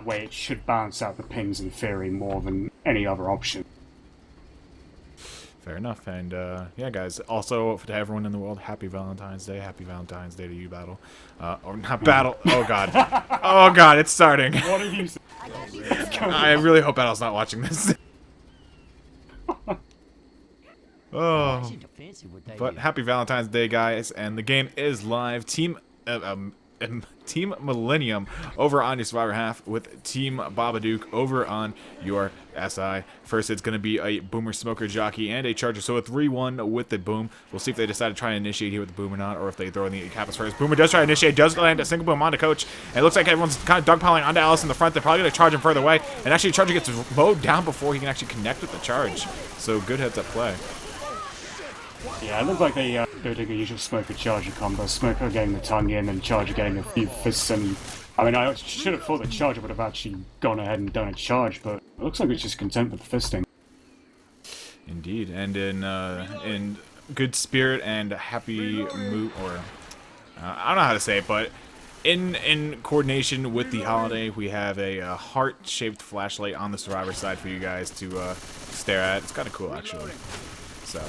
that way it should balance out the pings in theory more than any other option. Fair enough. And yeah, guys, also to everyone in the world, happy Valentine's Day. Happy Valentine's Day to you, Battle. Or not Battle. Oh, God. Oh, God, it's starting. What have you said? I really hope Battle's not watching this. Oh. But happy Valentine's Day, guys. And the game is live. Team Millennium over on your Survivor half with Team Babadook over on your SI. First, it's going to be a Boomer Smoker Jockey and a Charger. So a 3-1 with the Boom. We'll see if they decide to try and initiate here with the Boom or not, or if they throw in the Kappas first. Boomer does try to initiate, does land a single Boom onto Coach. And it looks like everyone's kind of dogpiling onto Alice in the front. They're probably going to charge him further away. And actually, Charger gets mowed down before he can actually connect with the charge. So good heads-up play. Yeah, it looked like they doing a usual Smoker Charger combo. Smoker getting the tongue in and Charger getting a few fists. And I mean, I should have thought the Charger would have actually gone ahead and done a charge, but it looks like it's just content with the fisting. Indeed, and in good spirit and happy mood, or I don't know how to say it, but in coordination with the holiday, we have a heart-shaped flashlight on the Survivor side for you guys to stare at. It's kind of cool, actually. So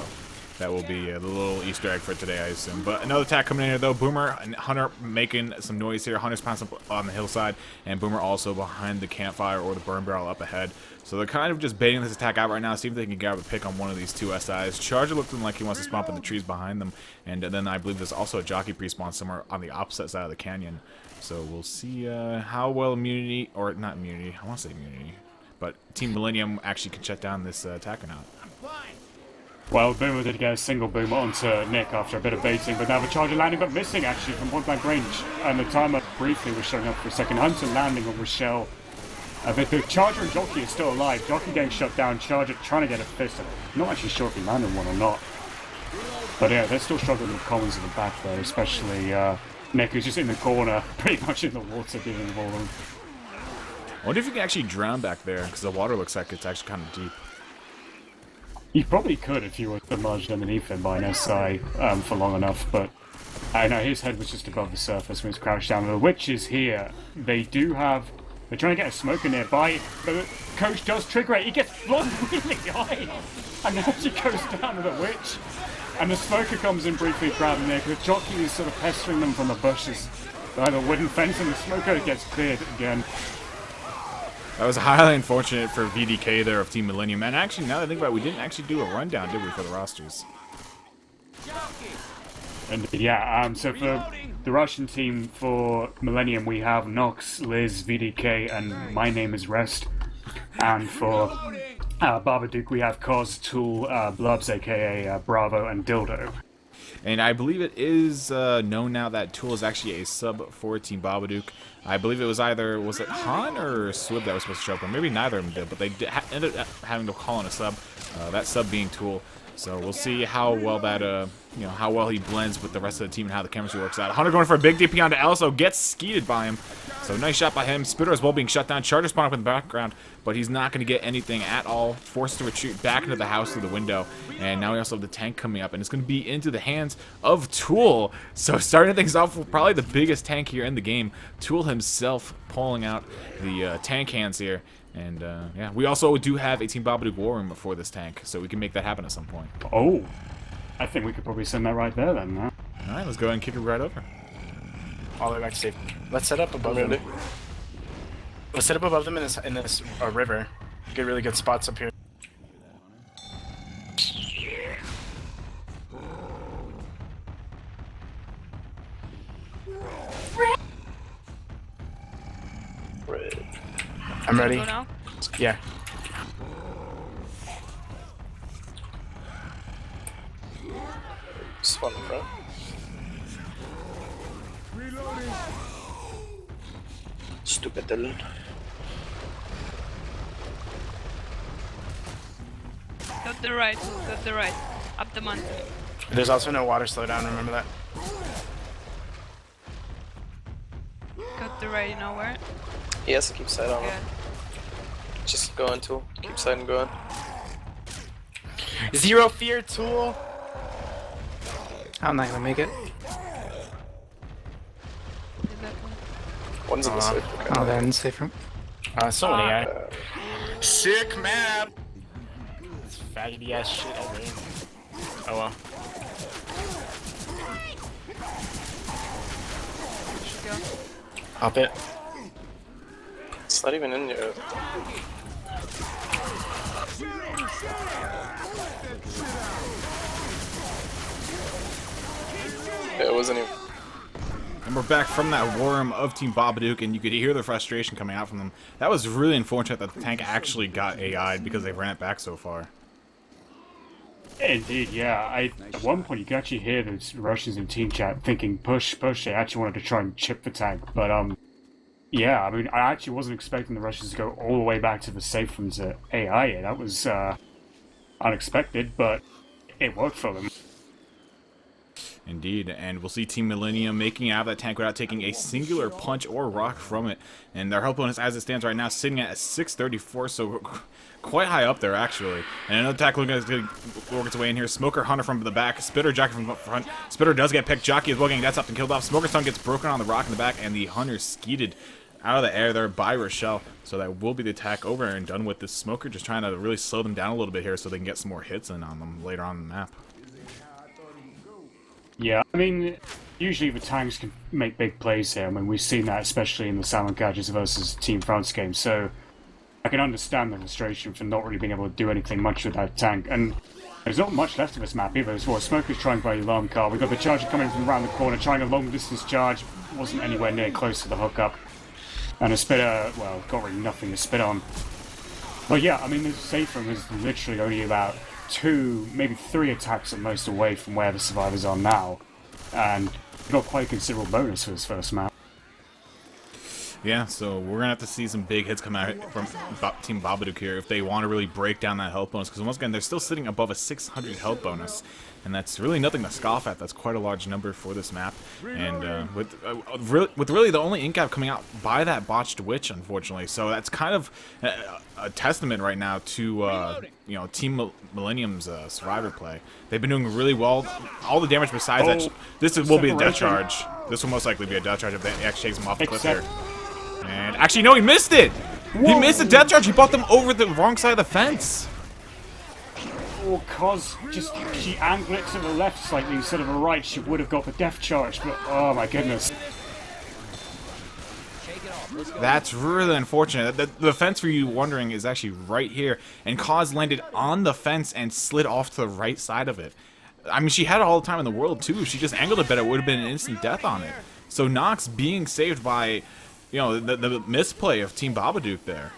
that will be the little Easter egg for today, I assume. But another attack coming in here, though. Boomer and Hunter making some noise here. Hunter's pouncing on the hillside, and Boomer also behind the campfire or the burn barrel up ahead. So they're kind of just baiting this attack out right now, see if they can grab a pick on one of these two SIs. Charger looking like he wants to spawn up in the trees behind them. And then I believe there's also a jockey pre-spawn somewhere on the opposite side of the canyon. So we'll see how well immunity, or not immunity, I want to say immunity, but Team Millennium actually can shut down this attack or not. Well, Boomer did get a single boom onto Nick after a bit of baiting, but now the Charger landing but missing actually from point blank range. And the timer briefly was showing up for a second. Hunter landing on Rochelle. But the Charger and Jockey is still alive. Jockey getting shut down, Charger trying to get a fist. I'm not actually sure if he landed one or not. But yeah, they're still struggling with Collins in the back there, especially Nick, who's just in the corner, pretty much in the water being involved. I wonder if you can actually drown back there, because the water looks like it's actually kind of deep. You probably could if you were submerged underneath him by an SI for long enough, but I know his head was just above the surface when he was crouched down. The Witch is here. They do have... They're trying to get a smoker nearby, but the Coach does trigger it. He gets blown really high, and now she goes down to the Witch. And the smoker comes in briefly grabbing Nick. The Jockey is sort of pestering them from the bushes by the wooden fence, and the smoker gets cleared again. That was highly unfortunate for VDK there of Team Millennium. And actually, now that I think about it, we didn't actually do a rundown, did we, for the rosters? And yeah, so for the Russian team for Millennium, we have Nox, Liz, VDK, and My Name is Rest. And for Babadook, we have Koz, Tool, Blubs, aka Bravo, and Dildo. And I believe it is known now that Tool is actually a sub for Team Babadook. I believe it was either, was it Han or Swib that was supposed to show up, or maybe neither of them did, but they ended up having to call in a sub, that sub being Tool. So we'll see how well that, how well he blends with the rest of the team and how the chemistry works out. Hunter going for a big DP onto Elso, gets skeeted by him. So nice shot by him. Spitter as well being shut down. Charger spawn up in the background, but he's not going to get anything at all. Forced to retreat back into the house through the window. And now we also have the tank coming up, and it's going to be into the hands of Tool. So starting things off with probably the biggest tank here in the game. Tool himself pulling out the tank hands here. And yeah, we also do have a Team Babadook War Room for this tank, so we can make that happen at some point. Oh, I think we could probably send that right there then, huh? Alright, let's go ahead and kick it right over. All the way back to safe. Let's set up above them. Let's set up above them in this river. Get really good spots up here. I'm ready. Go now? Yeah. Spawn in front. Stupid Dylan. Go to the right, go to the right. Up the mountain. There's also no water slowdown, remember that? Go to the right, you know where? He has to keep sight on Good. him. Just going, Tool. Keep sight and going. Zero fear, Tool! I'm not gonna make it. Did that one. One's in the safe. Okay. Oh, they're in the safe room. So many AI. Sick map! This faggoty ass shit over here. Oh well. Should go. Up it. It's not even in yet. Yeah, it wasn't even. And we're back from that war room of Team Babadook, and you could hear the frustration coming out from them. That was really unfortunate that the tank actually got AI'd because they ran it back so far. Indeed, yeah. At one point, you could actually hear those Russians in team chat thinking, push, push. They actually wanted to try and chip the tank. But, yeah, I mean, I actually wasn't expecting the Russians to go all the way back to the safe rooms to AI it. That was, unexpected, but it worked for them. Indeed, and we'll see Team Millennium making out of that tank without taking a singular punch or rock from it. And their health bonus, as it stands right now, sitting at 634, so quite high up there, actually. And another attack looking to work its way in here. Smoker Hunter from the back, Spitter Jockey from the front. Spitter does get picked, Jockey is well getting that's up and killed off. Smoker's tongue gets broken on the rock in the back, and the Hunter skeeted out of the air there by Rochelle. So that will be the attack over and done with this Smoker, just trying to really slow them down a little bit here so they can get some more hits in on them later on in the map. Yeah, I mean, usually the tanks can make big plays here. I mean, we've seen that especially in the Salmon Catchers versus Team France game, so I can understand the frustration for not really being able to do anything much with that tank. And there's not much left of this map either as well. Smoker's trying by the alarm car. We've got the Charger coming from around the corner, trying a long-distance charge. Wasn't anywhere near close to the hookup. And a Spitter, well, got really nothing to spit on. But yeah, I mean, the safe room is literally only about 2, maybe 3 attacks at most away from where the survivors are now, and got quite a considerable bonus for this first map. Yeah, so we're gonna have to see some big hits come out from Team Babadook here if they want to really break down that health bonus, because once again they're still sitting above a 600 health bonus, and that's really nothing to scoff at. That's quite a large number for this map, and with really the only incap coming out by that botched witch, unfortunately. So that's kind of a testament right now to you know, Team Millennium's survivor play. They've been doing really well. All the damage besides that. This will be a death charge. This will most likely be a death charge if they actually takes him off the cliff here. And actually, no, he missed it. Whoa. He missed a death charge. He brought them over the wrong side of the fence. Or cause she angled it to the left slightly instead of the right, she would have got the death charge. But oh my goodness. That's really unfortunate. The fence, for you wondering, is actually right here, and Kaz landed on the fence and slid off to the right side of it. I mean, she had all the time in the world too. If she just angled it better, it would have been an instant death on it. So Nox being saved by, you know, the misplay of Team Babadook there.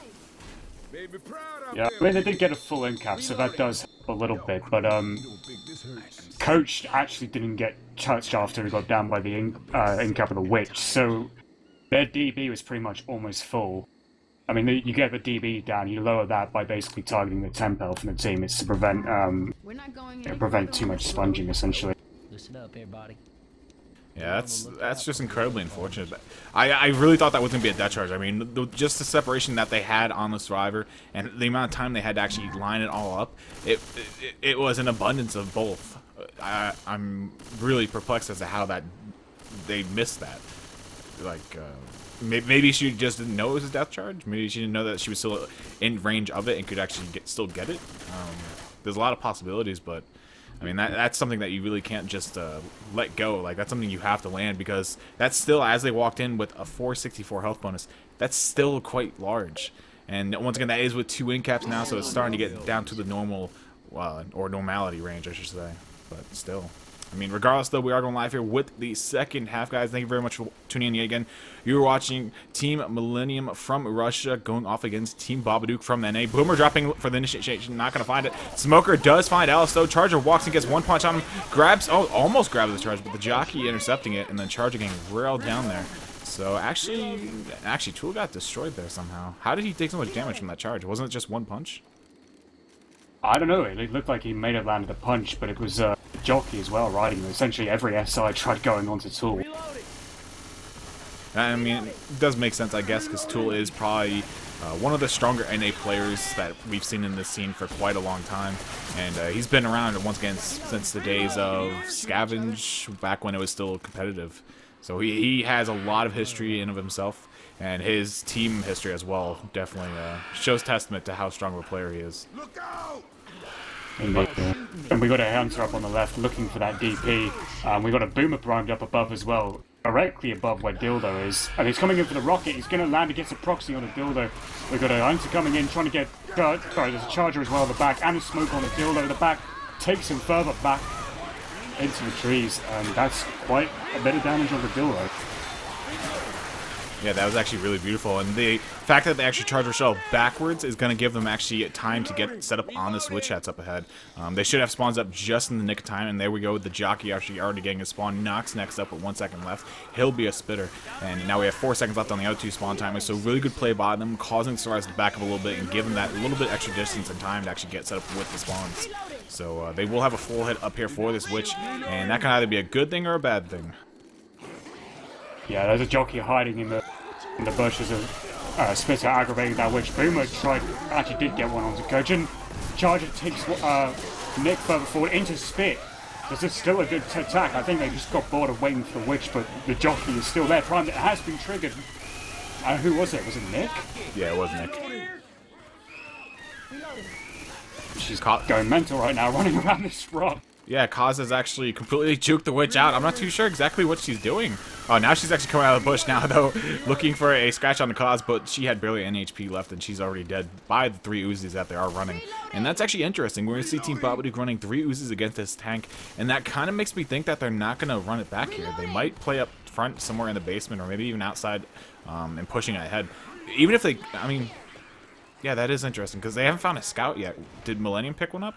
Yeah, I mean, they did get a full incap, so that does help a little bit, but Coach actually didn't get touched after he got down by the incap of the Witch, so their DB was pretty much almost full. I mean, you get the DB down, you lower that by basically targeting the temp health from the team. It's to prevent too much sponging, essentially. Listen up, everybody. Yeah, that's just incredibly unfortunate. I really thought that was going to be a death charge. I mean, just the separation that they had on the survivor and the amount of time they had to actually line it all up, it was an abundance of both. I'm really perplexed as to how they missed that. Like, maybe she just didn't know it was a death charge. Maybe she didn't know that she was still in range of it and could actually still get it. There's a lot of possibilities, but I mean, that's something that you really can't just let go. Like, that's something you have to land, because that's still, as they walked in with a 464 health bonus, that's still quite large. And once again, that is with 2 incaps now, so it's starting to get down to the normal, or normality range, I should say. But still. I mean, regardless, though, we are going live here with the second half, guys. Thank you very much for tuning in yet again. You were watching Team Millennium from Russia going off against Team Babadook from NA. Boomer dropping for the initiation, not going to find it. Smoker does find Alice, though. Charger walks and gets one punch on him. Grabs, almost grabs the charge, but the jockey intercepting it, and then Charger getting railed down there. So, actually, Tool got destroyed there somehow. How did he take so much damage from that charge? Wasn't it just one punch? I don't know, it looked like he may have landed a punch, but it was jockey as well riding him. Essentially every SI tried going onto Tool. I mean, it does make sense, I guess, because Tool is probably one of the stronger NA players that we've seen in this scene for quite a long time. And he's been around, once again, since the days of Scavenge, back when it was still competitive. So he has a lot of history in of himself. And his team history as well definitely shows testament to how strong of a player he is. Indeed. And we got a Hunter up on the left looking for that DP. We got a Boomer primed up above as well, directly above where Dildo is. And he's coming in for the rocket. He's going to land against a proxy on the Dildo. We got a Hunter coming in trying to get... sorry, there's a Charger as well at the back and a smoke on the Dildo at the back. Takes him further back into the trees. And that's quite a bit of damage on the Dildo. Yeah, that was actually really beautiful, and the fact that they actually charge their shell backwards is going to give them actually time to get set up on the switch hats up ahead. They should have spawns up just in the nick of time, and there we go with the jockey actually already getting a spawn. Nox next up with 1 second left. He'll be a spitter, and now we have 4 seconds left on the out 2 spawn timer, so really good play by them, causing the Stars to back up a little bit and give them that little bit extra distance and time to actually get set up with the spawns. So they will have a full hit up here for this witch, and that can either be a good thing or a bad thing. Yeah, there's a jockey hiding in the bushes of Spitter aggravating that witch. Boomer actually did get one onto Coach, and Charger takes Nick further forward into Spit. This is still a good attack. I think they just got bored of waiting for the witch, but the jockey is still there. Prime, it has been triggered. Who was it? Was it Nick? Yeah, it was Nick. She's going mental right now, running around this rock. Yeah, Kaz has actually completely juked the witch out. I'm not too sure exactly what she's doing. Oh, now she's actually coming out of the bush now, though, looking for a scratch on the Kaz, but she had barely any HP left, and she's already dead by the 3 Uzis that they are running. And that's actually interesting. We're going to see Team Babadook running 3 Uzis against this tank, and that kind of makes me think that they're not going to run it back here. They might play up front somewhere in the basement, or maybe even outside, and pushing ahead. Even if they, I mean, yeah, that is interesting, because they haven't found a scout yet. Did Millennium pick one up?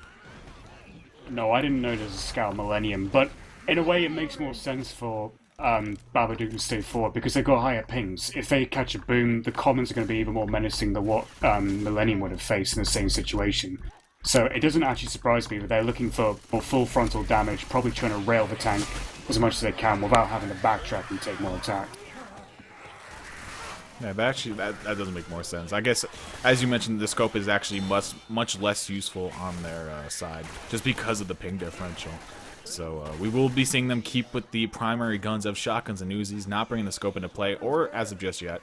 No, I didn't know there's a scout Millennium, but in a way it makes more sense for Babadook to stay forward because they've got higher pings. If they catch a boom, the commons are going to be even more menacing than what Millennium would have faced in the same situation. So it doesn't actually surprise me that they're looking for more full frontal damage, probably trying to rail the tank as much as they can without having to backtrack and take more attack. Yeah, but actually, that doesn't make more sense. I guess, as you mentioned, the scope is actually much less useful on their side, just because of the ping differential. So we will be seeing them keep with the primary guns of shotguns and Uzis, not bringing the scope into play, or as of just yet.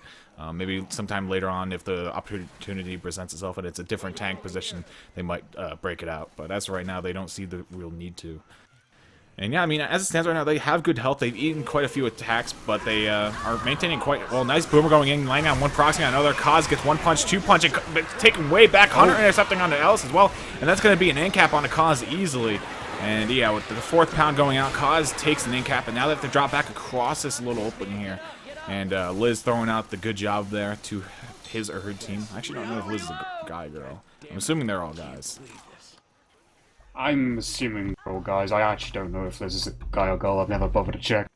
Maybe sometime later on, if the opportunity presents itself and it's a different tank position, they might break it out. But as of right now, they don't see the real need to. And yeah, I mean, as it stands right now, they have good health. They've eaten quite a few attacks, but they are maintaining quite well. Nice Boomer going in, landing on one proxy on another. Kaz gets 1 punch, 2 punch, and taken way back. Hunter intercepting onto Ellis as well, and that's going to be an in-cap on the Kaz easily. And yeah, with the 4th pound going out, Kaz takes an in-cap, and now they have to drop back across this little opening here. And Liz throwing out the good job there to his or her team. I actually don't know if Liz is a guy or girl. I'm assuming they're all guys. I'm assuming they're all guys. I actually don't know if Liz is a guy or girl. I've never bothered to check.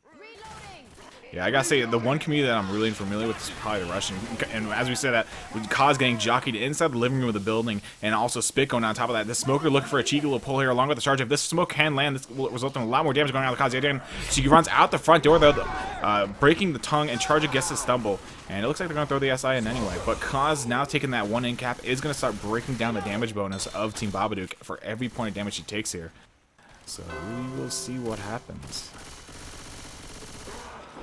Yeah, I gotta say, the one community that I'm really familiar with is probably the Russian. And as we said that, with Kaz getting jockeyed inside the living room of the building, and also Spit going on top of that, the Smoker looking for a cheeky little pull here along with the Charge. If this smoke can land, this will result in a lot more damage going on with Kaz again. So he runs out the front door, though, breaking the tongue, and Charger gets to stumble. And it looks like they're going to throw the SI in anyway. But Kaz, now taking that 1 in cap, is going to start breaking down the damage bonus of Team Babadook for every point of damage he takes here. So we will see what happens.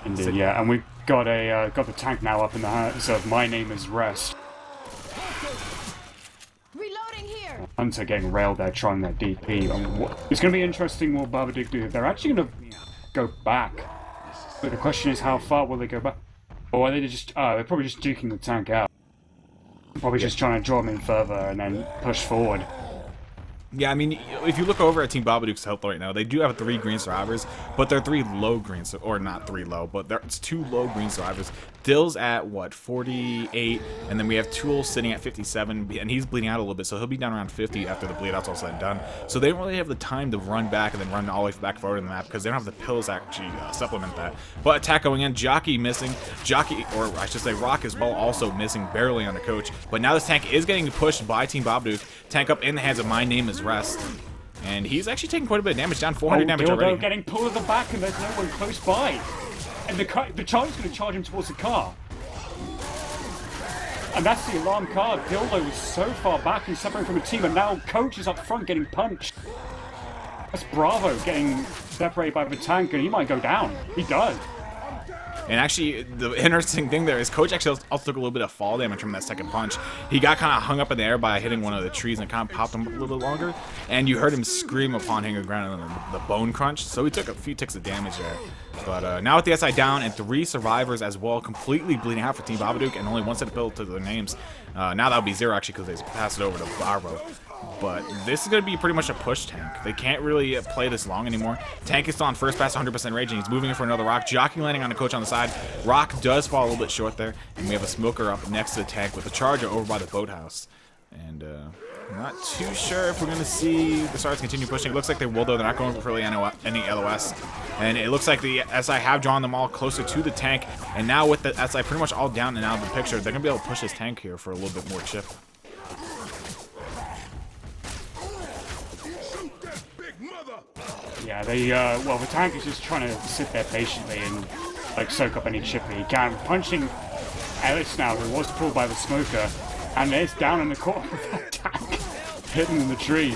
Indeed, yeah, and we've got the tank now up in the hands of My Name is Rest. Reloading here. Hunter getting railed there, trying that DP. It's going to be interesting what Babadook do. They're actually going to go back, but the question is, how far will they go back? Or are they just? They're probably just duking the tank out. Probably just trying to draw them in further and then push forward. Yeah, I mean, if you look over at Team Babadook's health right now, they do have 3 green survivors, but they're 3 low green, or not 3 low, but it's 2 low green survivors. Dill's at, what, 48, and then we have Tool sitting at 57, and he's bleeding out a little bit, so he'll be down around 50 after the bleed out's all said and done. So they don't really have the time to run back and then run all the way back forward in the map, because they don't have the pills to actually supplement that. But attack going in, Jockey missing, or I should say Rock as well, also missing barely on the Coach. But now this tank is getting pushed by Team Babadook. Tank up in the hands of My Name is Rest. And he's actually taking quite a bit of damage, down 400 damage already. Getting pulled at the back and there's no one close by. And the Charger's going to charge him towards the car. And that's the alarm car. Dildo was so far back and separating from the team, and now Coach is up front getting punched. That's Bravo getting separated by the tank, and he might go down. He does. And actually, the interesting thing there is Coach actually also took a little bit of fall damage from that second punch. He got kind of hung up in the air by hitting one of the trees and kind of popped him a little bit longer. And you heard him scream upon hitting the ground and the bone crunch. So he took a few ticks of damage there. But now with the SI down and 3 survivors as well, completely bleeding out for Team Babadook and only 1 set of build to their names. Now that would be 0 actually because they passed it over to Barbo. But this is going to be pretty much a push tank. They can't really play this long anymore. Tank is still on first pass, 100% rage, and he's moving in for another rock. Jockey landing on the Coach on the side. Rock does fall a little bit short there, and we have a smoker up next to the tank with a charger over by the boathouse. And I'm not too sure if we're going to see the Stars continue pushing. It looks like they will, though. They're not going for really any LOS. And it looks like the SI have drawn them all closer to the tank. And now with the SI pretty much all down and out of the picture, they're going to be able to push this tank here for a little bit more chip. Yeah, well, the tank is just trying to sit there patiently and, like, soak up any chip that he can. Punching Ellis now, who was pulled by the smoker, and there's down in the corner of that tank, hidden in the tree.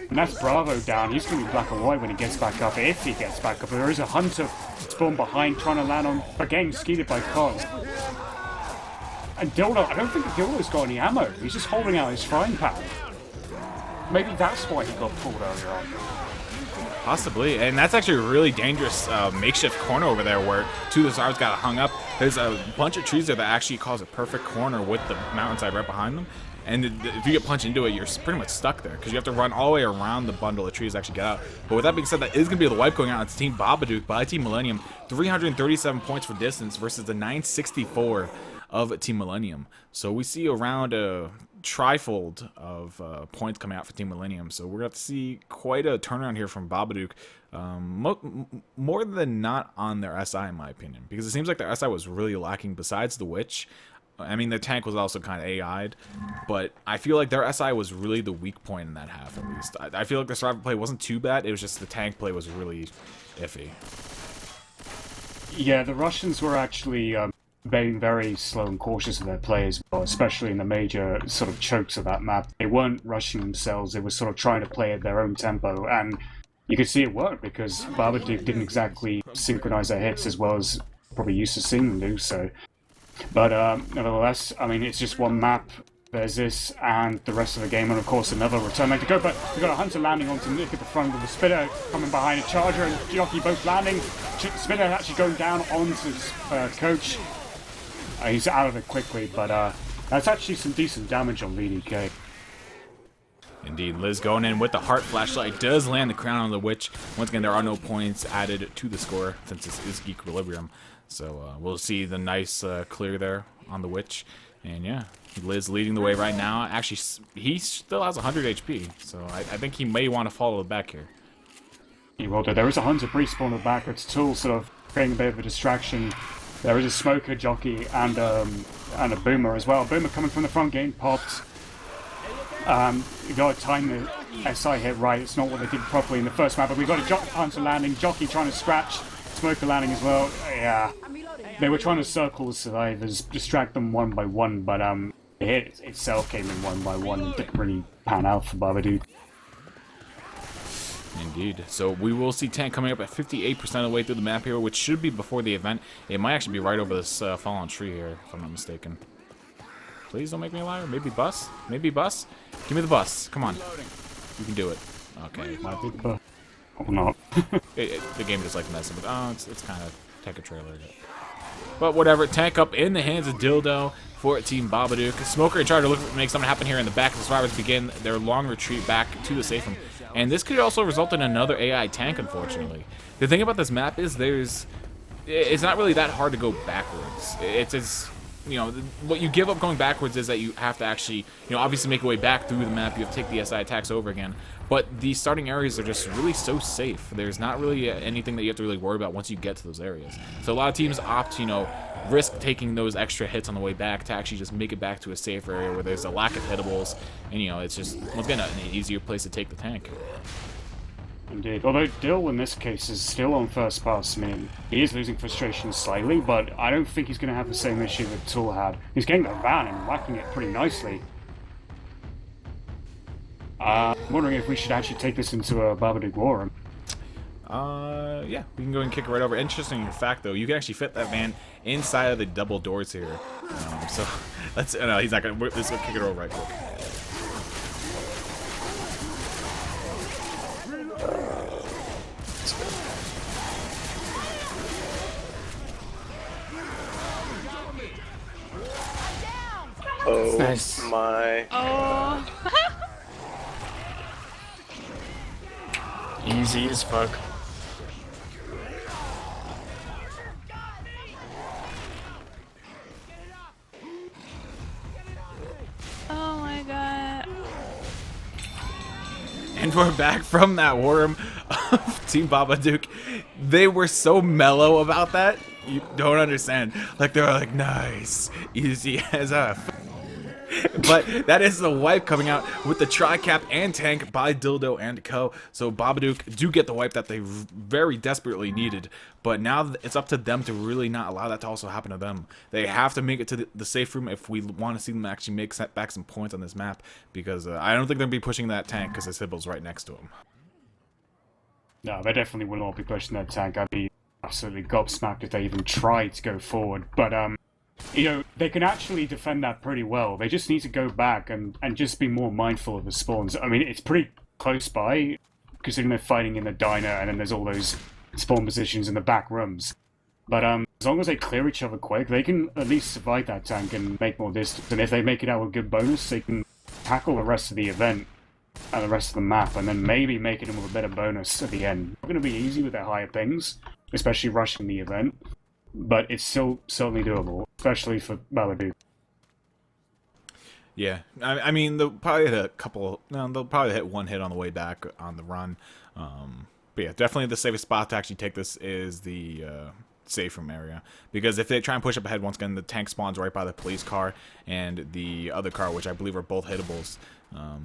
And that's Bravo down. He's going to be black and white when he gets back up, if he gets back up. There is a hunter spawned behind, trying to land on, again, skeeted by Cos. And Dildo, I don't think Dildo's got any ammo. He's just holding out his frying pan. Maybe that's why he got pulled earlier on. Possibly, and that's actually a really dangerous makeshift corner over there where 2 of the Stars got hung up. There's a bunch of trees there that actually cause a perfect corner with the mountainside right behind them. And if you get punched into it, you're pretty much stuck there because you have to run all the way around the bundle of trees to actually get out. But with that being said, that is going to be the wipe going out. It's Team Babadook by Team Millennium. 337 points for distance versus the 964 of Team Millennium. So we see around a trifold of points coming out for Team Millennium. So we're going to have to see quite a turnaround here from Babadook. More than not on their SI, in my opinion, because it seems like their SI was really lacking besides the Witch. I mean, the tank was also kind of AI'd, but I feel like their SI was really the weak point in that half, at least. I feel like the survival play wasn't too bad. It was just the tank play was really iffy. Yeah, the Russians were actually being very slow and cautious of their play as well, especially in the major sort of chokes of that map. They weren't rushing themselves. They were sort of trying to play at their own tempo, and you could see it worked because Babadook didn't exactly synchronize their hits as well as probably used to seeing them do so. But nevertheless, I mean, it's just one map. There's this and the rest of the game, and of course another return leg to go. But we've got a hunter landing onto Nick at the front with the Spitter coming behind a charger and Jockey both landing. Spitter actually going down onto Coach. He's out of it quickly, but that's actually some decent damage on VDK. Indeed, Liz going in with the heart flashlight does land the crown on the Witch. Once again, there are no points added to the score since this is equilibrium. So we'll see the nice clear there on the Witch. And yeah, Liz leading the way right now. Actually, he still has 100 HP, so I think he may want to follow back here. He will do. There is a hunter pre-spawner backwards. Tool sort of creating a bit of a distraction. There is a smoker, Jockey, and a boomer as well. Boomer coming from the front, getting popped. You got to time the SI hit right. It's not what they did properly in the first map, but we've got a hunter landing. Jockey trying to scratch. Smoker landing as well. Yeah, they were trying to circle the survivors, distract them one by one, but the hit itself came in one by one and didn't really pan out for Babadook. Indeed. So we will see tank coming up at 58% of the way through the map here, which should be before the event. It might actually be right over this fallen tree here, if I'm not mistaken. Please don't make me a liar. Maybe bus? Maybe bus? Give me the bus. Come on. You can do it. Okay. Might be the bus. Or not. The game just like messing with. Oh, it's kind of take a trailer. But whatever. Tank up in the hands of Dildo for Team Babadook. Smoker and Charger look to make something happen here in the back. The survivors begin their long retreat back to the safe room. And this could also result in another AI tank, unfortunately. The thing about this map is it's not really that hard to go backwards. It's you know, what you give up going backwards is that you have to actually, you know, obviously make your way back through the map. You have to take the SI attacks over again. But the starting areas are just really so safe. There's not really anything that you have to really worry about once you get to those areas. So a lot of teams opt, you know, risk taking those extra hits on the way back to actually just make it back to a safe area where there's a lack of hittables. And, you know, it's just, once again, an easier place to take the tank. Indeed. Although Dill in this case is still on first pass. I mean, he is losing frustration slightly, but I don't think he's going to have the same issue that Tool had. He's getting the van and whacking it pretty nicely. I'm wondering if we should actually take this into a Babadook war room. Yeah, we can go and kick it right over. Interesting fact, though, you can actually fit that van inside of the double doors here. So let's. No, he's not gonna. Let's go kick it over right quick. Oh Nice. my. Oh. Easy as fuck. Oh my god. And we're back from that worm of Team Babadook. They were so mellow about that. You don't understand. Like, they were like, nice, easy as F. But that is the wipe coming out with the tri-cap and tank by Dildo and Co. So Babadook do get the wipe that they very desperately needed. But now it's up to them to really not allow that to also happen to them. They have to make it to the safe room if we want to see them actually make back some points on this map. Because I don't think they'll be pushing that tank because the Sybil's right next to him. No, they definitely will not be pushing that tank. I'd be absolutely gobsmacked if they even tried to go forward. But, you know, they can actually defend that pretty well. They just need to go back and just be more mindful of the spawns. I mean, it's pretty close by, considering they're fighting in the diner, and then there's all those spawn positions in the back rooms. But as long as they clear each other quick, they can at least survive that tank and make more distance. And if they make it out with a good bonus, they can tackle the rest of the event and the rest of the map, and then maybe make it in with a better bonus at the end. It's not going to be easy with their higher pings, especially rushing the event. But it's still certainly doable, especially for Babadook. Yeah, I mean, they'll probably hit a couple. No, they'll probably hit one hit on the way back on the run. But yeah, definitely the safest spot to actually take this is the safe room area, because if they try and push up ahead, once again the tank spawns right by the police car and the other car, which I believe are both hittables.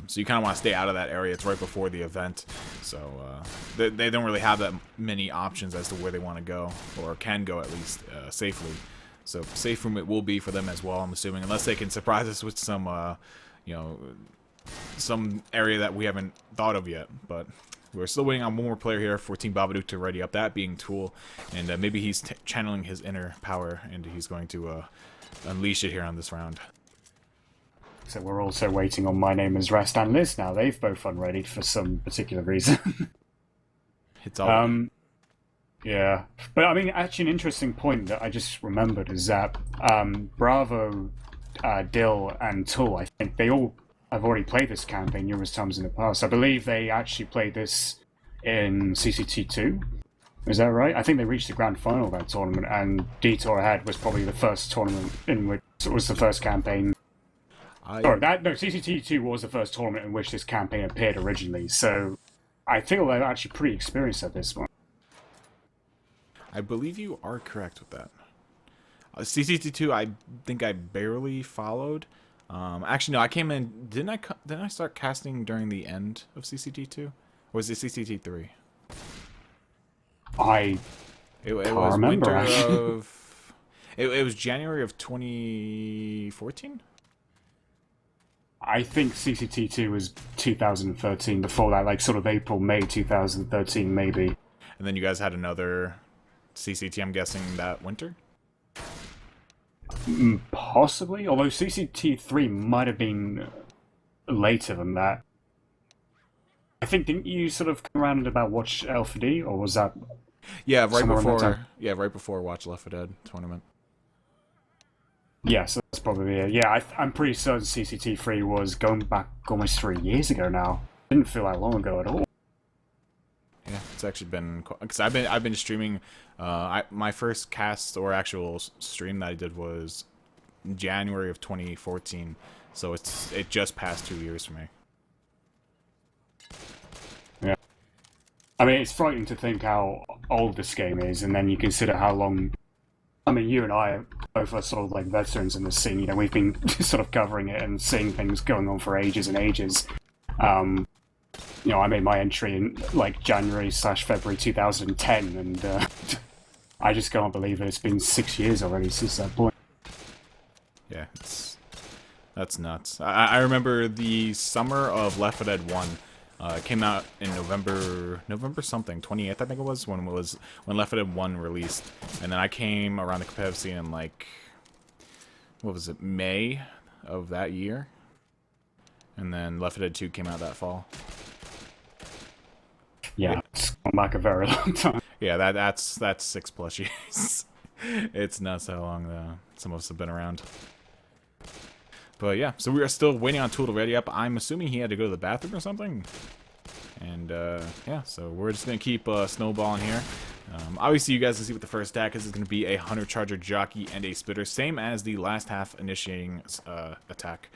So you kind of want to stay out of that area. It's right before the event, so they don't really have that many options as to where they want to go, or can go at least safely. So safe room it will be for them as well, I'm assuming, unless they can surprise us with some, you know, some area that we haven't thought of yet. But we're still waiting on one more player here for Team Babadook to ready up, that being Tool, and maybe he's channeling his inner power, and he's going to unleash it here on this round. So we're also waiting on My Name is Rest and Liz now. They've both unreadied for some particular reason. It's all yeah. But I mean, actually an interesting point that I just remembered is that Bravo, Dill, and Tool, I think they all have already played this campaign numerous times in the past. I believe they actually played this in CCT2. Is that right? I think they reached the grand final of that tournament, and Detour Ahead was probably the first tournament in which it was the first campaign. CCT2 was the first tournament in which this campaign appeared originally, so I feel they're actually pretty experienced at this one. I believe you are correct with that. CCT2, I think I barely followed. Actually, no, I came in. Didn't I start casting during the end of CCT2? Or was it CCT3? It was remember, winter actually. of. It was January of 2014. I think CCT2 was 2013. Before that, like sort of April, May 2013, maybe. And then you guys had another CCT, I'm guessing, that winter? Possibly, although CCT3 might have been later than that. I think, didn't you sort of come around and about watch L4D, or was that? Yeah, right somewhere around that before. time? Yeah, right before Watch Left 4 Dead tournament. Yeah, so that's probably it. Yeah, I'm pretty certain CCT3 was going back almost 3 years ago now. Didn't feel that long ago at all. Yeah, it's actually been, because I've been streaming. My first cast or actual stream that I did was January of 2014, so it just passed 2 years for me. Yeah, I mean, it's frightening to think how old this game is, and then you consider how long. I mean, you and I both are sort of like veterans in the scene. You know, we've been sort of covering it and seeing things going on for ages and ages. You know, I made my entry in like January/February 2010, and I just can't believe it. It's been 6 years already since that point. Yeah, that's nuts. I remember the summer of Left 4 Dead 1. It came out in November something, 28th I think it was, when Left 4 Dead 1 released. And then I came around the competitive scene in like, what was it, May of that year. And then Left 4 Dead 2 came out that fall. Yeah, it's gone back a very long time. Yeah, that's 6+ years. It's nuts how long some of us have been around. But yeah, so we are still waiting on Tool to ready up. I'm assuming he had to go to the bathroom or something. And yeah, so we're just gonna keep snowballing here. Obviously, you guys can see what the first attack is. It's gonna be a Hunter Charger Jockey and a Spitter, same as the last half initiating attack.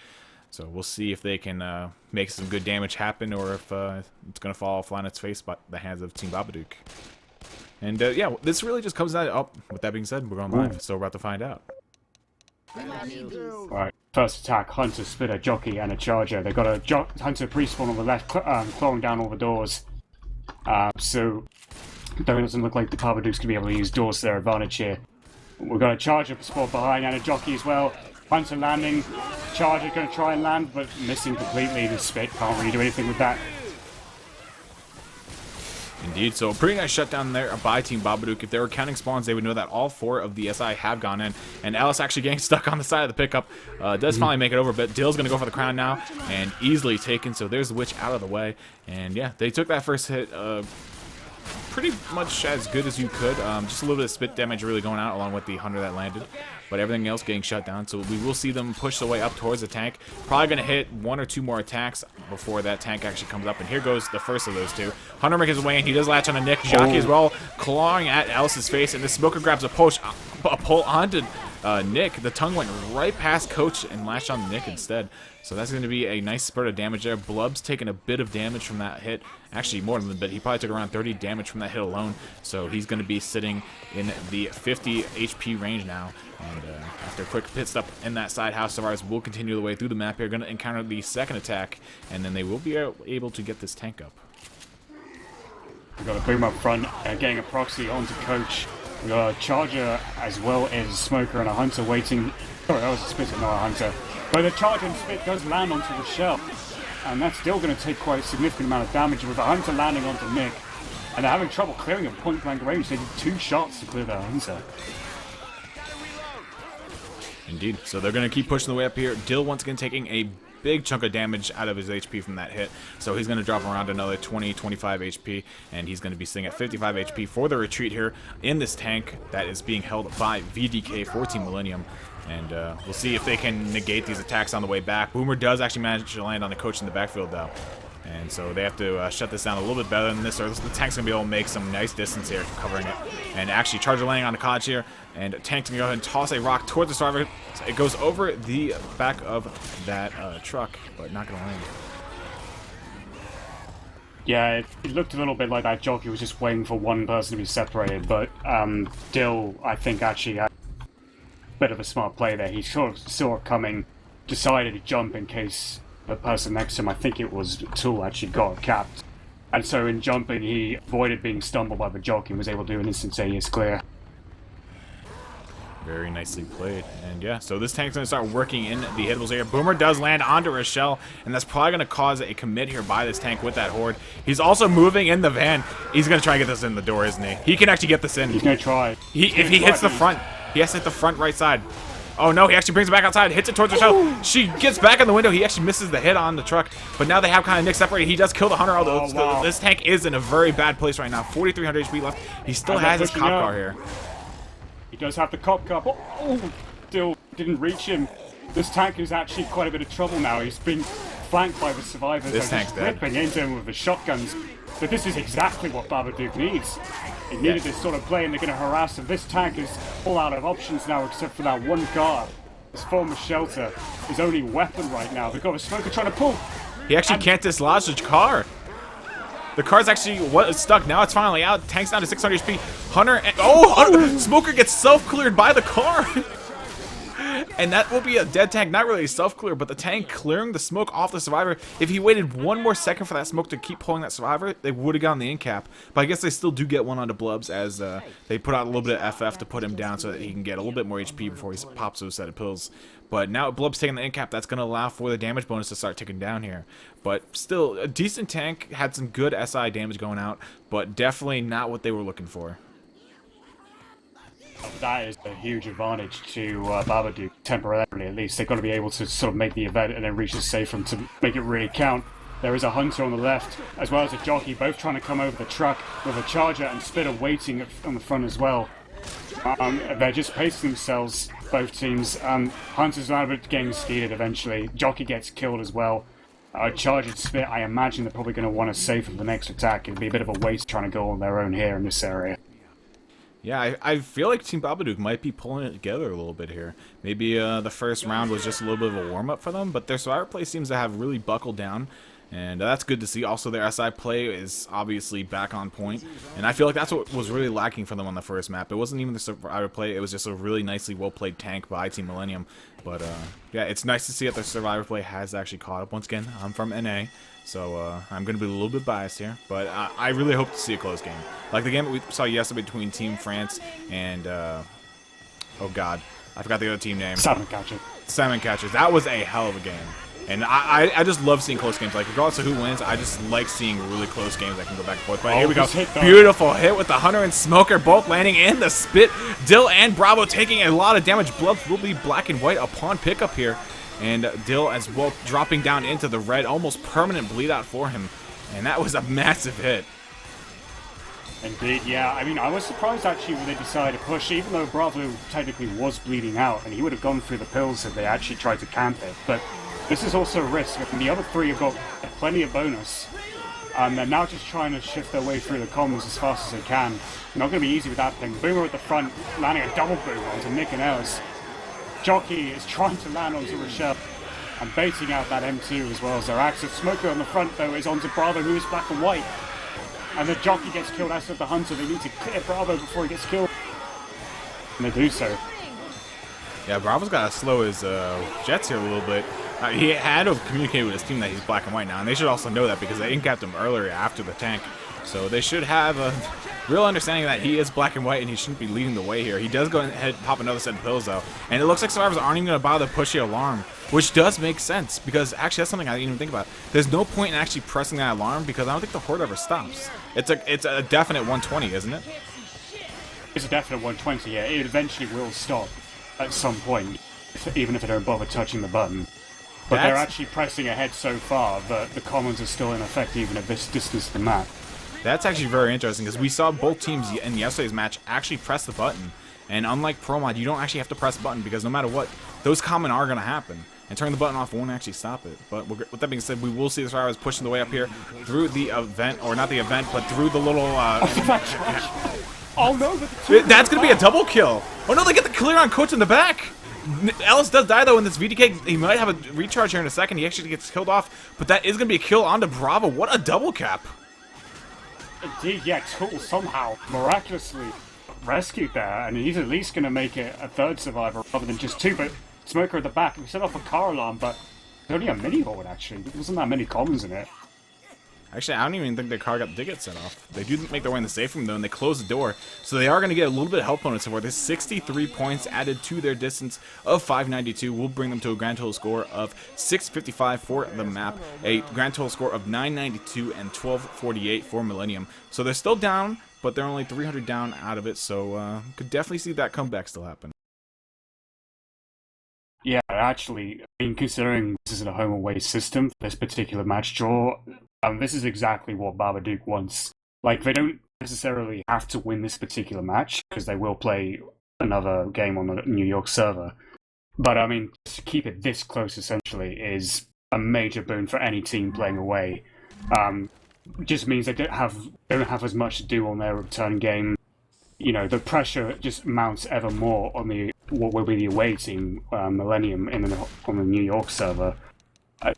So we'll see if they can make some good damage happen, or if it's gonna fall flat on its face by the hands of Team Babadook. And yeah, this really just comes out. Oh, with that being said, we're going live, so we're about to find out. Right, first attack, Hunter, Spitter, Jockey, and a Charger. They've got a Hunter pre-spawn on the left, clawing down all the doors. So it doesn't look like the Babadook's going to be able to use doors to their advantage here. We've got a Charger spawn behind and a Jockey as well. Hunter landing, Charger going to try and land, but missing completely. The Spit can't really do anything with that. Indeed, so a pretty nice shutdown there by Team Babadook. If they were counting spawns, they would know that all 4 of the SI have gone in. And Alice actually getting stuck on the side of the pickup. Does finally make it over, but Dill's going to go for the crown now. And easily taken, so there's the Witch out of the way. And yeah, they took that first hit pretty much as good as you could. Just a little bit of spit damage really going out along with the Hunter that landed. But everything else getting shut down, so we will see them push their way up towards the tank. Probably going to hit 1 or 2 more attacks before that tank actually comes up. And here goes the first of those 2. Hunter makes his way in. He does latch on a Nick. Jockey as well, clawing at Alice's face. And the Smoker grabs a pull onto Nick. The tongue went right past Coach and latched on Nick instead. So that's going to be a nice spurt of damage there. Blub's taking a bit of damage from that hit. Actually, more than a bit. He probably took around 30 damage from that hit alone. So he's going to be sitting in the 50 HP range now. And after a quick pit stop in that side house, Survivors will continue the way through the map here. Going to encounter the second attack. And then they will be able to get this tank up. We've got a boom up front, getting a proxy onto Coach. We've got a Charger as well as a Smoker and a Hunter waiting. Sorry, that was a Spitter, not a Hunter. But the Charger and Spit does land onto the shell. And that's still going to take quite a significant amount of damage with the Hunter landing onto Nick. And they're having trouble clearing at point blank range. They need 2 shots to clear the Hunter. Indeed. So they're going to keep pushing the way up here. Dill once again taking a big chunk of damage out of his HP from that hit. So he's going to drop around another 20-25 HP. And he's going to be sitting at 55 HP for the retreat here in this tank that is being held by VDK, Millennium. And we'll see if they can negate these attacks on the way back. Boomer does actually manage to land on the Coach in the backfield, though. And so they have to shut this down a little bit better than this, or the tank's going to be able to make some nice distance here covering it. And actually, Charger landing on the Cottage here, and Tank's going to go ahead and toss a rock towards the survivor. So it goes over the back of that truck, but not going to land. Yeah, it looked a little bit like that Jockey was just waiting for one person to be separated, but Dill, I think, actually had a bit of a smart play there. He sort of saw it coming, decided to jump in case the person next to him, I think it was Tool, actually got capped. And so in jumping, he avoided being stumbled by the Jockey and was able to do an instantaneous clear. Very nicely played. And yeah, so this tank's going to start working in the hittables area. Boomer does land onto Rochelle, and that's probably going to cause a commit here by this tank with that horde. He's also moving in the van. He's going to try and get this in the door, isn't he? He can actually get this in. He's going to try. If he hits the front, he has to hit the front right side. Oh no, he actually brings it back outside, hits it towards Rochelle. She gets back in the window. He actually misses the hit on the truck, but now they have kind of Nick separated. He does kill the Hunter, although wow. This tank is in a very bad place right now. 4,300 HP left. He still has his cop car here. He does have the cop car. Oh, still didn't reach him. This tank is actually quite a bit of trouble now. He's been flanked by the survivors. This tank's dead. Ripping into him with the shotguns. But this is exactly what Babadook needs. He needed this sort of play, and they're going to harass him. This tank is all out of options now, except for that one car. His former shelter, his only weapon right now. They've got a Smoker trying to pull. He actually can't dislodge the car. The car's actually stuck. Now it's finally out. Tank's down to 600 HP. Hunter, Hunter, Smoker gets self-cleared by the car. And that will be a dead tank. Not really self-clear, but the tank clearing the smoke off the survivor. If he waited one more second for that smoke to keep pulling that survivor, they would have gotten the in cap. But I guess they still do get one onto Blubs, as they put out a little bit of FF to put him down so that he can get a little bit more HP before he pops those set of pills. But now Blub's taking the end cap, that's going to allow for the damage bonus to start ticking down here. But still, a decent tank, had some good SI damage going out, but definitely not what they were looking for. That is a huge advantage to Babadook, temporarily at least. They've got to be able to sort of make the event and then reach the safe room to make it really count. There is a Hunter on the left, as well as a Jockey, both trying to come over the truck with a Charger and Spitter waiting on the front as well. They're just pacing themselves, both teams. Hunter's out of it getting skeeted eventually. Jockey gets killed as well. Charger and Spitter, I imagine they're probably going to want to save for the next attack. It'll be a bit of a waste trying to go on their own here in this area. Yeah, I feel like Team Babadook might be pulling it together a little bit here. Maybe the first round was just a little bit of a warm-up for them, but their survivor play seems to have really buckled down, and that's good to see. Also, their SI play is obviously back on point, and I feel like that's what was really lacking for them on the first map. It wasn't even the survivor play, it was just a really nicely well-played tank by Team Millennium. But yeah, it's nice to see that their survivor play has actually caught up. Once again, I'm from NA. So I'm going to be a little bit biased here, but I really hope to see a close game. Like the game that we saw yesterday between Team France and, oh god, I forgot the other team name. Salmon Catcher. Salmon Catchers. That was a hell of a game. And I just love seeing close games. Like, regardless of who wins, I just like seeing really close games that can go back and forth. But here we go. Beautiful hit with the Hunter and Smoker both landing in the spit. Dill and Bravo taking a lot of damage. Blood will be black and white upon pickup here. And Dill as well dropping down into the red, almost permanent bleed out for him. And that was a massive hit. Indeed, yeah. I mean, I was surprised actually when they decided to push, even though Bravo technically was bleeding out, and he would have gone through the pills if they actually tried to camp it. But this is also a risk, and the other three have got plenty of bonus. They're now just trying to shift their way through the comms as fast as they can. Not going to be easy with that thing. Boomer at the front, landing a double boom onto Nick and Ellis. Jockey is trying to land onto Rochelle and baiting out that M2 as well as their axis. Smoker on the front though is onto Bravo, who is black and white. And the Jockey gets killed as of the Hunter. They need to clear Bravo before he gets killed. And they do so. Yeah, Bravo's got to slow his jets here a little bit. He had to communicate with his team that he's black and white now, and they should also know that because they incapped him earlier after the tank. So they should have a real understanding that he is black and white and he shouldn't be leading the way here. He does go ahead and pop another set of pills though, and it looks like survivors aren't even going to bother to push the alarm, which does make sense because actually that's something I didn't even think about. There's no point in actually pressing that alarm because I don't think the horde ever stops. It's a definite 120, isn't it? It's a definite 120, yeah. It eventually will stop at some point, even if they don't bother touching the button. But they're actually pressing ahead so far that the commons are still in effect even at this distance of the map. That's actually very interesting because we saw both teams in yesterday's match actually press the button. And unlike Pro Mod, you don't actually have to press the button because no matter what, those common are going to happen. And turning the button off won't actually stop it. But with that being said, we will see the survivors pushing the way up here through the event, or not the event, but through the little... Oh no! That's going to be a double kill. Oh no, they get the clear on Coach in the back. Ellis does die though in this VDK. He might have a recharge here in a second. He actually gets killed off, but that is going to be a kill onto Bravo. What a double cap. Indeed, yeah, Tool somehow miraculously rescued there, and he's at least going to make it a third survivor rather than just two. But Smoker at the back, we set off a car alarm, but it's only a mini horde actually. There wasn't that many commons in it. Actually, I don't even think their car did get set off. They do make their way in the safe room though, and they close the door, so they are going to get a little bit of health bonus for this. 63 points added to their distance of 592 will bring them to a grand total score of 655 for the map, a grand total score of 992 and 1248 for Millennium. So they're still down, but they're only 300 down out of it, so could definitely see that comeback still happen. Yeah, actually, I mean, considering this isn't a home away system for this particular match draw, this is exactly what Babadook wants. Like, they don't necessarily have to win this particular match, because they will play another game on the New York server. But, I mean, to keep it this close, essentially, is a major boon for any team playing away. Just means they don't have as much to do on their return game. You know, the pressure just mounts ever more on what will be the away team, Millennium, on the New York server.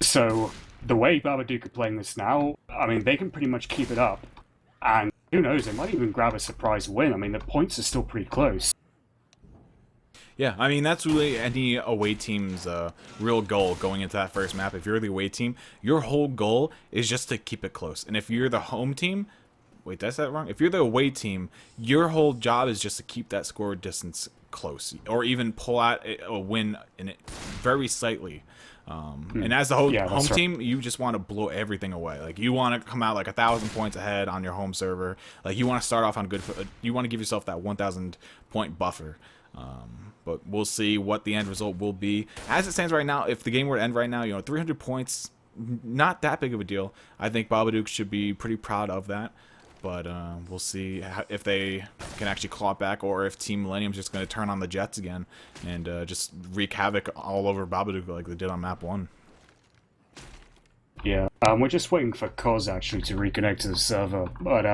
So the way Babadook are playing this now, I mean, they can pretty much keep it up. And who knows, they might even grab a surprise win. I mean, the points are still pretty close. Yeah, I mean, that's really any away team's real goal going into that first map. If you're the away team, your whole goal is just to keep it close. And if you're the home team... Wait, did I say that wrong? If you're the away team, your whole job is just to keep that score distance close, or even pull out a win in it very slightly. And as the home right. team, you just want to blow everything away. Like, you want to come out like 1,000 points ahead on your home server. Like, you want to start off on good foot. You want to give yourself that 1,000 point buffer. But we'll see what the end result will be. As it stands right now, if the game were to end right now, 300 points, not that big of a deal. I think Babadook should be pretty proud of that. But we'll see if they can actually claw it back, or if Team Millennium's just going to turn on the Jets again and just wreak havoc all over Babadook like they did on map 1. Yeah, we're just waiting for Koz actually to reconnect to the server. But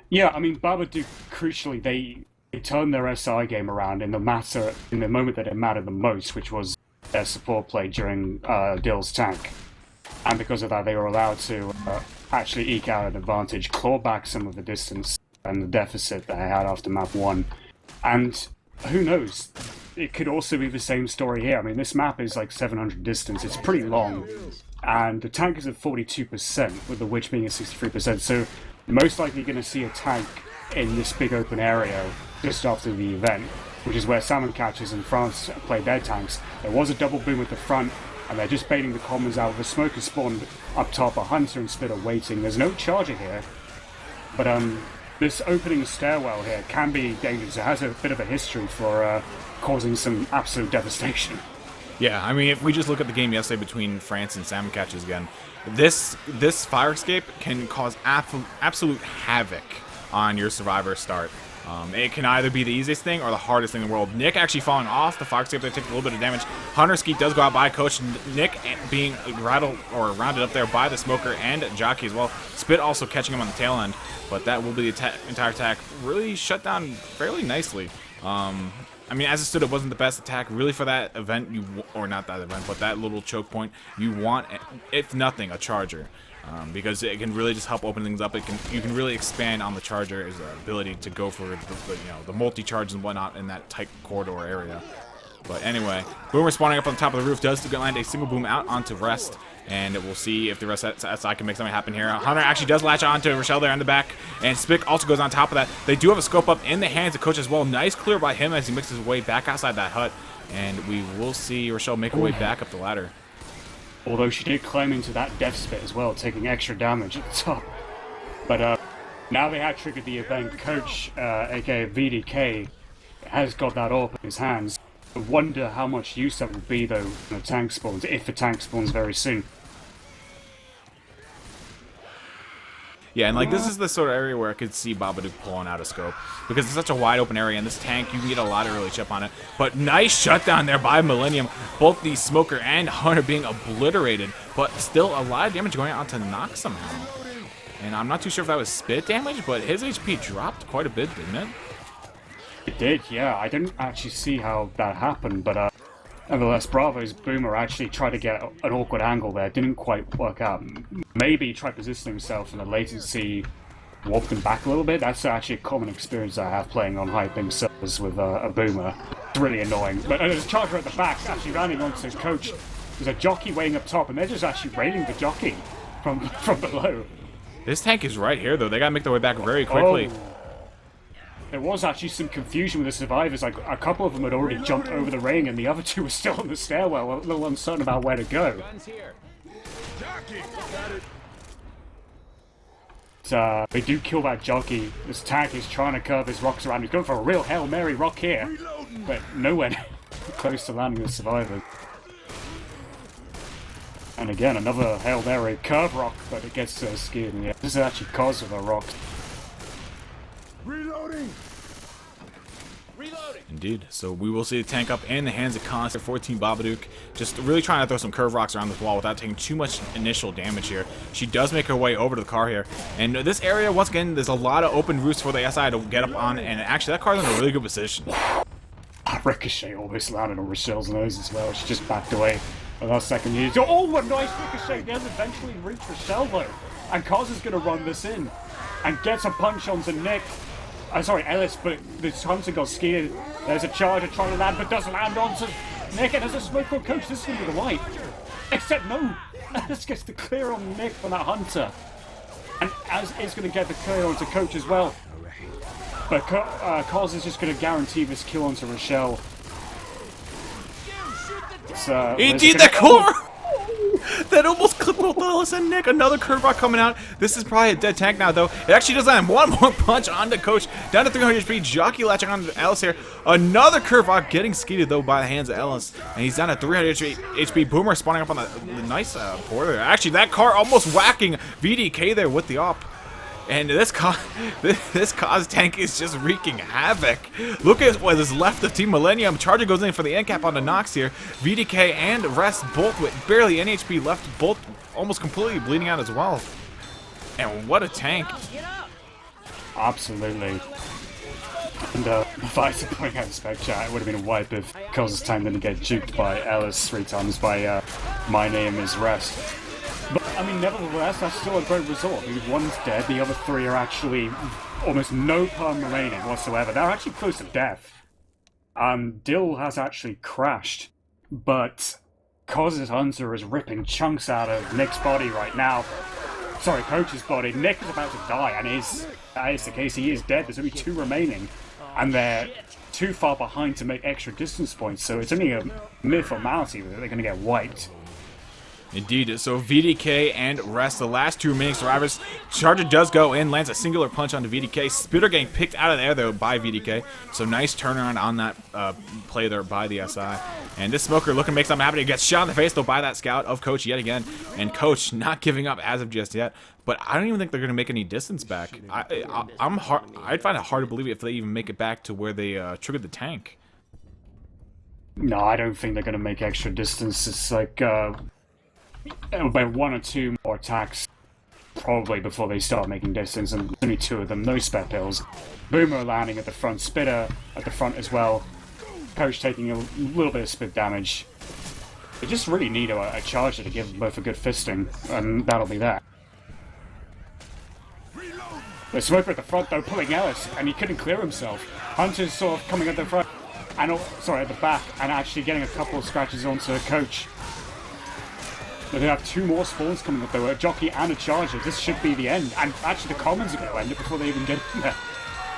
yeah, I mean, Babadook, crucially, they turned their SI game around in the moment that it mattered the most, which was their support play during Dill's tank. And because of that, they were allowed to actually eke out an advantage, claw back some of the distance and the deficit that they had after map 1. And who knows, it could also be the same story here. I mean, this map is like 700 distance, it's pretty long, and the tank is at 42%, with the Witch being at 63%, so most likely going to see a tank in this big open area just after the event, which is where Salmon Catchers in France played their tanks. There was a double boom at the front, and they're just baiting the commons out. The smoker spawned up top, a hunter instead of waiting. There's no charger here, but this opening stairwell here can be dangerous. It has a bit of a history for causing some absolute devastation. Yeah, I mean, if we just look at the game yesterday between France and Salmon Catchers again, this fire escape can cause absolute havoc on your survivor start. It can either be the easiest thing or the hardest thing in the world. Nick actually falling off the fire escape, they take a little bit of damage. Hunter Skeet does go out by Coach. Nick being rounded up there by the smoker and Jockey as well. Spit also catching him on the tail end, but that will be the entire attack really shut down fairly nicely. I mean, as it stood, it wasn't the best attack really for that event, or not that event, but that little choke point. You want, if nothing, a charger. Because it can really just help open things up. You can really expand on the charger's ability to go for the multi-charge and whatnot in that tight corridor area. But anyway, Boomer spawning up on top of the roof does land a single boom out onto Rest, and we'll see if the rest of SI can make something happen here. Hunter actually does latch onto Rochelle there in the back, and Spick also goes on top of that. They do have a scope up in the hands of Coach as well. Nice clear by him as he makes his way back outside that hut, and we will see Rochelle make her way back up the ladder. Although she did climb into that death spit as well, taking extra damage at the top. But now they have triggered the event. Coach, aka VDK, has got that orb in his hands. I wonder how much use that will be, though, when the tank spawns, if the tank spawns very soon. Yeah, and like this is the sort of area where I could see Babadook pulling out a scope, because it's such a wide open area, and this tank, you can get a lot of early chip on it. But nice shutdown there by Millennium, both the Smoker and Hunter being obliterated, but still a lot of damage going out to Nox somehow. And I'm not too sure if that was spit damage, but his HP dropped quite a bit, didn't it? It did, yeah. I didn't actually see how that happened, but nevertheless, Bravo's Boomer actually tried to get an awkward angle there. Didn't quite work out. Maybe he tried positioning himself and the latency warped him back a little bit. That's actually a common experience I have playing on high-ping servers with a Boomer. It's really annoying. But there's a charger at the back, actually rounding onto Coach. There's a jockey weighing up top, and they're just actually railing the jockey from below. This tank is right here, though. They gotta make their way back very quickly. Oh. There was actually some confusion with the survivors. Like, a couple of them had already jumped over the ring, and the other two were still on the stairwell, a little uncertain about where to go. They do kill that jockey. This tank is trying to curve his rocks around. He's going for a real Hail Mary rock here, but nowhere close to landing the survivor. And again, another Hail Mary curve rock, but it gets skewed. Yeah, this is actually cause of a rock. Reloading! Indeed. So we will see the tank up in the hands of Constant 14 Babadook, just really trying to throw some curve rocks around this wall without taking too much initial damage here. She does make her way over to the car here. And this area, once again, there's a lot of open roofs for the SI to get up on, and actually that car's in a really good position. Ricochet almost landed on Rochelle's nose as well. She just backed away the last second. Oh, a nice Ricochet does eventually reach Rochelle though. And Kaz is going to run this in and gets a punch onto Nick. Sorry, Ellis, but this Hunter got scared. There's a charger trying to land, but doesn't land onto Nick, and there's a smoke on Coach. This is going to be the wipe. Except no, Ellis gets the clear on Nick from that Hunter. And as is going to get the clear onto Coach as well. But Cos is just going to guarantee this kill onto Rochelle. Indeed, that core! That almost clipped both Ellis and Nick. Another curve rock coming out. This is probably a dead tank now, though. It actually does have one more punch onto Coach. Down to 300 HP. Jockey latching on to Ellis here. Another curve rock getting skeeted, though, by the hands of Ellis. And he's down to 300 HP. Boomer spawning up on the nice border. Actually, that car almost whacking VDK there with the op. And this Cos tank is just wreaking havoc. Look at what is left of Team Millennium. Charger goes in for the end cap on the Nox here. VDK and Rest both with barely any HP left, both almost completely bleeding out as well. And what a tank. Absolutely. And if I was putting out a spec chat, it would have been a wipe if Cos' tank didn't get juked by Ellis 3 times by My Name is Rest. But, I mean, nevertheless, that's still a great result. I mean, one's dead, the other 3 are actually almost no perm remaining whatsoever. They're actually close to death. Dill has actually crashed, but Cos's Hunter is ripping chunks out of Nick's body right now. Sorry, Coach's body. Nick is about to die, and that is the case. He is dead. There's only 2 remaining, and they're too far behind to make extra distance points, so it's only a mere formality that they're going to get wiped. Indeed, so VDK and Rest, the last 2 remaining survivors. Charger does go in, lands a singular punch onto VDK. Spitter getting picked out of there, though, by VDK. So nice turnaround on that play there by the SI. And this Smoker looking to make something happen. He gets shot in the face, though, by that scout of Coach yet again. And Coach not giving up as of just yet. But I don't even think they're going to make any distance back. I'd find it hard to believe if they even make it back to where they triggered the tank. No, I don't think they're going to make extra distance. It's like... it'll be 1 or 2 more attacks probably before they start making distance, and only 2 of them, no spec pills. Boomer landing at the front, Spitter at the front as well. Coach taking a little bit of spit damage. They just really need a charger to give them both a good fisting, and that'll be that. The Smoker at the front though, pulling Ellis, and he couldn't clear himself. Hunter's sort of coming at the front, and at the back, and actually getting a couple of scratches onto Coach. But they have 2 more spawns coming up though, a Jockey and a Charger. This should be the end. And actually the Commons are going to end it before they even get in there.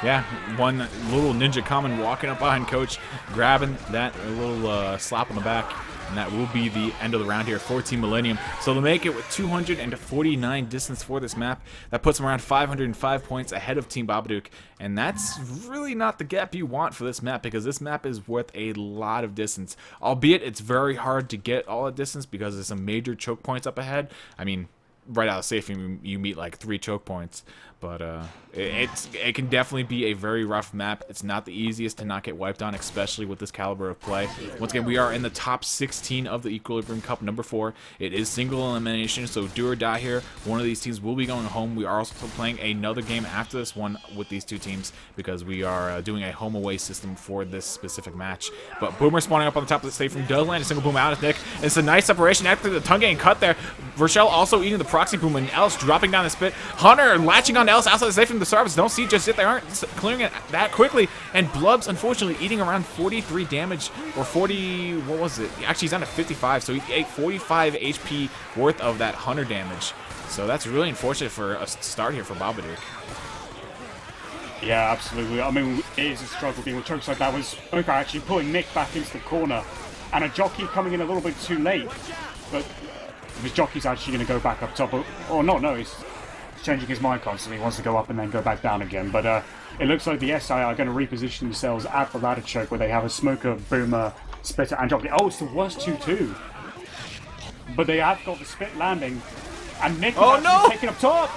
Yeah, one little ninja common walking up behind Coach, grabbing that little slap on the back. And that will be the end of the round here for Team Millennium. So they'll make it with 249 distance for this map. That puts them around 505 points ahead of Team Babadook. And that's really not the gap you want for this map, because this map is worth a lot of distance. Albeit it's very hard to get all the distance because there's some major choke points up ahead. I mean, right out of safe, you meet like 3 choke points. But it can definitely be a very rough map. It's not the easiest to not get wiped on, especially with this caliber of play. Once again, we are in the top 16 of the Equilibrium Cup, number 4. It is single elimination, so do or die here. One of these teams will be going home. We are also playing another game after this one with these 2 teams because we are doing a home-away system for this specific match. But Boomer spawning up on the top of the stage from does land a single boom out of Nick. It's a nice separation after the tongue getting cut there. Rochelle also eating the proxy boom, and Ellis dropping down the spit. Hunter latching on Ellis outside the safe from the service. Don't see just yet. They aren't clearing it that quickly. And Blubs, unfortunately, eating around 43 damage, or 40, what was it? Actually, he's down to 55, so he ate 45 HP worth of that Hunter damage. So that's really unfortunate for a start here for Babadook. Yeah, absolutely. I mean, it is a struggle dealing with chokes like that. Was Oka actually pulling Nick back into the corner, and a Jockey coming in a little bit too late. But his Jockey's actually going to go back up top. Or no, he's changing his mind constantly. He wants to go up and then go back down again. But it looks like the SI are going to reposition themselves at the ladder choke where they have a Smoker, Boomer, Spitter, and Jockey. Oh, it's the worst 2-2. But they have got the spit landing. And Nick is actually taking up top.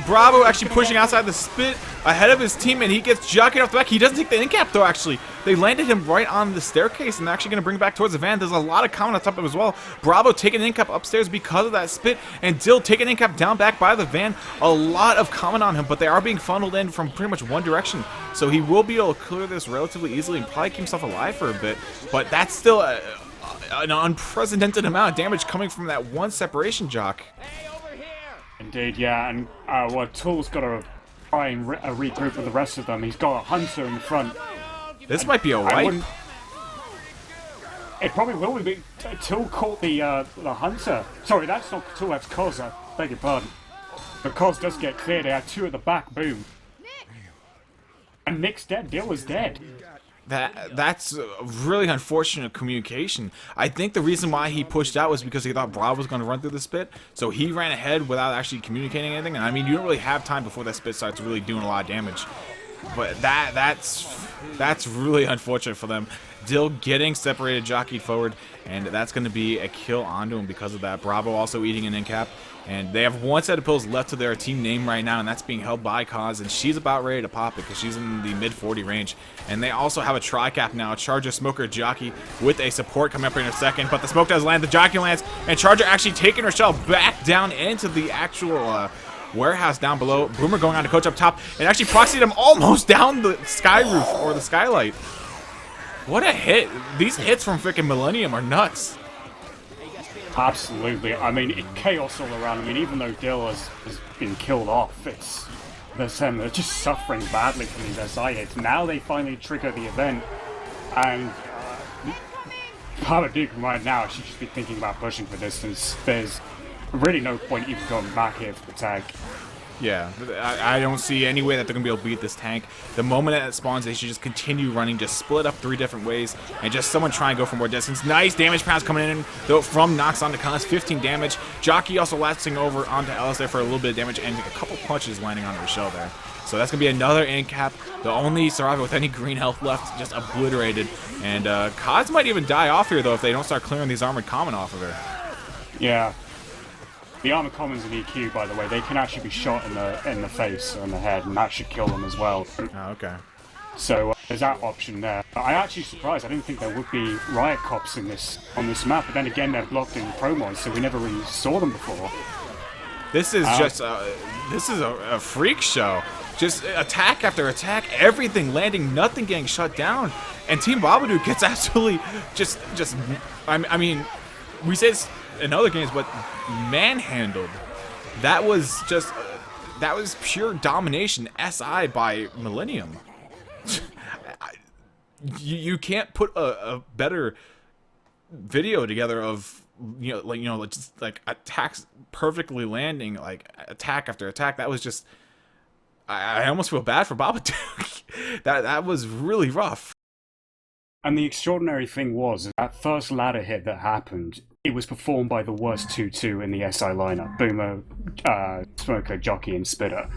Bravo actually pushing outside the spit ahead of his team, and he gets jockeyed off the back. He doesn't take the end cap though, actually. They landed him right on the staircase and actually going to bring it back towards the van. There's a lot of comment on top of him as well. Bravo taking an end cap upstairs because of that spit, and Dill taking an end cap down back by the van. A lot of comment on him, but they are being funneled in from pretty much one direction. So he will be able to clear this relatively easily and probably keep himself alive for a bit. But that's still an unprecedented amount of damage coming from that one separation jock. Indeed, yeah, and Tool's got to try and regroup with the rest of them. He's got a Hunter in the front. This might be a wipe. It probably will be. Tool caught the Hunter. Sorry, that's not Tool, that's Cos. I beg your pardon. But Cos does get cleared. They have 2 at the back. Boom. And Nick's dead. Dill is dead. That's a really unfortunate communication. I think the reason why he pushed out was because he thought Bravo was going to run through the spit, so he ran ahead without actually communicating anything. And I mean, you don't really have time before that spit starts really doing a lot of damage. But that's really unfortunate for them. Dill getting separated, jockeyed forward, and that's going to be a kill onto him because of that. Bravo also eating an incap. And they have one set of pills left to their team name right now, and that's being held by Kaz, and she's about ready to pop it because she's in the mid-40 range. And they also have a tri-cap now, Charger, Smoker, Jockey with a support coming up here in a second, but the smoke does land, the Jockey lands, and Charger actually taking her shell back down into the actual warehouse down below. Boomer going on to coach up top, and actually proxied him almost down the sky roof, or the skylight. What a hit. These hits from freaking Millennium are nuts. Absolutely. I mean, chaos all around. I mean, even though Dill has been killed off, they're just suffering badly from these SI hits. Now they finally trigger the event, and Babadook right now should just be thinking about pushing for distance. There's really no point even going back here for the tag. Yeah, I don't see any way that they're going to be able to beat this tank. The moment it spawns, they should just continue running, just split up 3 different ways, and just someone try and go for more distance. Nice damage pounds coming in, though, from Nox onto Cons, 15 damage. Jockey also lasting over onto Ellis there for a little bit of damage, and a couple punches landing onto Rochelle there. So that's going to be another incap. The only survivor with any green health left, just obliterated. And Kaz might even die off here, though, if they don't start clearing these armored common off of her. Yeah. The armor commons in EQ, by the way, they can actually be shot in the face or in the head, and that should kill them as well. Oh, okay. So there's that option there. I'm actually surprised. I didn't think there would be riot cops on this map, but then again, they're blocked in promos, so we never really saw them before. This is just a freak show. Just attack after attack, everything landing, nothing getting shut down, and Team Babadook gets absolutely just. I mean, we say this in other games, but manhandled. That was just that was pure domination. SI by Millennium. you can't put a better video together of just like attacks perfectly landing, like attack after attack. That was just I almost feel bad for Babadook. that was really rough. And the extraordinary thing was, that first ladder hit that happened, it was performed by the worst 2-2 in the SI lineup. Boomer, Smoker, Jockey, and Spitter.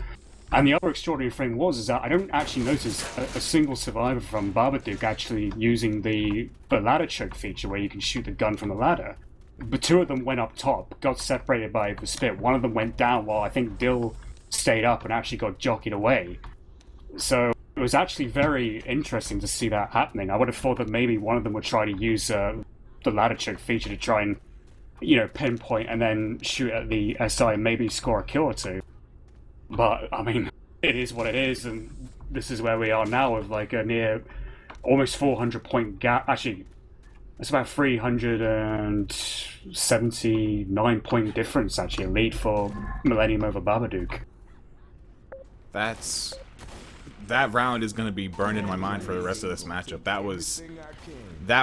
And the other extraordinary thing was that I don't actually notice a single survivor from Babadook actually using the ladder choke feature where you can shoot the gun from the ladder. But 2 of them went up top, got separated by the spit. 1 of them went down while I think Dill stayed up and actually got jockeyed away. So it was actually very interesting to see that happening. I would have thought that maybe one of them would try to use the ladder choke feature to try and, pinpoint and then shoot at the SI and maybe score a kill or 2. But, I mean, it is what it is, and this is where we are now with like a near almost 400 point gap. Actually, it's about 379 point difference, actually, a lead for Millennium over Babadook. That round is going to be burned in my mind for the rest of this matchup. That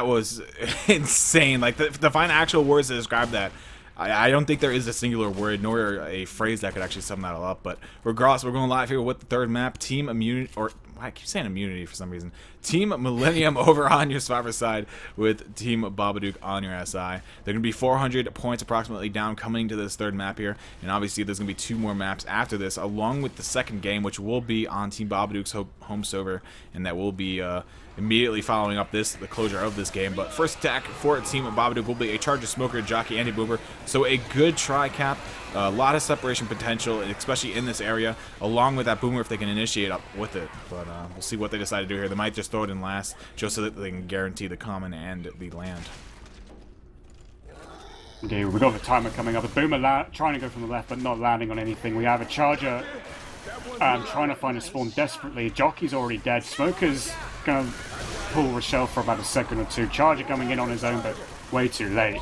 was insane. Like the final actual words to describe that, I don't think there is a singular word nor a phrase that could actually sum that all up. But regardless, we're going live here with the 3rd map, Team Immunity, or I keep saying Immunity for some reason. Team Millennium over on your survivor side with Team Babadook on your SI. They're going to be 400 points approximately down coming to this 3rd map here. And obviously there's going to be 2 more maps after this, along with the 2nd game, which will be on Team Babadook's home server. And that will be immediately following up the closure of this game. But first attack for Team Babadook will be a Charger, Smoker, Jockey, and a Boomer. So a good tri-cap. A lot of separation potential, especially in this area, along with that Boomer if they can initiate up with it. But we'll see what they decide to do here. They might just throw it in last, just so that they can guarantee the common and the land. Indeed, we've got the timer coming up. The Boomer trying to go from the left, but not landing on anything. We have a Charger trying to find a spawn desperately. Jockey's already dead. Smoker's going to pull Rochelle for about a second or 2. Charger coming in on his own, but way too late.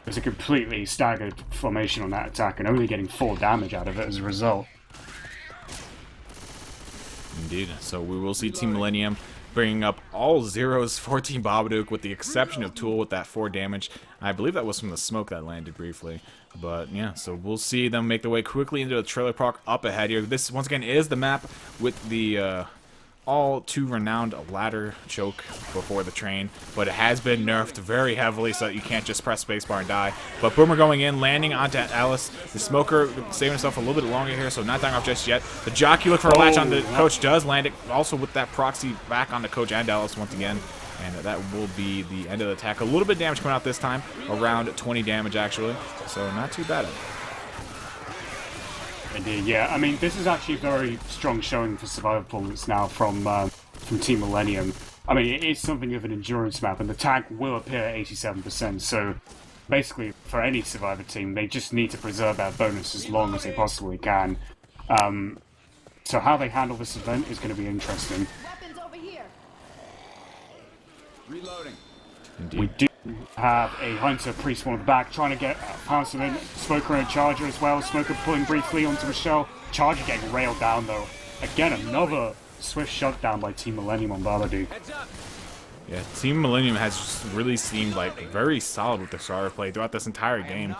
There's a completely staggered formation on that attack and only getting 4 damage out of it as a result. Indeed. So we will see Team Millennium bringing up all zeros for Team Babadook with the exception of Tool with that 4 damage. I believe that was from the smoke that landed briefly. But yeah, so we'll see them make their way quickly into the trailer park up ahead here. This, once again, is the map with the all too renowned ladder choke before the train, but it has been nerfed very heavily so that you can't just press spacebar and die. But Boomer going in, landing onto Alice. The Smoker saving himself a little bit longer here, so not dying off just yet. The Jockey look for a latch on the Coach, does land it, also with that proxy back on the Coach and Alice once again. And that will be the end of the attack. A little bit of damage coming out this time, around 20 damage actually, so not too bad. Indeed, yeah. I mean, this is actually very strong showing for survivor points now from Team Millennium. I mean, it is something of an endurance map, and the tank will appear at 87%. So, basically, for any survivor team, they just need to preserve that bonus as long as they possibly can. So, how they handle this event is going to be interesting. Weapons over here. Reloading. Indeed. We do have a Hunter Priest on the back trying to get past him in. Smoker and Charger as well. Smoker pulling briefly onto Rochelle. Charger getting railed down though. Again, another swift shutdown by Team Millennium on Babadook. Yeah, Team Millennium has just really seemed like very solid with their starter play throughout this entire game.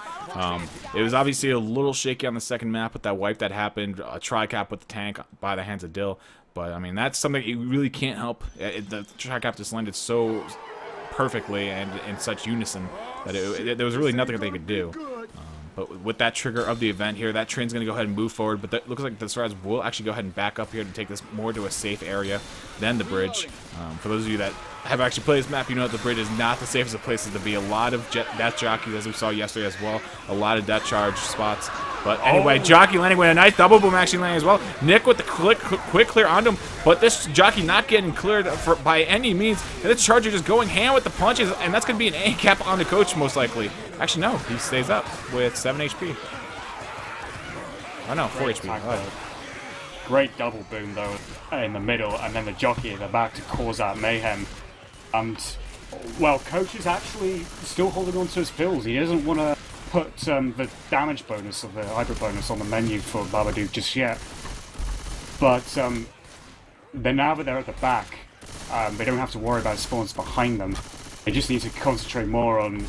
It was obviously a little shaky on the second map with that wipe that happened, a tri-cap with the tank by the hands of Dill. But, I mean, that's something you really can't help. The tri-cap just landed so perfectly and in such unison that there was really nothing that they could do. But with that trigger of the event here, that train's going to go ahead and move forward. But it looks like the Stars will actually go ahead and back up here to take this more to a safe area than the bridge. For those of you that have actually played this map, you know that the bridge is not the safest of places to be. A lot of death jockeys, as we saw yesterday as well. A lot of death charge spots. But anyway, Jockey landing with a nice double boom actually landing as well. Nick with the quick clear onto him, but this Jockey not getting cleared by any means. And this Charger just going ham with the punches, and that's going to be an A cap on the Coach most likely. Actually, no, he stays up with 7 HP. Oh no, 4 HP. Oh. Great double boom though in the middle, and then the Jockey at the back to cause that mayhem. And well, Coach is actually still holding on to his pills. He doesn't want to put the damage bonus of the hybrid bonus on the menu for Babadook just yet. But then now that they're at the back, they don't have to worry about spawns behind them. They just need to concentrate more on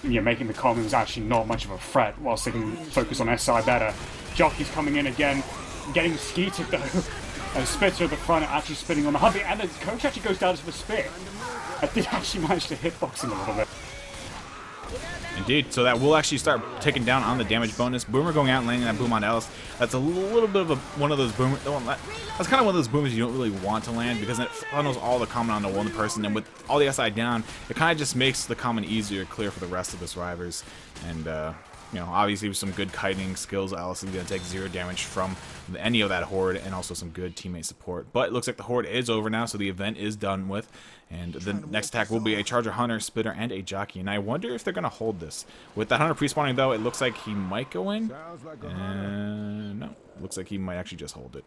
making the commons actually not much of a threat, whilst they can focus on SI better. Jockey's coming in again, getting skeeted though. And Spitter at the front actually spinning on the Humvee, and the Coach actually goes down to the spit. I did actually manage to hitbox him a little bit. Indeed, so that will actually start taking down on the damage bonus. Boomer going out and landing that boom on Ellis. That's a little bit of one of those boomers. That's kind of one of those boomers you don't really want to land because it funnels all the common onto one person, and with all the SI down, it kind of just makes the common easier to clear for the rest of the survivors. And obviously with some good kiting skills, Alice is going to take 0 damage from any of that horde, and also some good teammate support. But it looks like the horde is over now, so the event is done with. And the next attack will be a Charger, Hunter, Spitter, and a Jockey. And I wonder if they're going to hold this. With that Hunter pre-spawning, though, it looks like he might go in. No, looks like he might actually just hold it.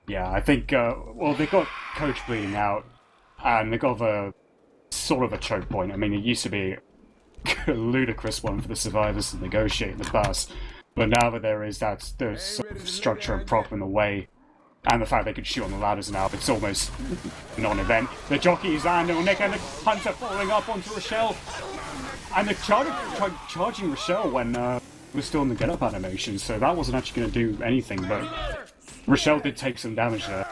Yeah, I think, well, they got Coach bleeding out, and they got a sort of a choke point. I mean, it used to be a ludicrous one for the survivors to negotiate in the past, but now that there's sort of structure and prop in the way, and the fact they could shoot on the ladders now, it's almost non-event. The Jockey is landing on Nick, and the Hunter falling up onto Rochelle, and the Charger tried charging Rochelle when we're still in the get-up animation, so that wasn't actually going to do anything, but Rochelle did take some damage there.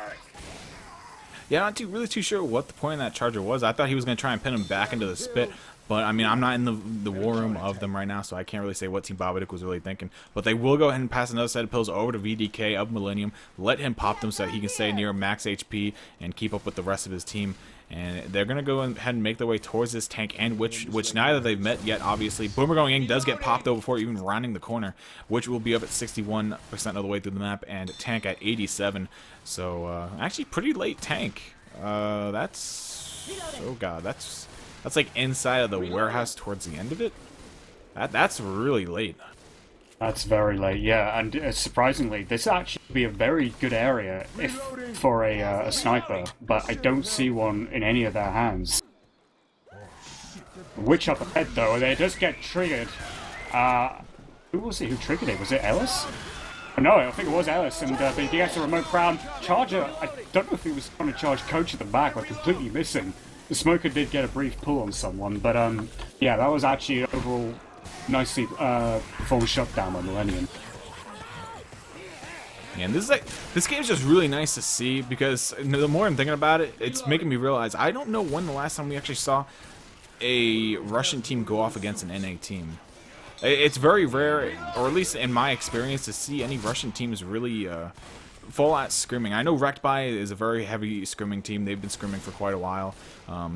Yeah, I'm not really too sure what the point of that Charger was. I thought he was going to try and pin him back into the spit. But, I mean, I'm not in the war room of them right now, so I can't really say what Team Babadook was really thinking. But they will go ahead and pass another set of pills over to VDK of Millennium, let him pop them so that he can stay near max HP and keep up with the rest of his team. And they're going to go ahead and make their way towards this tank, and which neither they've met yet, obviously. Boomer going in does get popped though before even rounding the corner, which will be up at 61% of the way through the map, and tank at 87. So, actually pretty late tank. That's... Oh, God, that's like inside of the warehouse towards the end of it. That's really late. That's very late, yeah. And surprisingly, this actually would be a very good area for a sniper, but I don't see one in any of their hands. Witch up ahead, though, and they just get triggered. Who was it who triggered it? Was it Ellis? No, I think it was Ellis, and he gets a remote crown. Charger, I don't know if he was trying to charge Coach at the back, like completely missing. The Smoker did get a brief pull on someone, but yeah, that was actually overall nicely full shutdown by Millennium. And this game's just really nice to see because the more I'm thinking about it, it's making me realize I don't know when the last time we actually saw a Russian team go off against an NA team. It's very rare, or at least in my experience, to see any Russian teams really full out scrimming. I know Rek'Bai is a very heavy scrimming team. They've been scrimming for quite a while.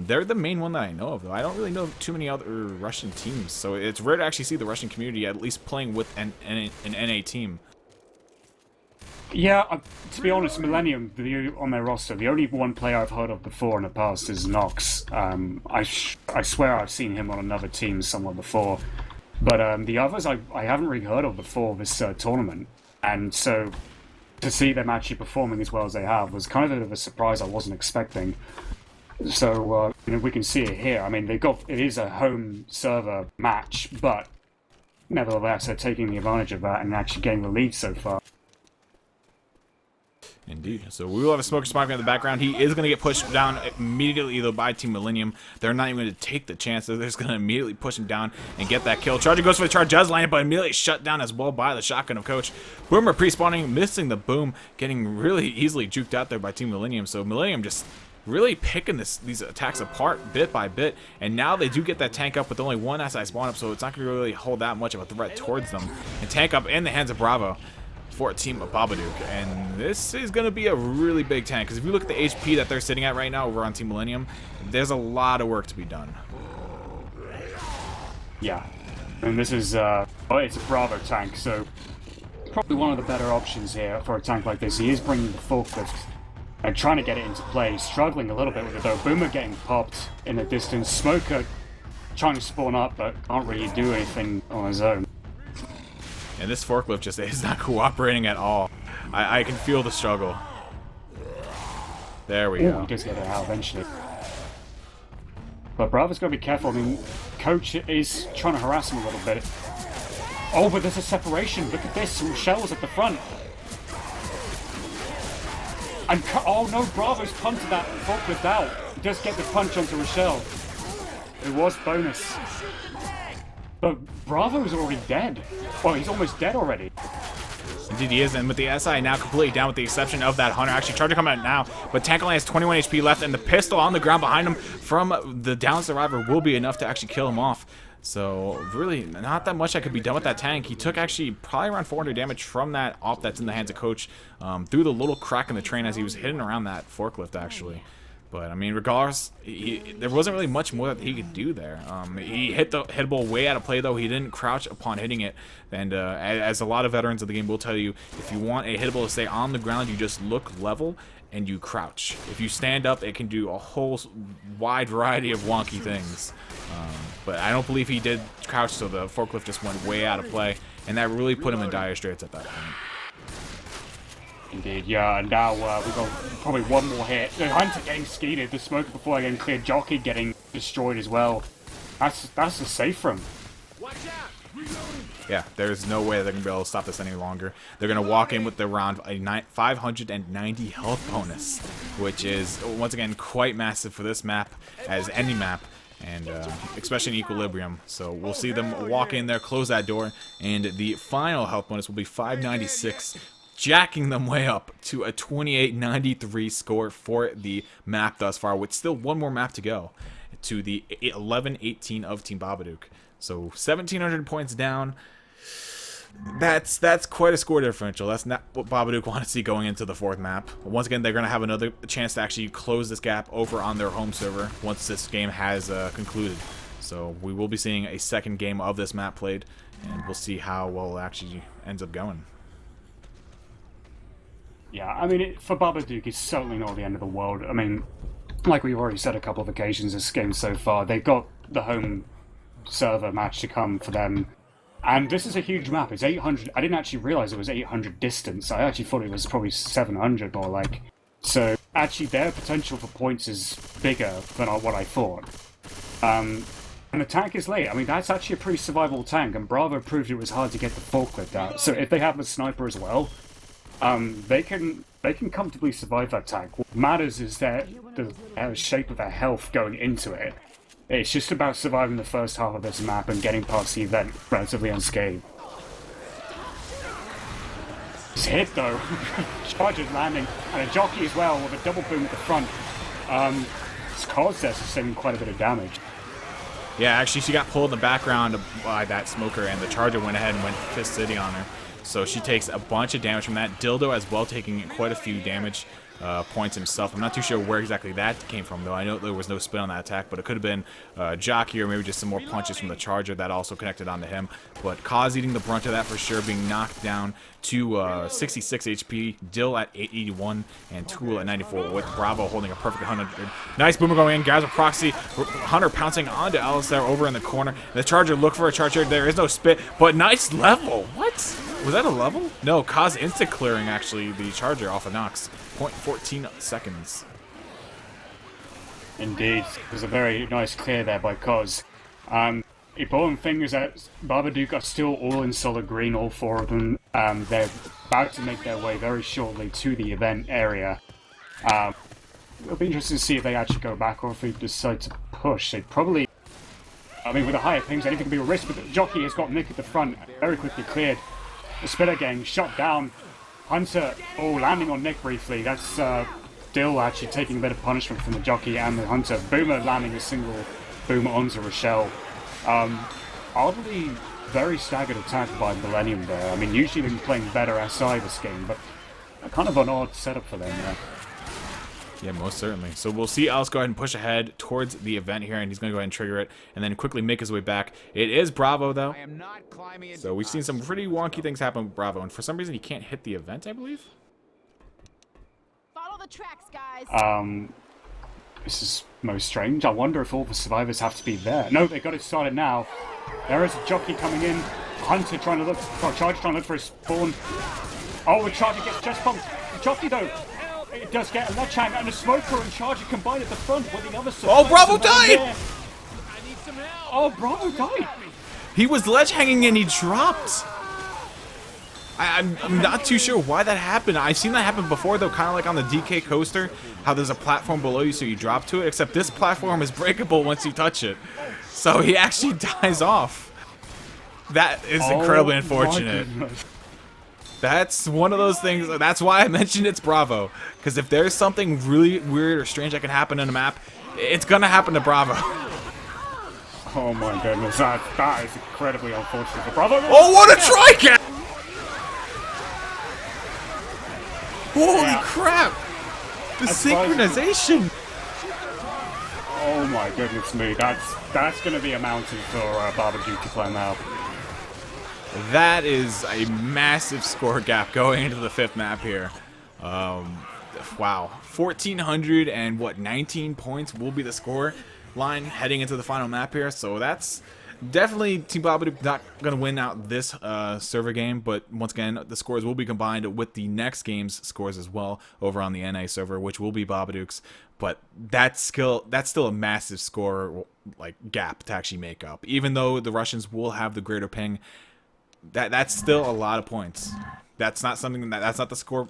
They're the main one that I know of, though. I don't really know too many other Russian teams, so it's rare to actually see the Russian community at least playing with an NA team. Yeah, to be honest, Millennium, on their roster, the only one player I've heard of before in the past is Nox. I swear I've seen him on another team somewhere before. But the others I haven't really heard of before this tournament. And so to see them actually performing as well as they have was kind of a bit of a surprise I wasn't expecting. So we can see it here. I mean, it is a home server match, but nevertheless, they're taking the advantage of that and actually getting the lead so far. Indeed. So we will have a Smoker Smoker in the background. He is going to get pushed down immediately, though, by Team Millennium. They're not even going to take the chance. They're just going to immediately push him down and get that kill. Charger goes for the charge, does land it, but immediately shut down as well by the shotgun of Coach. Boomer pre-spawning, missing the boom, getting really easily juked out there by Team Millennium. So Millennium just really picking these attacks apart bit by bit, and now they do get that tank up with only one SI spawn up, so it's not going to really hold that much of a threat towards them. And tank up in the hands of Bravo for a team of Babadook, and this is going to be a really big tank, because if you look at the HP that they're sitting at right now over on Team Millennium, there's a lot of work to be done. Yeah, and this is, it's a Bravo tank, so probably one of the better options here for a tank like this. He is bringing the forklift and trying to get it into play, struggling a little bit with it though. Boomer getting popped in the distance, Smoker trying to spawn up, but can't really do anything on his own. And this forklift just is not cooperating at all. I can feel the struggle. There we go. He does get it out eventually. But Bravo's got to be careful. I mean, Coach is trying to harass him a little bit. Oh, but there's a separation. Look at this. Some shells at the front. And oh no, Bravo's punted that forklift out. He does get the punch onto Rochelle. It was bonus. But Bravo's already dead. Well, he's almost dead already. Indeed he is, and with the SI now completely down with the exception of that Hunter. Actually, Charger coming out now, but Tank only has 21 HP left, and the pistol on the ground behind him from the down survivor will be enough to actually kill him off. So really, not that much that could be done with that tank. He took actually probably around 400 damage from that op that's in the hands of Coach through the little crack in the train as he was hitting around that forklift actually. But, I mean, regardless, there wasn't really much more that he could do there. He hit the hittable way out of play, though. He didn't crouch upon hitting it. And as a lot of veterans of the game will tell you, if you want a hittable to stay on the ground, you just look level and you crouch. If you stand up, it can do a whole wide variety of wonky things. But I don't believe he did crouch, so the forklift just went way out of play. And that really put him in dire straits at that point. Indeed, yeah, and now we've got probably one more hit. The Hunter getting skeeted, the Smoker before getting cleared, Jockey getting destroyed as well. That's a safe from. Yeah, there's no way they're going to be able to stop this any longer. They're going to walk in with around a 590 health bonus, which is, once again, quite massive for this map, as any map, and especially in Equilibrium. So we'll see them walk in there, close that door, and the final health bonus will be 596, jacking them way up to a 2893 score for the map thus far, with still one more map to go to the 11-18 of Team Babadook. So 1,700 points down. That's quite a score differential. That's not what Babadook want to see going into the fourth map. Once again, they're going to have another chance to actually close this gap over on their home server once this game has concluded. So we will be seeing a second game of this map played, and we'll see how well it actually ends up going. Yeah, I mean, for Babadook, it's certainly not the end of the world. I mean, like we've already said a couple of occasions this game so far, they've got the home server match to come for them. And this is a huge map. It's 800. I didn't actually realize it was 800 distance. I actually thought it was probably 700 more like. So actually their potential for points is bigger than what I thought. And the tank is late. I mean, that's actually a pretty survivable tank, and Bravo proved it was hard to get the forklift out. So if they have a sniper as well, they can comfortably survive that tank. What matters is the shape of their health going into it. It's just about surviving the first half of this map and getting past the event relatively unscathed. It's hit though. Charger's landing, and a jockey as well with a double boom at the front. It's caused us sustaining quite a bit of damage. Yeah, actually, she got pulled in the background by that smoker, and the Charger went ahead and went Fist City on her. So she takes a bunch of damage from that. Dildo as well, taking quite a few damage points himself. I'm not too sure where exactly that came from, though. I know there was no spin on that attack, but it could have been Jockey or maybe just some more punches from the Charger that also connected onto him. But Kaz eating the brunt of that for sure, being knocked down to 66 HP, Dill at 881, and Tool at 94, with Bravo holding a perfect 100. Nice boomer going in, grabs a proxy, Hunter pouncing onto Alistair over in the corner. The Charger look for a Charger, there is no spit, but nice level. What? Was that a level? No, Kaz insta-clearing actually the Charger off of Nox. 0.14 seconds. Indeed, it was a very nice clear there by Kaz. Important thing is that Babadook are still all in solid green, all four of them. They're about to make their way very shortly to the event area. It'll be interesting to see if they actually go back or if they decide to push. They probably... I mean, with the higher pings, anything can be a risk, but the Jockey has got Nick at the front, very quickly cleared. The Spitter gang shot down. Hunter, landing on Nick briefly. That's Dill actually taking a bit of punishment from the Jockey and the Hunter. Boomer landing a single boom onto Rochelle. Oddly, very staggered attack by Millennium there. I mean, usually they've been playing better SI this game, but kind of an odd setup for them there. Yeah, most certainly. So we'll see Alice go ahead and push ahead towards the event here, and he's going to go ahead and trigger it, and then quickly make his way back. It is Bravo, though. So we've seen some pretty wonky things happen with Bravo, and for some reason he can't hit the event, I believe? Follow the tracks, guys. This is most strange. I wonder if all the survivors have to be there. No, they got it started now. There is a Jockey coming in. Hunter trying to look, Charger trying to look for his spawn. Oh, the Charger gets chest bumped. The Jockey, though, it does get a ledge hang, and a Smoker and Charger combined at the front with the other survivors. Oh, Bravo died! Oh, Bravo died! He was ledge hanging and he dropped. I'm not too sure why that happened. I've seen that happen before, though, kind of like on the DK coaster, how there's a platform below you so you drop to it, except this platform is breakable once you touch it. So he actually dies off. That is incredibly unfortunate. That's one of those things. That's why I mentioned it's Bravo. Because if there's something really weird or strange that can happen in a map, it's going to happen to Bravo. Oh my goodness, that is incredibly unfortunate for Bravo. Oh, what a tricap! Holy crap! The synchronization! Oh my goodness me, that's going to be a mountain for Babadook to climb out. That is a massive score gap going into the fifth map here. Wow, 1,400 and what, 19 points will be the score line heading into the final map here. So that's definitely Team Babadook not going to win out this server game, but once again, the scores will be combined with the next game's scores as well over on the NA server, which will be Babadook's. But that's still a massive score gap to actually make up. Even though the Russians will have the greater ping, that's still a lot of points. That's not something that's not the score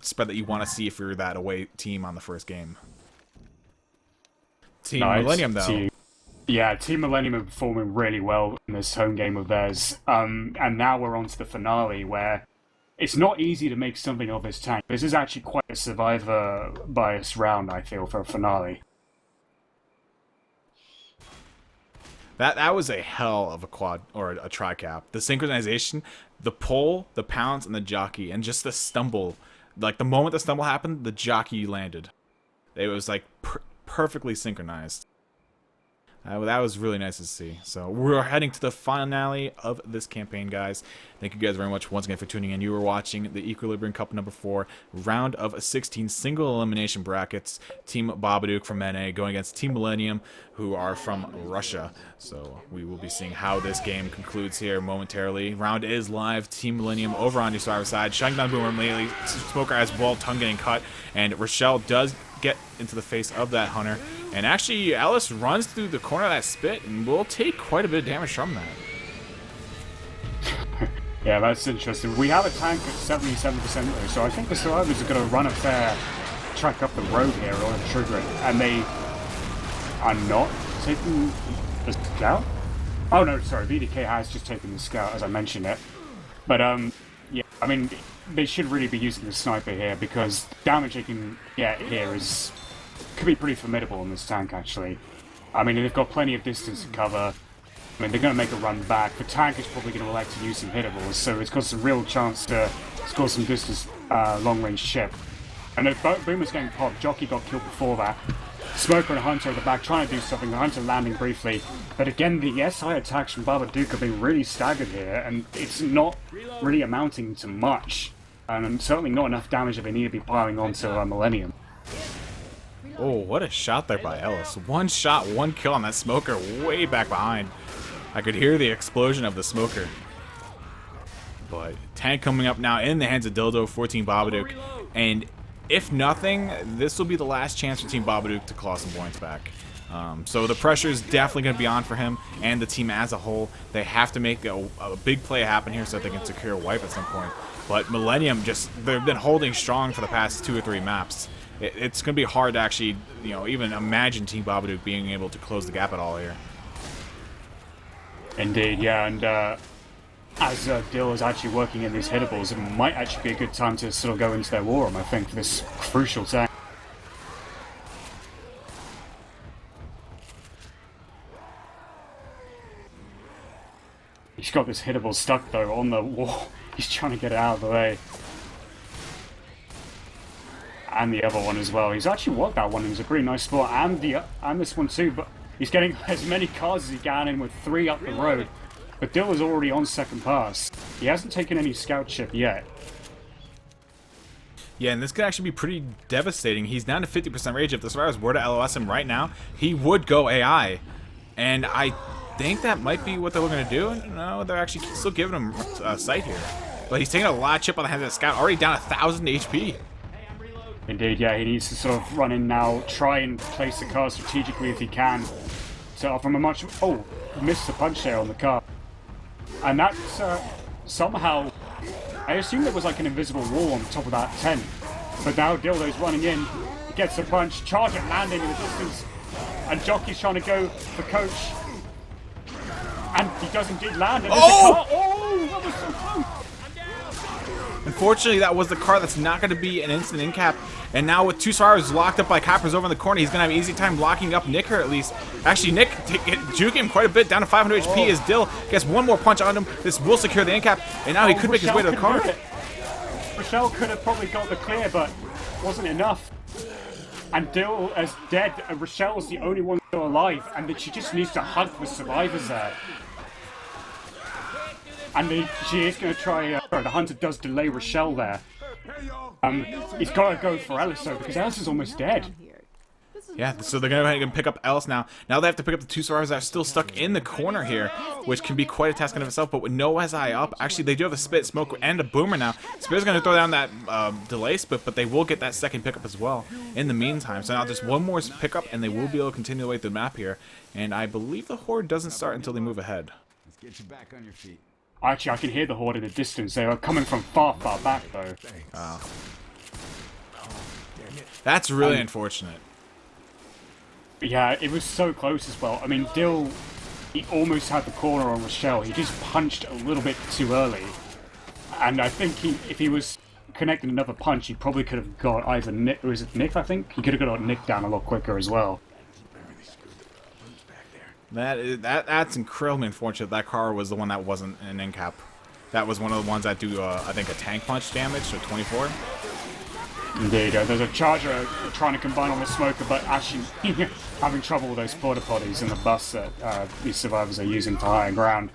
spread that you want to see if you're that away team on the first game. Team Millennium though. Team Millennium are performing really well in this home game of theirs. And now we're on to the finale where it's not easy to make something of this tank. This is actually quite a survivor bias round, I feel, for a finale. That was a hell of a quad or a tri-cap. The synchronization, the pull, the pounce, and the jockey, and just the stumble. Like the moment the stumble happened, the jockey landed. It was like perfectly synchronized. That was really nice to see. So we're heading to the finale of this campaign, guys. Thank you guys very much once again for tuning in. You were watching the Equilibrium Cup number 4, round of 16 single elimination brackets. Team Babadook from NA going against Team Millennium, who are from Russia. So we will be seeing how this game concludes here momentarily. Round is live. Team Millennium over on the survivor side. Shutting down Boomer immediately. Smoker as well, tongue getting cut. And Rochelle does get into the face of that Hunter. And actually, Alice runs through the corner of that spit and will take quite a bit of damage from that. Yeah, that's interesting. We have a tank at 77% though, so I think the survivors are going to run a fair track up the road here or trigger it. And they are not taking the scout? Oh no, sorry, VDK has just taken the scout as I mentioned it. But yeah, I mean, they should really be using the sniper here because damage they can get here could be pretty formidable in this tank actually. I mean, they've got plenty of distance to cover. I mean, they're going to make a run back. The tank is probably going to elect to use some hittables, so it's got some real chance to score some distance long-range chip. And if Boomer's getting popped, Jockey got killed before that. Smoker and Hunter at the back trying to do something, the Hunter landing briefly. But again, the SI attacks from Babadook have been really staggered here, and it's not really amounting to much. And certainly not enough damage that they need to be piling onto Millennium. Oh, what a shot there by Ellis. One shot, one kill on that Smoker way back behind. I could hear the explosion of the Smoker. But tank coming up now in the hands of Dildo for Team Babadook. And if nothing, this will be the last chance for Team Babadook to claw some points back. So the pressure is definitely going to be on for him and the team as a whole. They have to make a big play happen here so that they can secure a wipe at some point. But Millennium they've been holding strong for the past 2 or 3 maps. It's going to be hard to actually, even imagine Team Babadook being able to close the gap at all here. Indeed, yeah, and as Dill is actually working in these hittables, it might actually be a good time to sort of go into their war room, I think, for this crucial tank. He's got this hittable stuck, though, on the wall. He's trying to get it out of the way. And the other one as well. He's actually worked that one. It was a pretty nice spot. And this one too, but he's getting as many cars as he can in with 3 up the road. But Dill is already on second pass. He hasn't taken any scout ship yet. Yeah, and this could actually be pretty devastating. He's down to 50% rage. If the survivors were to LOS him right now, he would go AI. And I think that might be what they were going to do. No, they're actually still giving him a sight here. But he's taking a lot of chip on the hands of the scout. Already down 1,000 HP. Indeed, yeah, he needs to sort of run in now, try and place the car strategically if he can. So from a much... Oh, missed the punch there on the car. And that's somehow... I assumed there was like an invisible wall on top of that tent. But now Dildo's running in, gets a punch, charge it landing in the distance. And Jockey's trying to go for Coach. And he does indeed land. And there's a car. Oh, that was so close. Unfortunately, that was the car that's not going to be an instant in cap. And now with 2 survivors locked up by Coppers over in the corner, he's going to have an easy time locking up Nick, or at least. Actually, Nick juking him quite a bit, down to 500 HP as Dill gets one more punch on him. This will secure the in cap, and now he could make his way to the car. Rochelle could have probably got the clear, but wasn't enough. And Dill is dead, and Rochelle's the only one still alive, and she just needs to hunt the survivors there. And she is going to try... the Hunter does delay Rochelle there. He's got to go for Ellis, though, because Ellis is almost dead. Yeah, so they're going to go ahead and pick up Ellis now. Now they have to pick up the 2 survivors that are still stuck in the corner here, which can be quite a task in of itself. But with no SI up, actually they do have a Spit, Smoke, and a Boomer now. Spit's going to throw down that delay split, but they will get that second pickup as well in the meantime. So now just one more pickup, and they will be able to continue the way through the map here. And I believe the Horde doesn't start until they move ahead. Let's get you back on your feet. Actually, I can hear the Horde in the distance. They are coming from far, far back, though. Wow. That's really unfortunate. Yeah, it was so close as well. I mean, Dill, he almost had the corner on Rochelle. He just punched a little bit too early. And I think if he was connecting another punch, he probably could have got either Nick, or was it Nick, I think? He could have got Nick down a lot quicker as well. That's incredibly unfortunate. That car was the one that wasn't an end cap. That was one of the ones that do, I think, a tank punch damage, so 24. Indeed, there's a Charger trying to combine on the Smoker, but actually having trouble with those porta potties and the bus that these survivors are using for higher ground.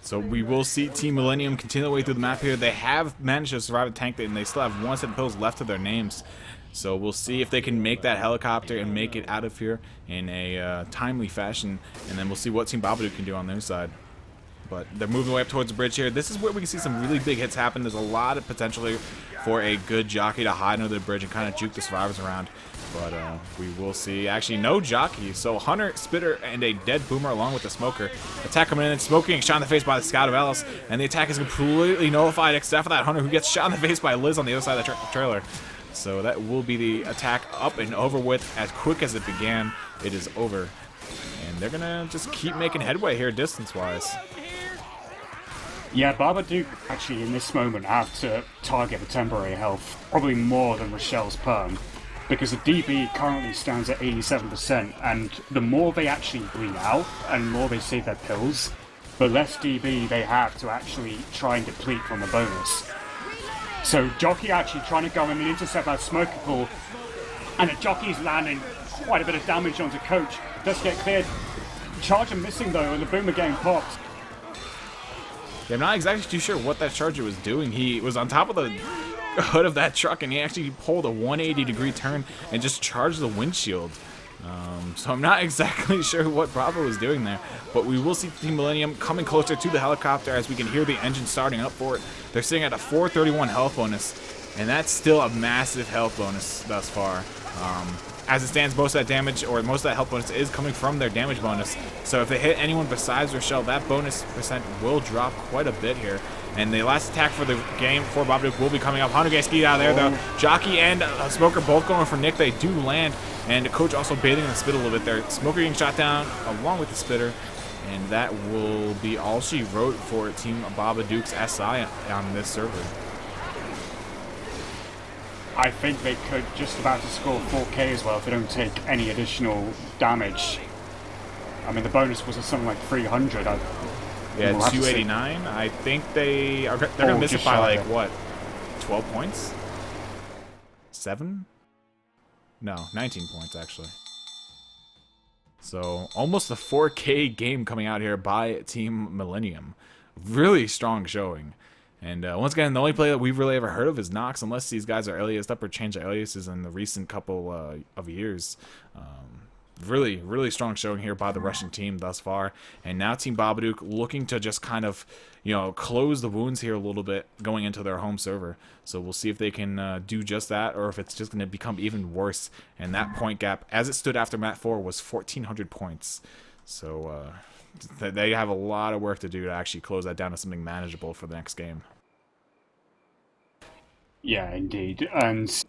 So we will see Team Millennium continue the way through the map here. They have managed to survive a tank, and they still have 1 set of pills left to their names. So we'll see if they can make that helicopter and make it out of here in a timely fashion, and then we'll see what Team Babadook can do on their side. But they're moving way up towards the bridge here. This is where we can see some really big hits happen. There's a lot of potential here for a good jockey to hide under the bridge and kind of juke the survivors around. But we will see. Actually, no jockey. So Hunter, Spitter, and a dead Boomer along with the Smoker. Attack coming in and Smoking shot in the face by the Scout of Ellis. And the attack is completely nullified except for that Hunter who gets shot in the face by Liz on the other side of the trailer. So that will be the attack up and over with. As quick as it began, it is over. And they're going to just keep making headway here distance-wise. Yeah, Babadook actually in this moment have to target the temporary health, probably more than Rochelle's perm, because the DB currently stands at 87%, and the more they actually bleed out, and the more they save their pills, the less DB they have to actually try and deplete from the bonus. So Jockey actually trying to go in and intercept that smoker pool, and the Jockey's landing quite a bit of damage onto Coach. Does get cleared. Charger missing though, and the Boomer getting popped. Yeah, I'm not exactly too sure what that Charger was doing. He was on top of the hood of that truck, and he actually pulled a 180-degree turn and just charged the windshield. So I'm not exactly sure what Bravo was doing there, but we will see Team Millennium coming closer to the helicopter as we can hear the engine starting up for it. They're sitting at a 431 health bonus, and that's still a massive health bonus thus far. As it stands, most of that damage, or most of that health bonus, is coming from their damage bonus. So if they hit anyone besides Rochelle, that bonus percent will drop quite a bit here. And the last attack for the game for Babadook will be coming up. Hunter gets skied out of there, though. Jockey and Smoker both going for Nick. They do land, and Coach also bathing in the spit a little bit there. Smoker getting shot down along with the spitter, and that will be all she wrote for Team Babadook's SI on this server. I think they could just about to score 4K as well if they don't take any additional damage. I mean, the bonus was something like 300. Yeah, we'll 289. I think they're gonna miss it by like what, 12 points? 7? No, 19 points actually. So almost a 4K game coming out here by Team Millennium. Really strong showing. And once again, the only play that we've really ever heard of is Nox, unless these guys are aliased up or changed aliases in the recent couple of years. Really, really strong showing here by the Russian team thus far. And now Team Babadook looking to just kind of, you know, close the wounds here a little bit going into their home server. So we'll see if they can do just that, or if it's just going to become even worse. And that point gap, as it stood after Mat 4, was 1,400 points. So they have a lot of work to do to actually close that down to something manageable for the next game. Yeah, indeed. And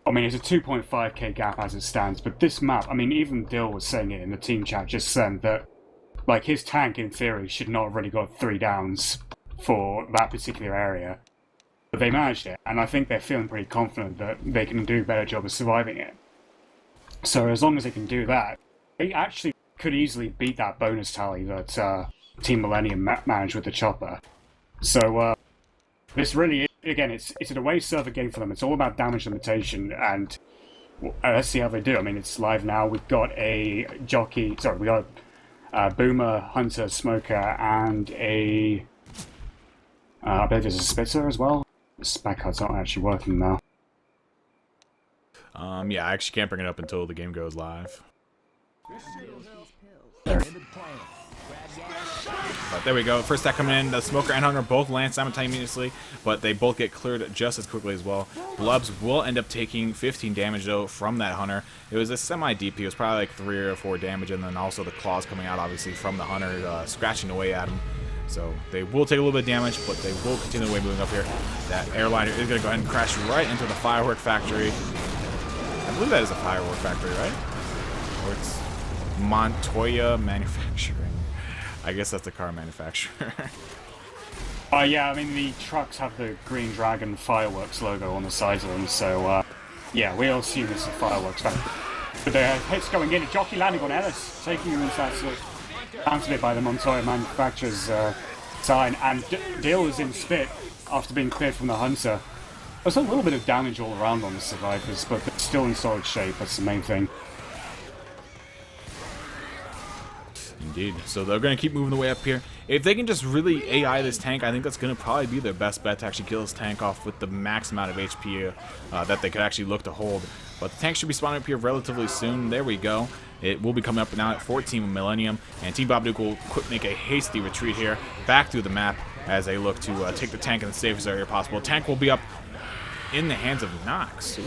I mean, it's a 2.5k gap as it stands, but this map, I mean, even Dill was saying it in the team chat just then that, like, his tank, in theory, should not have really got 3 downs for that particular area. But they managed it, and I think they're feeling pretty confident that they can do a better job of surviving it. So as long as they can do that, they actually could easily beat that bonus tally that Team Millennium managed with the chopper. So this really, again, it's an away server game for them. It's all about damage limitation, and let's see how they do. I mean, it's live now. We've got a Jockey, sorry, we got a Boomer, Hunter, Smoker, and a I believe there's a Spitzer as well. The spec cards aren't actually working now. Yeah, I actually can't bring it up until the game goes live. There. But there we go. First attack coming in. The Smoker and Hunter both land simultaneously, but they both get cleared just as quickly as well. Blubs will end up taking 15 damage, though, from that Hunter. It was a semi-DP. It was probably like 3 or 4 damage, and then also the claws coming out, obviously, from the Hunter, scratching away at him. So they will take a little bit of damage, but they will continue the way moving up here. That airliner is going to go ahead and crash right into the firework factory. I believe that is a firework factory, right? Or it's Montoya Manufacturing. I guess that's the car manufacturer. Yeah, I mean, the trucks have the Green Dragon fireworks logo on the sides of them, so, yeah, we all assume it's a fireworks factory. But the hits going in, a Jockey landing on Ellis, taking him inside, bounced a bit by the Montoya Manufacturer's sign, and Dill is in spit after being cleared from the Hunter. There's a little bit of damage all around on the survivors, but they're still in solid shape, that's the main thing. Indeed. So they're going to keep moving the way up here. If they can just really AI this tank, I think that's going to probably be their best bet to actually kill this tank off with the max amount of HP that they could actually look to hold. But the tank should be spawning up here relatively soon. There we go. It will be coming up now at 14 Millennium, and Team Babadook will make a hasty retreat here back through the map as they look to take the tank in the safest area possible. Tank will be up in the hands of Nox. Ooh.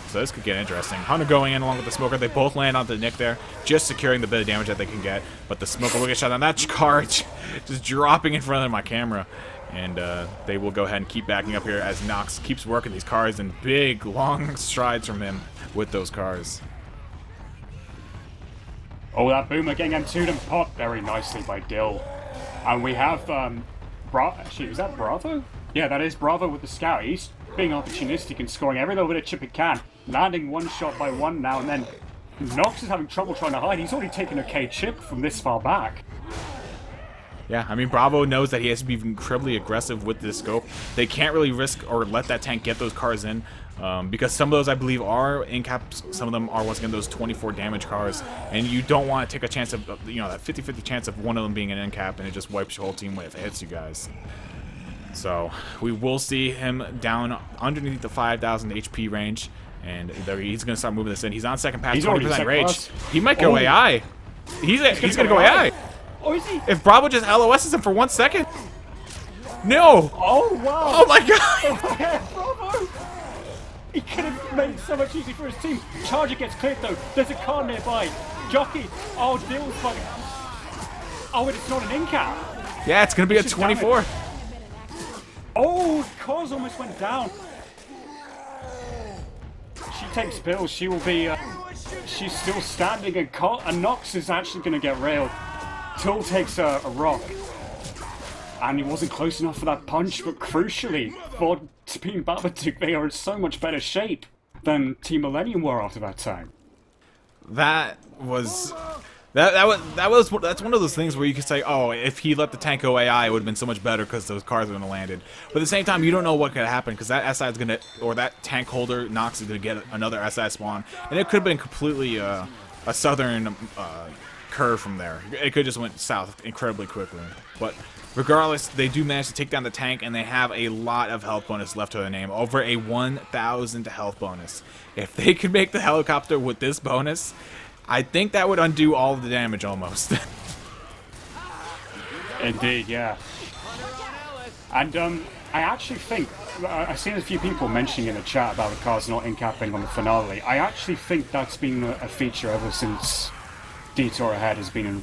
So this could get interesting. Hunter going in along with the Smoker. They both land onto Nick there, just securing the bit of damage that they can get. But the Smoker will get shot down. That car just dropping in front of my camera. And they will go ahead and keep backing up here as Nox keeps working these cars in big, long strides from him with those cars. Oh, that Boomer getting M2'd and popped very nicely by Dill. And we have Actually, is that Bravo? Yeah, that is Bravo with the scout. He's being opportunistic and scoring every little bit of chip he can, landing one shot by one now and then. Nox is having trouble trying to hide. He's already taken a K chip from this far back. Yeah, I mean, Bravo knows that he has to be incredibly aggressive with this scope. They can't really risk or let that tank get those cars in, because some of those, I believe, are in caps. Some of them are, once again, those 24 damage cars, and you don't want to take a chance of, that 50-50 chance of one of them being an end cap, and it just wipes your whole team if it hits you guys. So we will see him down underneath the 5,000 HP range, and he's going to start moving this in. He's on second pass, 20% rage. He might go AI. He's going to go AI. Oh, is he? If Bravo just LOSs him for 1 second. No! Oh, wow! Oh my god! Bravo! He could have made it so much easier for his team. Charger gets cleared though. There's a car nearby. Jockey. Oh, Dill's fucking. Oh, and it's not an in-cap. Yeah, it's gonna be a 24. Oh, cars almost went down. She takes Bills. She will be. She's still standing, and Nox is actually gonna get railed. Tull takes a rock, and he wasn't close enough for that punch, but crucially, for Team Babadook, they are in so much better shape than Team Millennium were after that time. That's one of those things where you could say, oh, if he let the tank go AI, it would have been so much better because those cars would have landed. But at the same time, you don't know what could happen because that SI is gonna, or that tank holder Nox is gonna get another SI spawn, and it could have been completely a southern curve from there. It could just went south incredibly quickly. But regardless, they do manage to take down the tank, and they have a lot of health bonus left to their name. Over a 1,000 health bonus. If they could make the helicopter with this bonus, I think that would undo all of the damage almost. Indeed, yeah. And I actually think, I've seen a few people mentioning in the chat about the cars not in-capping on the finale. I actually think that's been a feature ever since Detour Ahead has been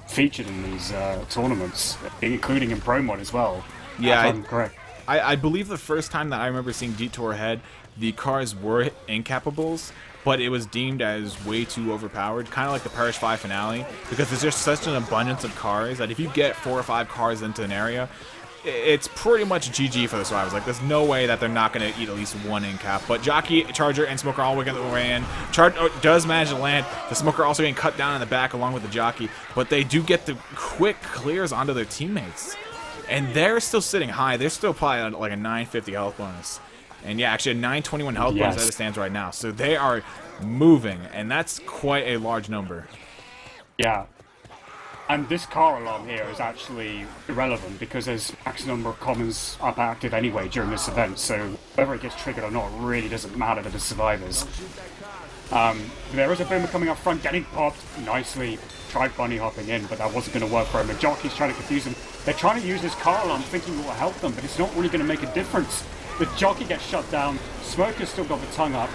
featured in these tournaments, including in Pro Mod as well. Yeah, if I'm correct. I believe the first time that I remember seeing Detour Ahead, the cars were incappables, but it was deemed as way too overpowered, kind of like the Parish 5 finale, because there's just such an abundance of cars that if you get 4 or 5 cars into an area, it's pretty much GG for the survivors. Like, there's no way that they're not going to eat at least one in cap. But Jockey, Charger, and Smoker all working their way in. Charger does manage to land. The Smoker also getting cut down in the back along with the Jockey. But they do get the quick clears onto their teammates. And they're still sitting high. They're still probably on like a 950 health bonus. And yeah, actually a 921 health bonus as it stands right now. So they are moving, and that's quite a large number. Yeah. And this car alarm here is actually irrelevant because there's max number of commons up active anyway during this event, so whether it gets triggered or not really doesn't matter to the survivors. There is a boomer coming up front, getting popped nicely. Tried bunny hopping in, but that wasn't going to work for him. The Jockey's trying to confuse him. They're trying to use this car alarm thinking it will help them, but it's not really going to make a difference. The Jockey gets shut down. Smoker's still got the tongue up.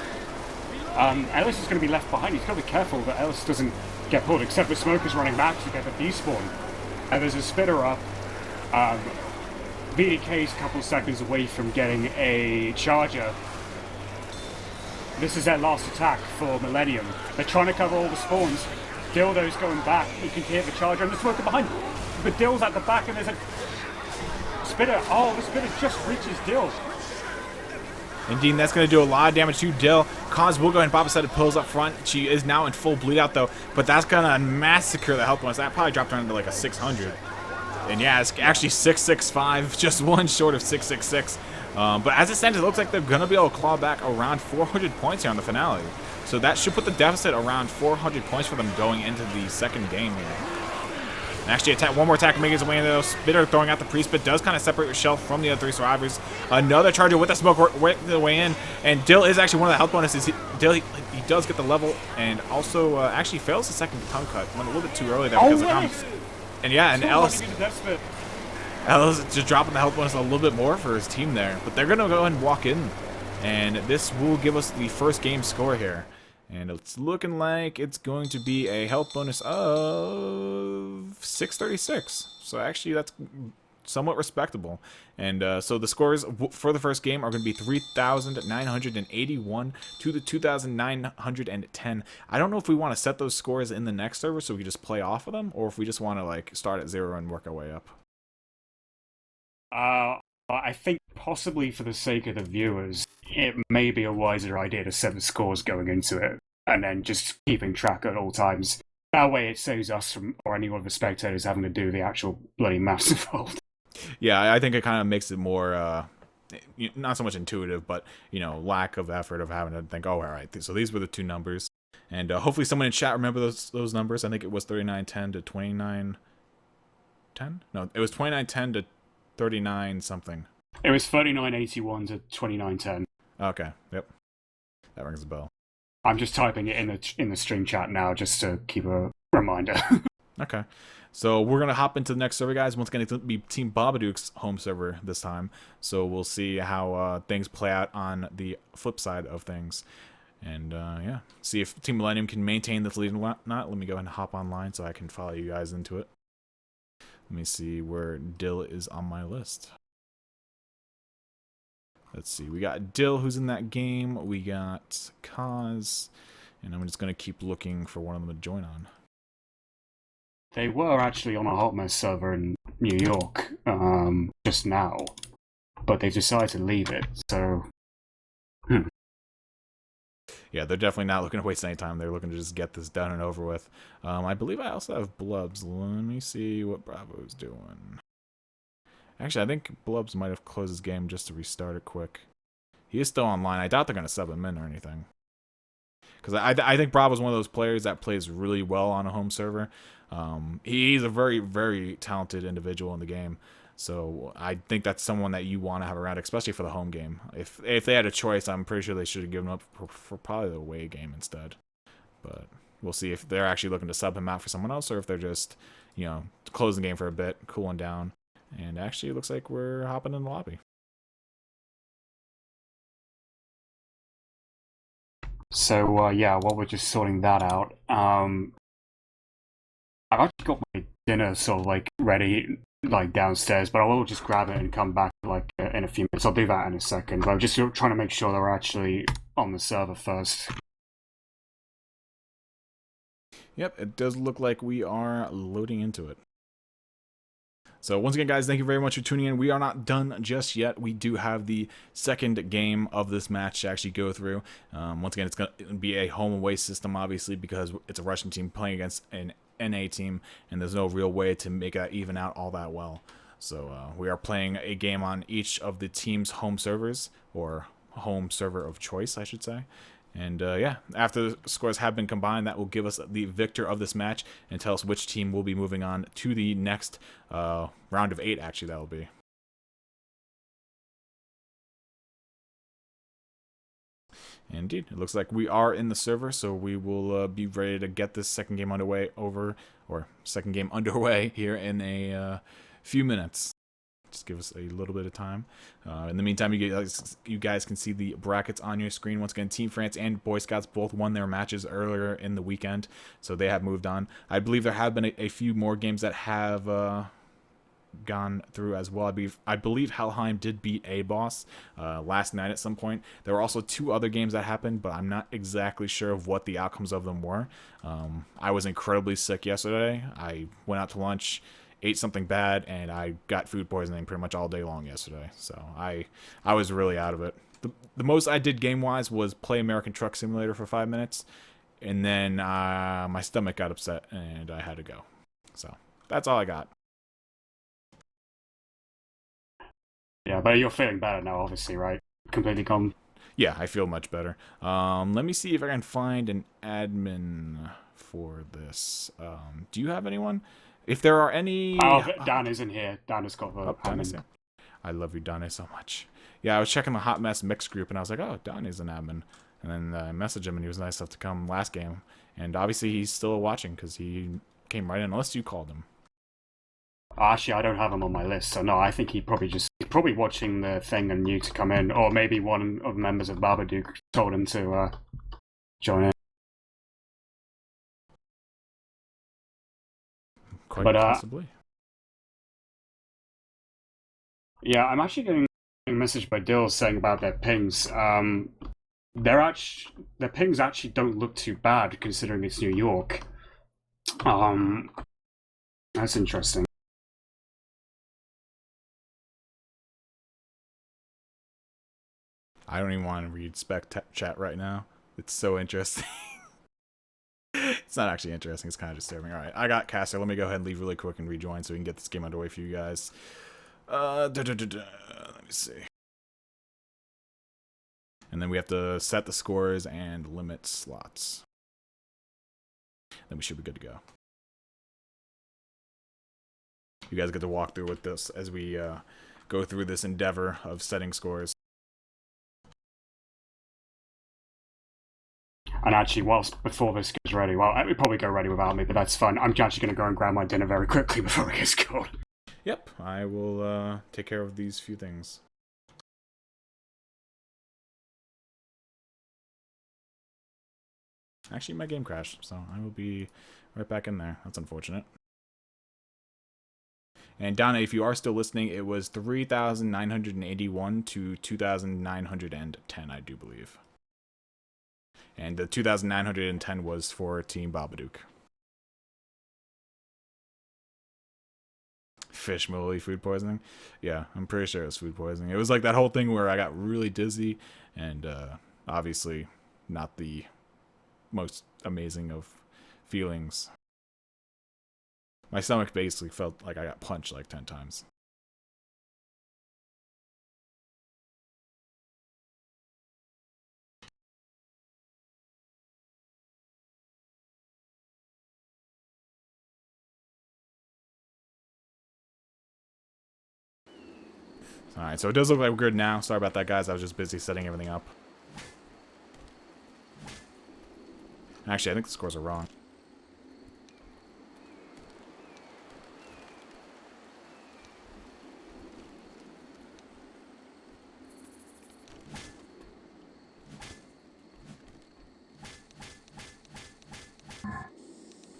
Ellis is going to be left behind. He's got to be careful that Ellis doesn't get pulled, except for Smoker's running back to get the despawn. And there's a spitter up. VDK's a couple seconds away from getting a charger. This is their last attack for Millennium. They're trying to cover all the spawns. Dildo's going back. You can hear the charger and the Smoker behind. But Dill's at the back and there's a spitter. Oh, the spitter just reaches Dill. Indeed, that's going to do a lot of damage to Dill. Cause will go ahead and pop a set of pills up front. She is now in full bleed out though, but that's going to massacre the health bonus. That probably dropped down to like a 600. And yeah, it's actually 665, just one short of 666. But as it stands, it looks like they're going to be able to claw back around 400 points here on the finale. So that should put the deficit around 400 points for them going into the second game here. And actually, one more attack making his way in though. Spitter throwing out the priest, but does kind of separate Shelf from the other 3 survivors. Another charger with the smoke working the way in, and Dill is actually one of the health bonuses. Dill, he does get the level, and also actually fails the second tongue cut. Went a little bit too early there because of the and yeah, and Ellis just dropping the health bonus a little bit more for his team there. But they're gonna go ahead and walk in, and this will give us the first game score here. And it's looking like it's going to be a health bonus of 636. So actually, that's somewhat respectable. And so the scores for the first game are going to be 3,981 to the 2,910. I don't know if we want to set those scores in the next server so we can just play off of them, or if we just want to like start at 0 and work our way up. I think possibly for the sake of the viewers, it may be a wiser idea to set the scores going into it, and then just keeping track at all times. That way it saves us from, or any of the spectators having to do the actual bloody maths involved. Yeah, I think it kind of makes it more, not so much intuitive, but, lack of effort of having to think, oh, all right, so these were the two numbers. And hopefully someone in chat remember those numbers. I think it was 3910 to 2910? No, it was 2910 to 39 something. It was 3981 to 2910. Okay, yep. That rings a bell. I'm just typing it in the stream chat now just to keep a reminder. Okay. So we're going to hop into the next server, guys. Once again, it's going to be Team Babadook's home server this time. So we'll see how things play out on the flip side of things. And, yeah, see if Team Millennium can maintain this lead or not. Let me go ahead and hop online so I can follow you guys into it. Let me see where Dill is on my list. Let's see. We got Dill, who's in that game. We got Kaz. And I'm just going to keep looking for one of them to join on. They were actually on a hot mess server in New York just now, but they've decided to leave it, so... Yeah, they're definitely not looking to waste any time. They're looking to just get this done and over with. I believe I also have Blubs. Let me see what Bravo's doing. Actually, I think Blubs might have closed his game just to restart it quick. He is still online. I doubt they're going to sub him in or anything. Because I think Bravo's one of those players that plays really well on a home server. He's a very, very talented individual in the game. So I think that's someone that you want to have around, especially for the home game. If they had a choice, I'm pretty sure they should have given up for probably the away game instead. But we'll see if they're actually looking to sub him out for someone else, or if they're just, closing the game for a bit, cooling down. And actually, it looks like we're hopping in the lobby. So, yeah, while we're just sorting that out, I've actually got my dinner sort of, ready, downstairs, but I will just grab it and come back, in a few minutes. I'll do that in a second, but I'm just trying to make sure they're actually on the server first. Yep, it does look like we are loading into it. So once again, guys, thank you very much for tuning in. We are not done just yet. We do have the second game of this match to actually go through. Once again, it's going to be a home-away system, obviously, because it's a Russian team playing against an NA team, and there's no real way to make that even out all that well. So we are playing a game on each of the team's home servers, or home server of choice, I should say. And yeah, after the scores have been combined, that will give us the victor of this match and tell us which team will be moving on to the next round of 8, actually, that will be. Indeed, it looks like we are in the server, so we will be ready to get this second game underway here in a few minutes. Just give us a little bit of time. In the meantime, you guys can see the brackets on your screen. Once again, Team France and Boy Scouts both won their matches earlier in the weekend, so they have moved on. I believe there have been a few more games that have gone through as well. I believe Helheim did beat A-Boss last night at some point. There were also 2 other games that happened, but I'm not exactly sure of what the outcomes of them were. I was incredibly sick yesterday. I went out to lunch, ate something bad, and I got food poisoning pretty much all day long yesterday. So I was really out of it. The most I did game-wise was play American Truck Simulator for 5 minutes, and then my stomach got upset, and I had to go. So that's all I got. Yeah, but you're feeling better now, obviously, right? Completely calm. Yeah, I feel much better. Let me see if I can find an admin for this. Do you have anyone? If there are any... Oh, Dan isn't here. Dan has got the... Dan is here. I love you, Donnie, so much. Yeah, I was checking the Hot Mess Mix group, and I was like, oh, Donnie's an admin. And then I messaged him, and he was nice enough to come last game. And obviously, he's still watching, because he came right in, unless you called him. Actually, I don't have him on my list, so no, I think he's probably watching the thing and knew to come in, or maybe one of the members of Babadook told him to join in. Quite possibly. Yeah, I'm actually getting a message by Dill saying about their pings. Their pings actually don't look too bad considering it's New York. That's interesting. I don't even want to read chat right now. It's so interesting. It's not actually interesting. It's kind of disturbing. All right, I got Caster. Let me go ahead and leave really quick and rejoin so we can get this game underway for you guys. Let me see. And then we have to set the scores and limit slots. Then we should be good to go. You guys get to walk through with this as we go through this endeavor of setting scores. And actually, before this gets ready, well, it would probably go ready without me, but that's fine. I'm actually going to go and grab my dinner very quickly before it gets cold. Yep, I will take care of these few things. Actually, my game crashed, so I will be right back in there. That's unfortunate. And Donna, if you are still listening, it was 3,981 to 2,910, I do believe. And the 2,910 was for Team Babadook. Fish Molly food poisoning? Yeah, I'm pretty sure it was food poisoning. It was like that whole thing where I got really dizzy, and obviously not the most amazing of feelings. My stomach basically felt like I got punched like 10 times. Alright, so it does look like we're good now. Sorry about that, guys. I was just busy setting everything up. Actually, I think the scores are wrong.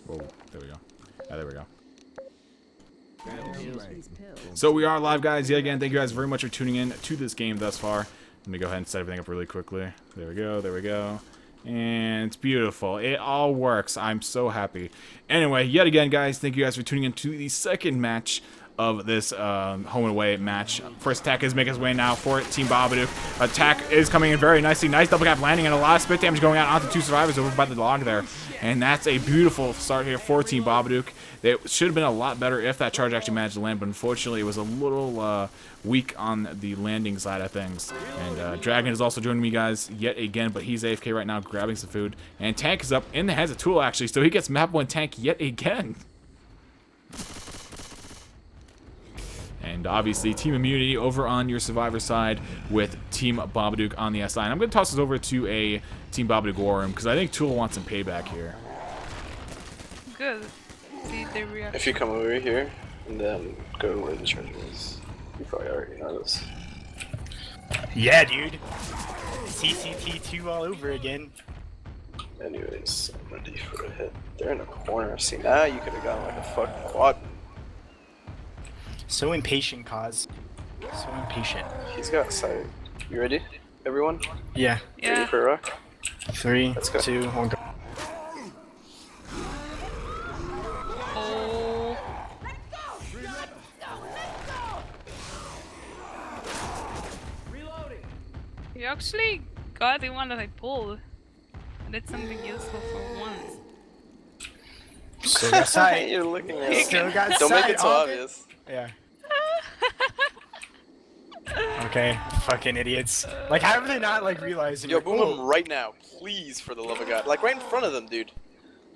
Whoa, there we go. Yeah, there we go. So we are live, guys, yet again. Thank you guys very much for tuning in to this game thus far. Let me go ahead and set everything up really quickly. There we go, there we go. And it's beautiful. It all works. I'm so happy. Anyway, yet again, guys, thank you guys for tuning in to the second match of this home and away match. First attack is making his way now for Team Babadook. Attack is coming in very nicely. Nice double cap landing and a lot of spit damage going out onto two survivors over by the log there. And that's a beautiful start here for Team Babadook. It should have been a lot better if that charge actually managed to land, but unfortunately it was a little weak on the landing side of things. And Dragon is also joining me, guys, yet again, but he's AFK right now grabbing some food. And Tank is up in the hands of Tool, actually, so he gets map 1 Tank yet again. And obviously, Team Immunity over on your Survivor side with Team Babadook on the SI. And I'm going to toss this over to a Team Babadook War Room because I think Tool wants some payback here. Good. See the reaction. If you come over here and then go where the treasure is, you probably already know this. Yeah, dude. CCT2 all over again. Anyways, I'm ready for a hit. They're in a corner. See, now you could have gotten like a fucking quad. So impatient, Cause. So impatient. He's got sight. You ready, everyone? Yeah. Yeah. Ready for a rock? 3, Let's go. 2, 1, go. Oh. You actually got the one that I pulled. I did something useful for once. Still got sight. You're looking at it. Still got Don't make sight, it so Alvin. obvious. Yeah. Okay, fucking idiots. Like, how are they not, like, realizing? Yo, like, boom oh, him right now, please, for the love of God. Like, right in front of them, dude.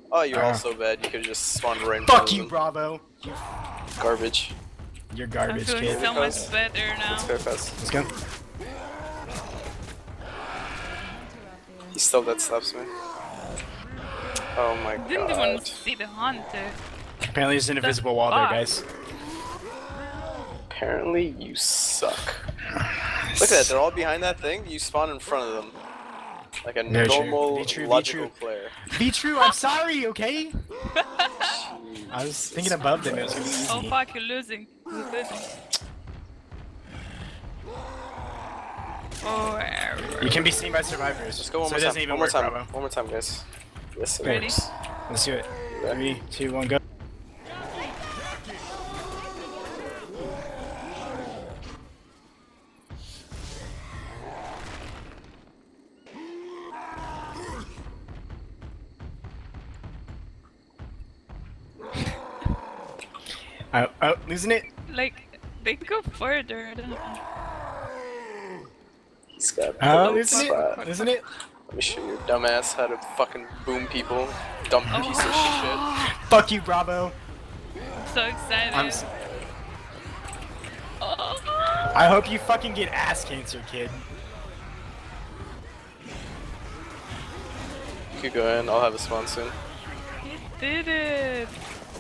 Oh, you're all so bad. You could have just spawned right in front fuck of you, them. Bravo. Garbage. You're I'm garbage, feeling kid. so much better now. Let's go fast. Let's go. He still dead slaps me. Oh my Didn't even God. see the hunter. Apparently there's an invisible wall there, guys. Apparently you suck. Look at that, they're all behind that thing. You spawn in front of them. Like a Very true. normal, Be true, be logical true. player. Be true, I'm sorry, okay? I was thinking above them, it was gonna be easy. Oh fuck, you're losing. You're losing. Oh, You can be seen by survivors. Let's go one so more it doesn't time. even One more work, time. Bravo. One more time, guys. Yes, it Ready? works. Let's do it. 3, 2, 1, go. Oh, losing it. Like, they go further. I don't know. He's got Oh, a losing spot. it. Losing it. Let me show your dumbass how to fucking boom people. Dumb piece of shit. Fuck you, Bravo. So excited. I'm. I hope you fucking get ass cancer, kid. You could go in. I'll have a spawn soon. You did it.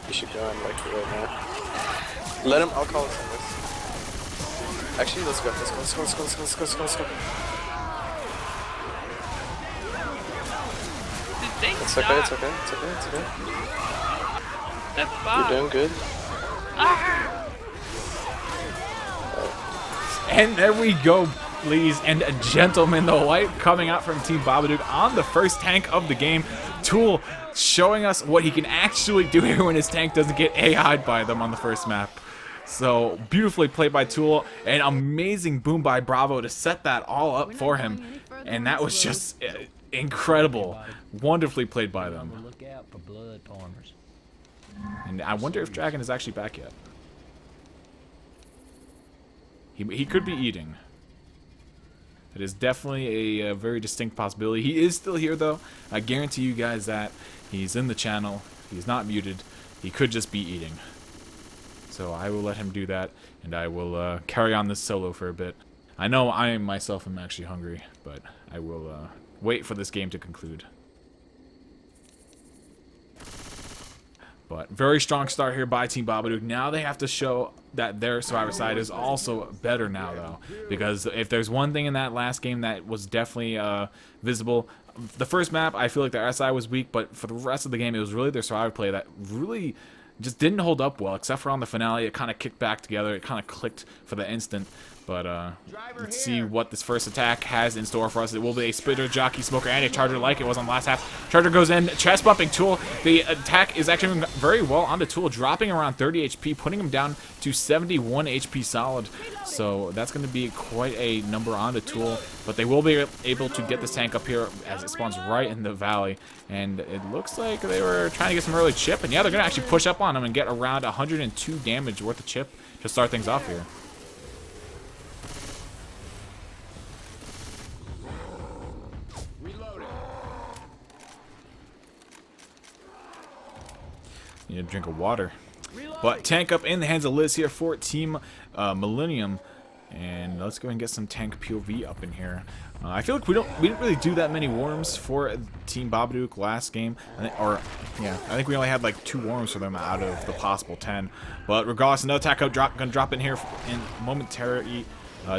You should go in like right now. Let him. I'll call us on this. Actually, let's go. Let's go. Let's go. Let's go. Let's go. Let's go. Let's go. Did they It's stop? okay. It's okay. It's okay. It's okay. The You're fuck? doing good. Ah! And there we go, ladies and gentlemen. The light coming out from Team Babadook on the first tank of the game. Tool showing us what he can actually do here when his tank doesn't get AI'd by them on the first map. So beautifully played by Tool. An amazing boom by Bravo to set that all up for him. And that was just incredible. Wonderfully played by them. Look out for blood farmers. And I wonder if Dragon is actually back yet. He could be eating. It is definitely a very distinct possibility. He is still here, though. I guarantee you guys that. He's in the channel. He's not muted. He could just be eating. So I will let him do that, and I will carry on this solo for a bit. I know I myself am actually hungry, but I will wait for this game to conclude. But very strong start here by Team Babadook. Now they have to show that their Survivor side is also better now, though. Because if there's one thing in that last game that was definitely visible, the first map, I feel like their SI was weak, but for the rest of the game, it was really their Survivor play that really just didn't hold up well, except for on the finale. It kind of kicked back together. It kind of clicked for the instant. But let's see what this first attack has in store for us. It will be a Spitter, Jockey, Smoker, and a Charger like it was on the last half. Charger goes in, chest bumping Tool. The attack is actually moving very well onto Tool, dropping around 30 HP, putting him down to 71 HP solid. So that's going to be quite a number onto Tool. But they will be able to get this tank up here as it spawns right in the valley. And it looks like they were trying to get some early chip. And yeah, they're going to actually push up on him and get around 102 damage worth of chip to start things off here. Need a drink of water. But tank up in the hands of Liz here for Team Millennium. And let's go and get some tank POV up in here. I feel like we didn't really do that many worms for Team Babadook last game. I think we only had like 2 worms for them out of the possible 10. But regardless, another attack gonna drop in here in momentary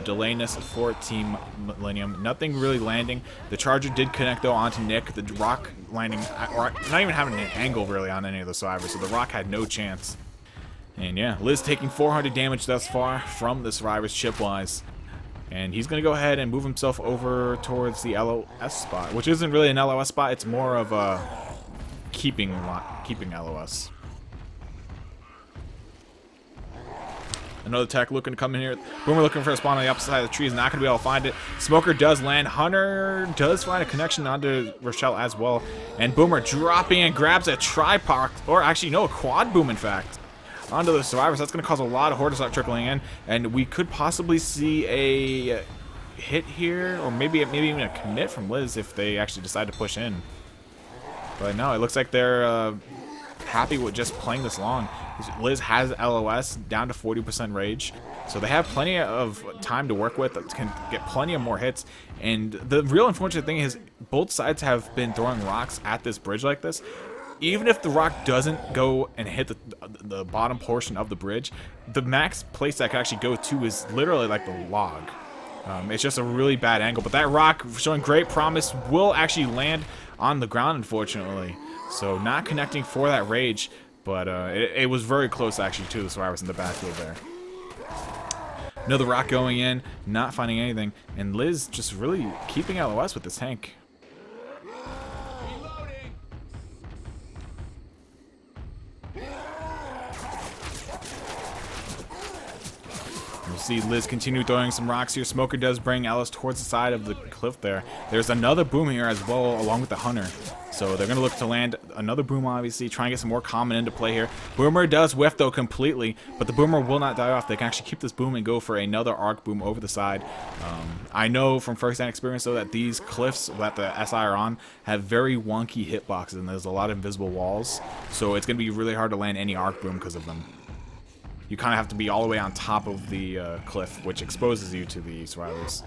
delayness for Team Millennium. Nothing really landing. The Charger did connect though onto Nick. The rock landing, or not even having an angle really on any of the survivors, so the rock had no chance. And yeah, Liz taking 400 damage thus far from the survivors chip-wise. And he's going to go ahead and move himself over towards the LOS spot, which isn't really an LOS spot. It's more of a keeping LOS. Another attack looking to come in here. Boomer looking for a spawn on the opposite side of the tree. Is not going to be able to find it. Smoker does land. Hunter does find a connection onto Rochelle as well. And Boomer dropping and grabs a tripod, or actually no, a quad boom in fact, onto the survivors. That's going to cause a lot of horde to start trickling in. And we could possibly see a hit here, or maybe even a commit from Liz if they actually decide to push in. But no, it looks like they're happy with just playing this long. Liz has LOS down to 40% rage, so they have plenty of time to work with, can get plenty of more hits. And the real unfortunate thing is both sides have been throwing rocks at this bridge like this. Even if the rock doesn't go and hit the bottom portion of the bridge, the max place that could actually go to is literally like the log. It's just a really bad angle, but that rock showing great promise will actually land on the ground, unfortunately. So not connecting for that rage, but it was very close actually to the survivors in the backfield there. Another rock going in, not finding anything, and Liz just really keeping LOS with this tank. We'll see Liz continue throwing some rocks here. Smoker does bring Alice towards the side of the cliff there. There's another boom here as well, along with the Hunter. So they're going to look to land another Boomer, obviously, try and get some more common into play here. Boomer does whiff, though, completely, but the Boomer will not die off. They can actually keep this Boom and go for another Arc Boom over the side. I know from first-hand experience, though, that these cliffs that the SI are on have very wonky hitboxes, and there's a lot of invisible walls, so it's going to be really hard to land any Arc Boom because of them. You kind of have to be all the way on top of the cliff, which exposes you to the survivors.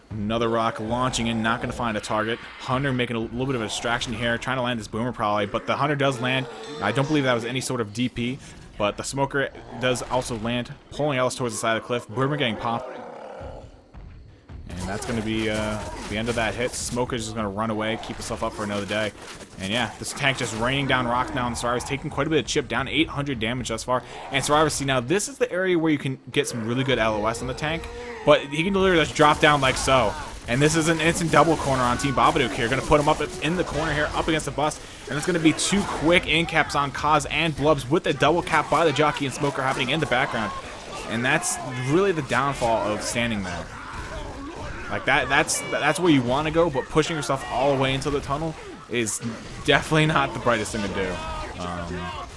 Another rock launching in, not going to find a target. Hunter making a little bit of a distraction here, trying to land this Boomer probably, but the Hunter does land. I don't believe that was any sort of DP, but the Smoker does also land, pulling Ellis towards the side of the cliff. Boomer getting popped. And that's going to be the end of that hit. Smoker's just going to run away, keep himself up for another day. And yeah, this tank just raining down rocks now on the Survivors, taking quite a bit of chip, down 800 damage thus far. And Survivors, see, now this is the area where you can get some really good LOS on the tank, but he can literally just drop down like so. And this is an instant double corner on Team Babadook here. Going to put him up in the corner here, up against the bus. And it's going to be two quick in caps on Kaz and Blubs with the double cap by the Jockey and Smoker happening in the background. And that's really the downfall of standing there. Like that's where you want to go, but pushing yourself all the way into the tunnel is definitely not the brightest thing to do.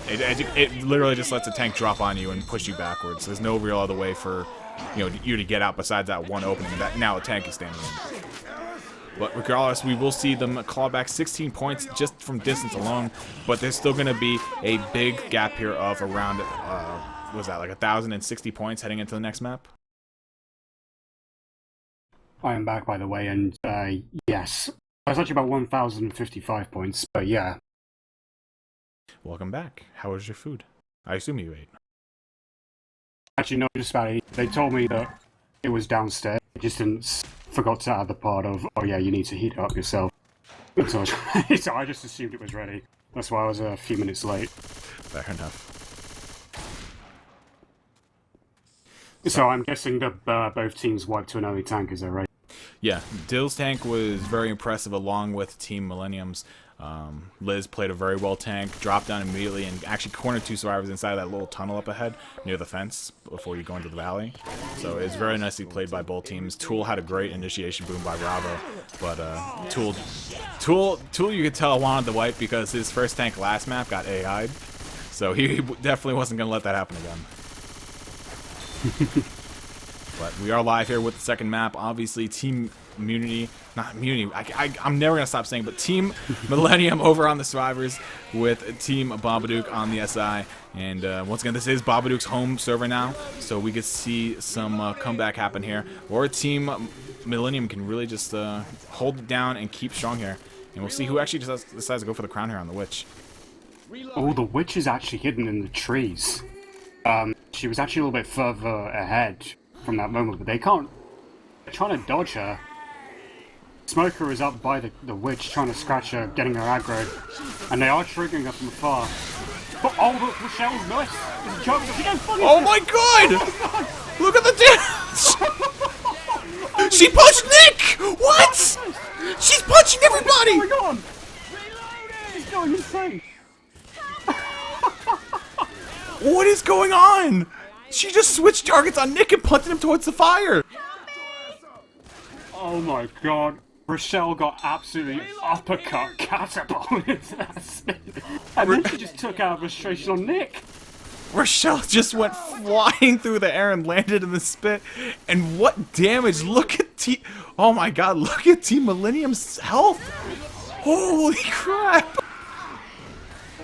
It literally just lets the tank drop on you and push you backwards. There's no real other way for you to get out besides that one opening that now the tank is standing in. But regardless, we will see them claw back 16 points just from distance alone, but there's still going to be a big gap here of around, what was that, like 1,060 points heading into the next map? I am back, by the way, and yes. I was actually about 1,055 points, but yeah. Welcome back. How was your food? I assume you ate. Actually, no, just about 8. They told me that it was downstairs. I just forgot to add the part of, oh yeah, you need to heat it up yourself. So I just assumed it was ready. That's why I was a few minutes late. Fair enough. So I'm guessing that both teams wiped to an early tank, is that right? Yeah, Dill's tank was very impressive along with Team Millennium's. Liz played a very well tank, dropped down immediately, and actually cornered 2 survivors inside of that little tunnel up ahead near the fence before you go into the valley. So it's very nicely played by both teams. Tool had a great initiation boom by Bravo, but Tool you could tell wanted the wipe because his first tank last map got AI'd. So he definitely wasn't going to let that happen again. But we are live here with the second map. Obviously, Team Immunity, not Immunity, I'm never going to stop saying, but Team Millennium over on the Survivors with Team Babadook on the SI. And once again, this is Babadook's home server now, so we could see some comeback happen here. Or Team Millennium can really just hold it down and keep strong here. And we'll see who actually decides to go for the crown here on the Witch. Oh, the Witch is actually hidden in the trees. She was actually a little bit further ahead from that moment, but they can't. They're trying to dodge her. Smoker is up by the Witch, trying to scratch her, getting her aggro, and they are triggering her from afar. But oh, look, Rochelle's nice. Oh my god! Look at the damage! She punched Nick! What? She's punching everybody! What's going on? She's going insane. What is going on? She just switched targets on Nick and punted him towards the fire. Oh my god. Rochelle got absolutely uppercut catapulted into that spin. And then she just took out frustration on Nick. Rochelle just went flying through the air and landed in the spit. And what damage? Look at oh my god, look at Team Millennium's health. Holy crap.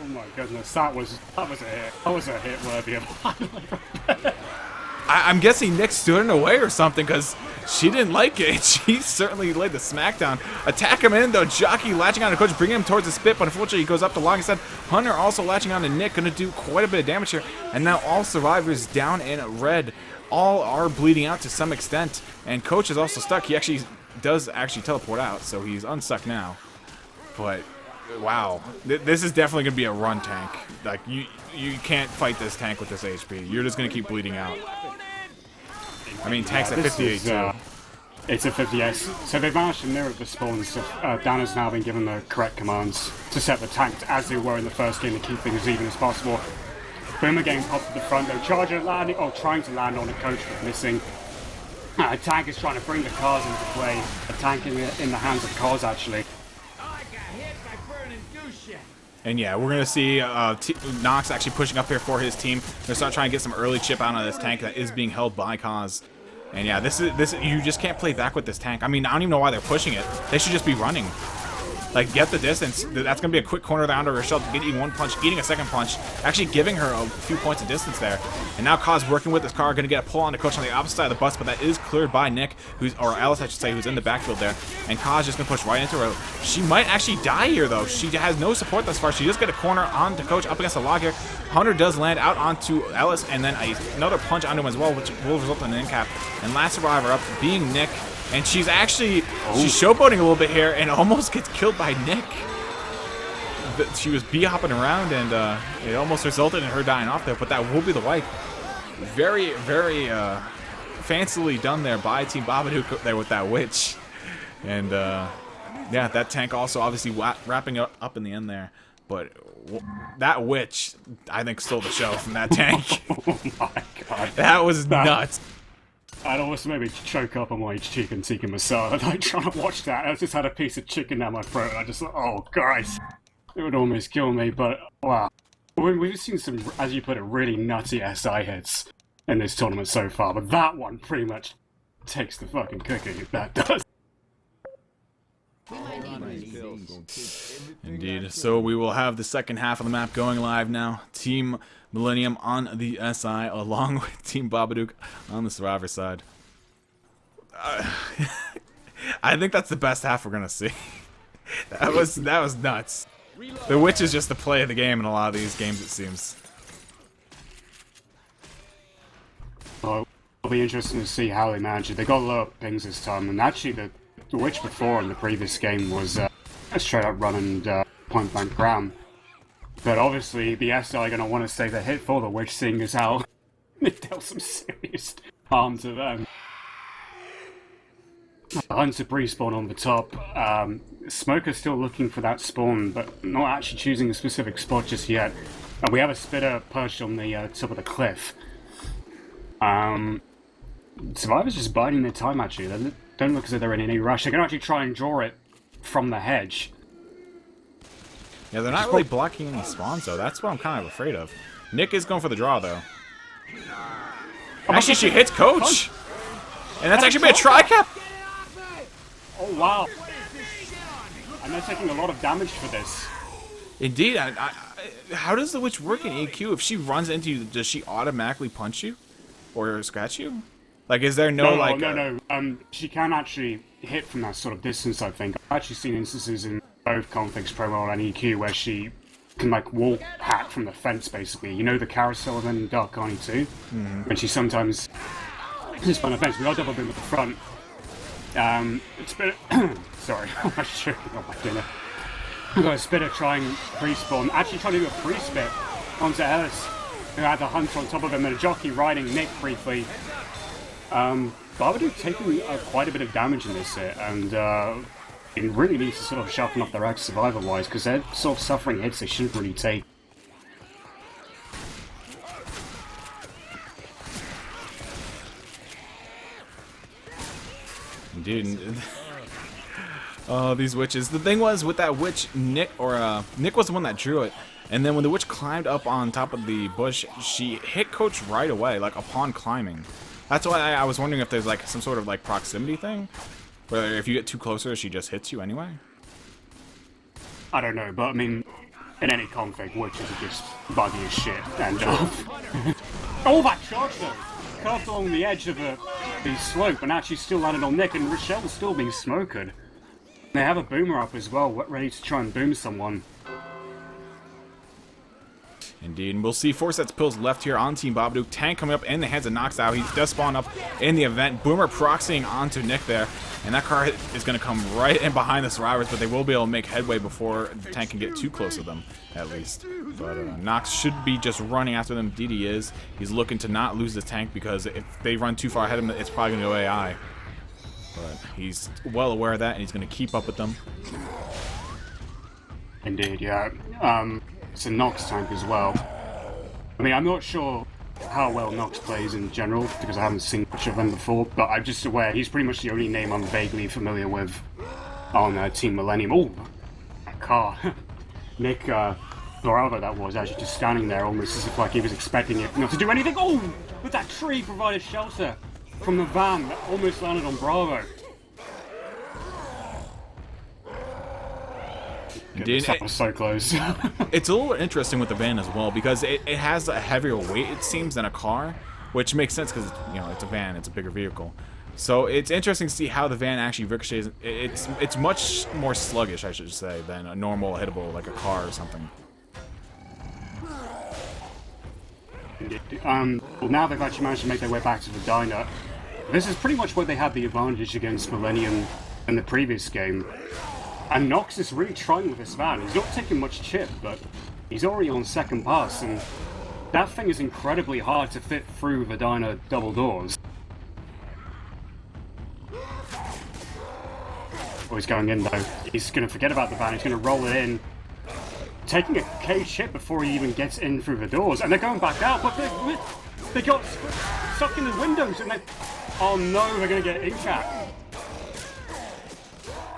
Oh my goodness, that was a hit. That was a hit worthy of highlight. I'm guessing Nick stood in her way or something because she didn't like it. She certainly laid the smackdown. Attack him in though. Jockey latching on to Coach, bringing him towards the spit, but unfortunately he goes up to long instead. Hunter also latching on to Nick, going to do quite a bit of damage here. And now all survivors down in red. All are bleeding out to some extent. And Coach is also stuck. He actually does teleport out, so he's unstuck now. But wow, this is definitely going to be a run tank. Like, you can't fight this tank with this HP. You're just going to keep bleeding out. I mean, tank's at 58 too. It's a 58. So they've managed to mirror the spawns. Dan has now been given the correct commands to set the tank as they were in the first game to keep things as even as possible. Boomer getting popped at the front though. Charger landing, trying to land on the Coach but missing. A tank is trying to bring the cars into play. A tank in the hands of cars, actually. And yeah, we're gonna see Nox actually pushing up here for his team. They're gonna start trying to get some early chip out on this tank that is being held by Kaz. And yeah, this you just can't play back with this tank. I mean, I don't even know why they're pushing it. They should just be running. Like, get the distance. That's going to be a quick corner down to Rochelle, getting one punch, eating a second punch, actually giving her a few points of distance there. And now Kaz working with this car, going to get a pull on the coach on the opposite side of the bus, but that is cleared by Nick, or Alice, I should say, who's in the backfield there. And Kaz just going to push right into her. She might actually die here, though. She has no support thus far. She does get a corner onto coach up against the log here. Hunter does land out onto Alice, and then another punch onto him as well, which will result in an end cap. And last survivor up being Nick. And she's actually, she's showboating a little bit here and almost gets killed by Nick. She was hopping around, and it almost resulted in her dying off there, but that will be the wipe. Very, very fancily done there by Team Babadook there with that witch. And yeah, that tank also obviously wrapping up in the end there. But that witch, I think, stole the show from that tank. Oh my god. That was nuts. I'd almost made me choke up on my chicken tikka masala, like trying to watch that. I just had a piece of chicken down my throat, and I just thought, oh, guys. It would almost kill me, but wow. We've seen some, as you put it, really nutty SI hits in this tournament so far, but that one pretty much takes the fucking cookie. That does. Indeed. So we will have the second half of the map going live now. Team Millennium on the SI, along with Team Babadook on the Survivor side. I think that's the best half we're gonna see. That was nuts. The witch is just the play of the game in a lot of these games, it seems. Well, it'll be interesting to see how they manage it. They got lower pings this time, and actually the witch before in the previous game was a straight up run and point blank ground. But obviously the SI are going to want to save their hit for the witch, seeing as how they dealt some serious harm to them. Hunter pre-spawn on the top. Smoker's still looking for that spawn, but not actually choosing a specific spot just yet. We have a spitter perched on the top of the cliff. Survivor's just biding their time, actually. They don't look as if they're in any rush. They can actually try and draw it from the hedge. Yeah, they're not really blocking any spawns, though. That's what I'm kind of afraid of. Nick is going for the draw, though. Actually, she hits Coach! And that's actually been a tri-cap! Oh, wow. And they're taking a lot of damage for this. Indeed. How does the witch work in EQ? If she runs into you, does she automatically punch you? Or scratch you? Like, is there no, like... No. She can actually hit from that sort of distance, I think. I've actually seen instances in both configs, Pro and EQ, where she can, like, wall hack from the fence, basically. You know the carousel event in Dark Carney 2? When she sometimes... just on the fence. We are double boom at the front. It's been... Sorry, I'm choking on my dinner. I've got a spitter trying respawn. Actually trying to do a free spit onto Ellis, who had the Hunter on top of him, and a jockey riding Nick briefly. Babadook taking quite a bit of damage in this hit, and it really needs to sort of sharpen up their act survivor-wise, because they're sort of suffering hits they shouldn't really take. Indeed. Oh, these witches. The thing was, with that witch, Nick was the one that drew it. And then when the witch climbed up on top of the bush, she hit Coach right away, like, upon climbing. That's why I was wondering if there's, like, some sort of, like, proximity thing. Where if you get too closer, she just hits you anyway. I don't know, but I mean, in any config, witches are just buggy as shit. And, oh, that charge, though! Curved along the edge of the slope and actually still landed on Nick, and Rochelle's still being smokered. They have a boomer up as well, ready to try and boom someone. Indeed, and we'll see 4 sets pills left here on Team Babadook. Tank coming up in the hands of Knocks out. He does spawn up in the event. Boomer proxying onto Nick there. And that car is going to come right in behind the survivors, but they will be able to make headway before the tank can get too close to them, at least. But Knox should be just running after them. DD is. He's looking to not lose the tank, because if they run too far ahead of him, it's probably going to go AI. But he's well aware of that, and he's going to keep up with them. Indeed, yeah. It's a Nox tank as well. I mean, I'm not sure how well Nox plays in general, because I haven't seen much of him before, but I'm just aware he's pretty much the only name I'm vaguely familiar with on Team Millennium. Oh, that car. Nick, Bravo that was, actually just standing there almost as if like he was expecting it not to do anything. Oh, but that tree provided shelter from the van that almost landed on Bravo. Indeed. That was so close. It's a little interesting with the van as well because it has a heavier weight, it seems, than a car, which makes sense because it's a van, it's a bigger vehicle. So it's interesting to see how the van actually ricochets. It's much more sluggish, I should say, than a normal hittable like a car or something. Well, now they've actually managed to make their way back to the diner. This is pretty much where they had the advantage against Millennium in the previous game. And Nox is really trying with this van. He's not taking much chip, but he's already on second pass, and that thing is incredibly hard to fit through the diner double doors. Oh, he's going in though. He's going to forget about the van, he's going to roll it in. Taking a K chip before he even gets in through the doors, and they're going back out, but they got stuck in the windows, and oh no, they're going to get in-cap.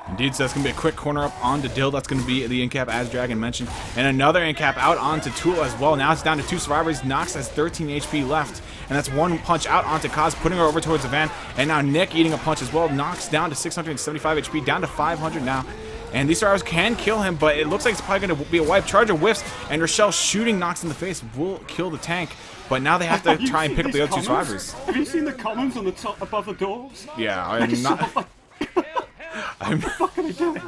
Indeed, so that's going to be a quick corner up onto Dill. That's going to be the in-cap, as Dragon mentioned. And another in-cap out onto Tool as well. Now it's down to 2 survivors. Nox has 13 HP left. And that's 1 punch out onto Kaz, putting her over towards the van. And now Nick eating a punch as well. Nox down to 675 HP, down to 500 now. And these survivors can kill him, but it looks like it's probably going to be a wipe. Charger whiffs, and Rochelle shooting Nox in the face will kill the tank. But now they have to try and pick up the other 2 survivors. Have you seen the comments on the top above the doors? Yeah, I'm not... What the fuck are they doing?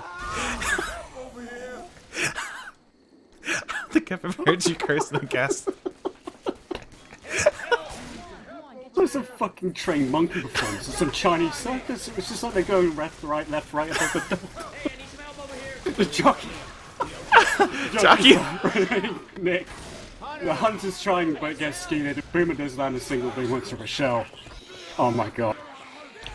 I don't think I've ever heard you curse in the cast. There's a fucking trained monkey performance at some Chinese circus. It's just like they're going left, right, above the door. The jockey. Jockey! Nick. The hunter's trying but gets skewered. Boomer does land a single beam onto Rochelle. Oh my god.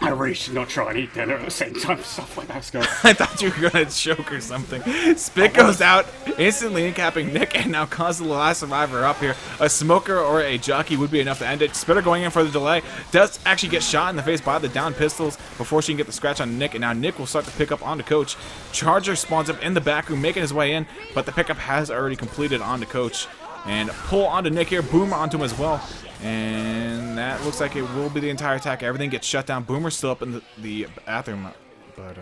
I really should not try and eat dinner at the same time. Stuff like that's going. I thought you were gonna choke or something. Spit goes out, instantly incapping Nick, and now Kaz the last survivor up here. A smoker or a jockey would be enough to end it. Spitter going in for the delay. Does actually get shot in the face by the down pistols before she can get the scratch on Nick, and now Nick will start to pick up onto Coach. Charger spawns up in the back room, making his way in, but the pickup has already completed onto Coach. And pull onto Nick here, Boomer onto him as well. And that looks like it will be the entire attack. Everything gets shut down. Boomer's still up in the bathroom. But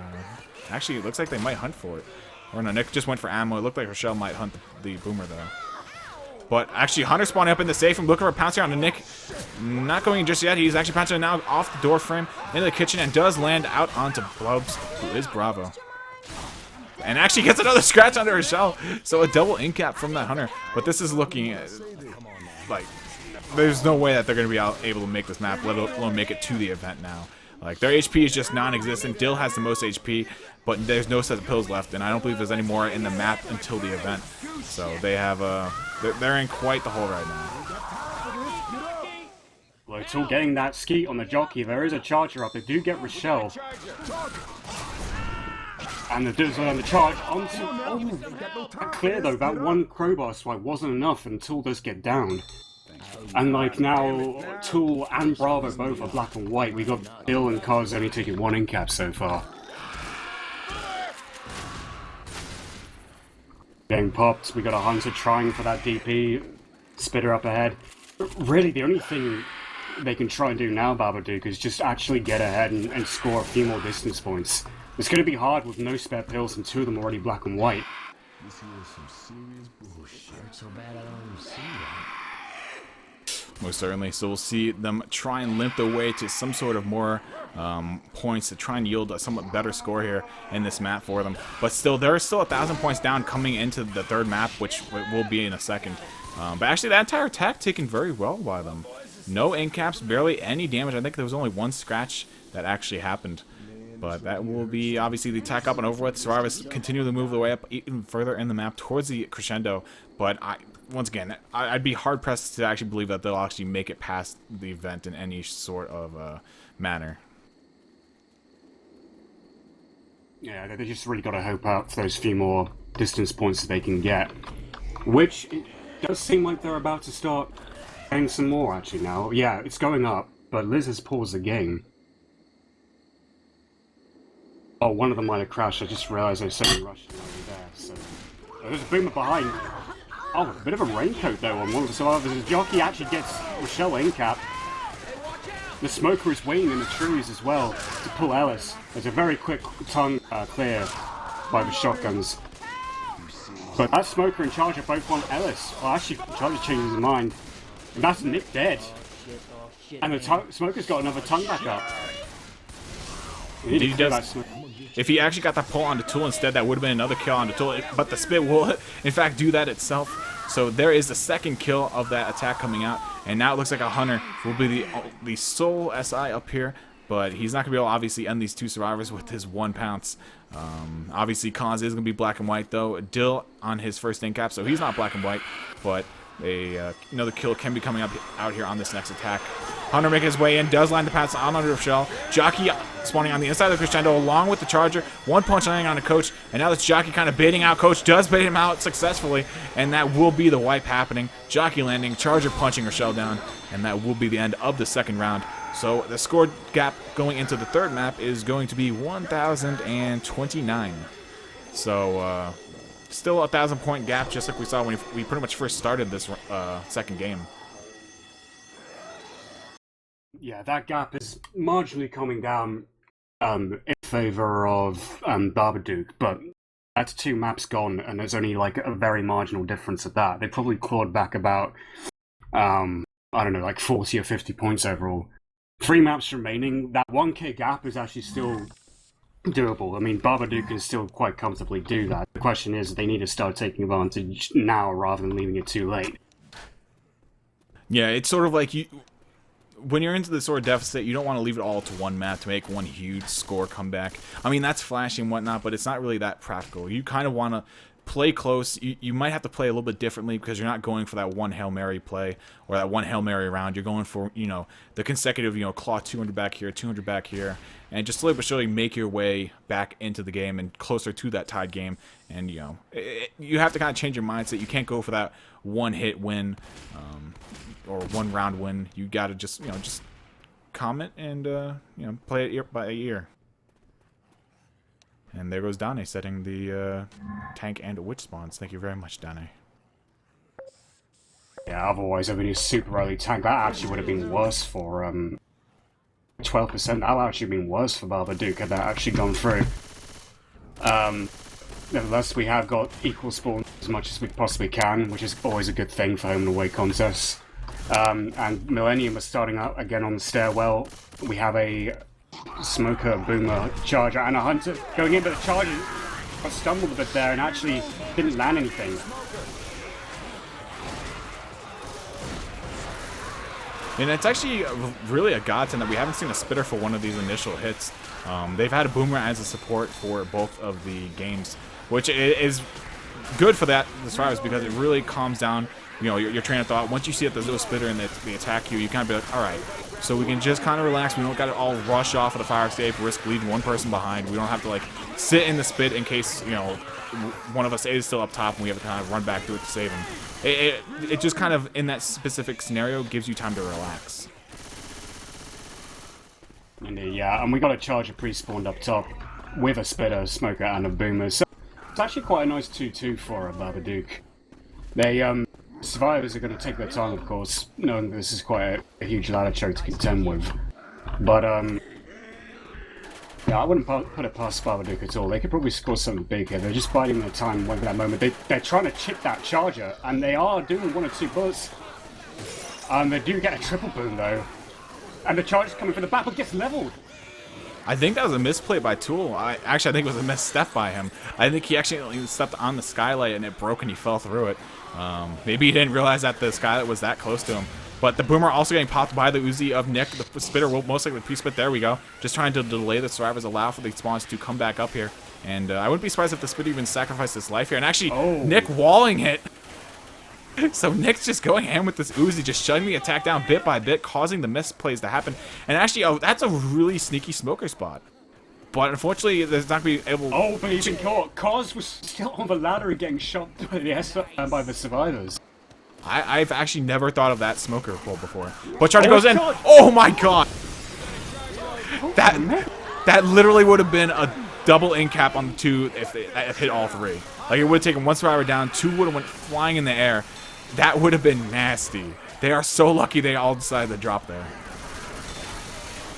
actually, it looks like they might hunt for it. Or no, Nick just went for ammo. It looked like Rochelle might hunt the Boomer, though. But actually, Hunter spawning up in the safe room, looking for a pouncer onto Nick. Not going in just yet. He's actually pouncing now off the door frame into the kitchen and does land out onto Blubs, who is Bravo. And actually gets another scratch onto Rochelle. So a double in-cap from that Hunter. But this is looking like there's no way that they're going to be able to make this map, let alone make it to the event now. Like, their HP is just non-existent. Dill has the most HP, but there's no set of pills left, and I don't believe there's any more in the map until the event. So they have they're in quite the hole right now. Well, it's all getting that skeet on the jockey. There is a charger up. They do get Rochelle. And the dudes on the charge onto... Oh, clear though, that one crowbar swipe wasn't enough and Tool does get down. And like now, Tool and Bravo both are black and white. We got Bill and Kaz only taking 1 in-cap so far. Getting popped, we got a Hunter trying for that DP. Spitter up ahead. Really, the only thing they can try and do now, Babadook, is just actually get ahead and score a few more distance points. It's going to be hard with no spare pills and 2 of them already black and white. This is some serious bullshit. So bad I don't even see that. Most certainly. So we'll see them try and limp their way to some sort of more points to try and yield a somewhat better score here in this map for them. But still, there is still 1,000 points down coming into the 3rd map, which will be in a second. But actually, that entire attack taken very well by them. No in-caps, barely any damage. I think there was only 1 scratch that actually happened. But that will be obviously the attack up and over with. Survivors continue to move their way up even further in the map towards the crescendo. But once again, I'd be hard pressed to actually believe that they'll actually make it past the event in any sort of manner. Yeah, they just really got to hope out for those few more distance points that they can get. Which it does seem like they're about to start getting some more actually now. Yeah, it's going up. but Liz has paused the game. Oh, one of them might have crashed. I just realized there's someone rushing over there. So there's a boomer behind. Oh, a bit of a raincoat though on one of the survivors. The jockey actually gets Rochelle in cap. The smoker is waiting in the trees as well to pull Ellis. There's a very quick tongue clear by the shotguns. But that smoker and Charger both want Ellis. Well, actually, Charger changes his mind. And that's Nick dead. And the smoker's got another tongue back up. If he actually got that pull on the tool instead, that would have been another kill on the tool. But the spit will, in fact, do that itself. So there is the second kill of that attack coming out. And now it looks like a Hunter will be the sole SI up here. But he's not going to be able to obviously end these two survivors with his 1 pounce. Obviously, Cons is going to be black and white, though. Dill on his first in cap, so he's not black and white. But another kill can be coming up out here on this next attack. Hunter making his way in, does line the pass on under Rochelle. Jockey spawning on the inside of the Crescendo along with the Charger. One punch landing on the Coach, and now this Jockey kind of baiting out. Coach does bait him out successfully, and that will be the wipe happening. Jockey landing, Charger punching Rochelle down, and that will be the end of the second round. So the score gap going into the third map is going to be 1,029. So still a 1,000-point gap, just like we saw when we pretty much first started this second game. Yeah, that gap is marginally coming down in favor of Babadook, but that's 2 maps gone, and there's only like a very marginal difference at that. They probably clawed back about, I don't know, like 40 or 50 points overall. 3 maps remaining. That 1k gap is actually still doable. I mean, Babadook can still quite comfortably do that. The question is, they need to start taking advantage now rather than leaving it too late. Yeah, it's sort of like when you're into this sort of deficit, you don't want to leave it all to one map to make one huge score comeback. I mean, that's flashy and whatnot, but it's not really that practical. You kind of want to play close. You might have to play a little bit differently because you're not going for that one Hail Mary play or that one Hail Mary round. You're going for, the consecutive, claw 200 back here, 200 back here, and just slowly but surely make your way back into the game and closer to that tied game. And, you have to kind of change your mindset. You can't go for that one-hit win or one-round win. You got to just comment and, play it ear by ear. And there goes Dane setting the tank and witch spawns. Thank you very much, Dane. Yeah, otherwise, I mean, he's super early tank. That actually would have been worse for 12%. That would have actually been worse for Babadook had that actually gone through. Nevertheless, we have got equal spawn as much as we possibly can, which is always a good thing for home and away contests. And Millennium is starting out again on the stairwell. We have a Smoker, Boomer, Charger, and a Hunter going in, but the Charger got stumbled a bit there and actually didn't land anything. And it's actually really a godsend that we haven't seen a spitter for one of these initial hits. They've had a Boomer as a support for both of the games, which is good for the survivors because it really calms down your train of thought. Once you see that there's no spitter and they attack you, you kind of be like, all right, so we can just kind of relax. We don't got to all rush off of the fire escape, risk leaving one person behind. We don't have to sit in the spit in case one of us is still up top and we have to kind of run back through it to save him. It just kind of in that specific scenario gives you time to relax. Indeed, yeah, and we got a Charger pre-spawned up top with a spitter, Smoker, and a Boomer. So it's actually quite a nice 2-2 for a Babadook. They survivors are going to take their time, of course, knowing this is quite a huge ladder choke to contend with. But, yeah, I wouldn't put it past Babadook at all. They could probably score something big here. They're just biding their time waiting for that moment. They're trying to chip that Charger, and they are doing 1 or 2 bullets. They do get a triple boom, though. And the Charger's coming for the back, but gets leveled. I think that was a misplay by Tool. I think it was a misstep by him. I think he actually stepped on the skylight and it broke and he fell through it. Maybe he didn't realize that the skylight was that close to him. But the Boomer also getting popped by the Uzi of Nick. The spitter will most likely pre-spit. There we go. Just trying to delay the survivors, allow for the spawns to come back up here. And I wouldn't be surprised if the spitter even sacrificed his life here. And actually, Nick walling it. So Nick's just going ham with this Uzi, just shutting the attack down bit by bit, causing the misplays to happen. And actually, that's a really sneaky smoker spot. But unfortunately, there's not going to be able... Oh, but he's been caught. Cause was still on the ladder and getting shot by the survivors. I've actually never thought of that smoker pull before. But Charger Oh, goes in. God. Oh my god! That literally would have been a double in cap on the 2 if they hit all 3. Like, it would have taken 1 survivor down, 2 would have went flying in the air. That would have been nasty. They are so lucky they all decided to drop there.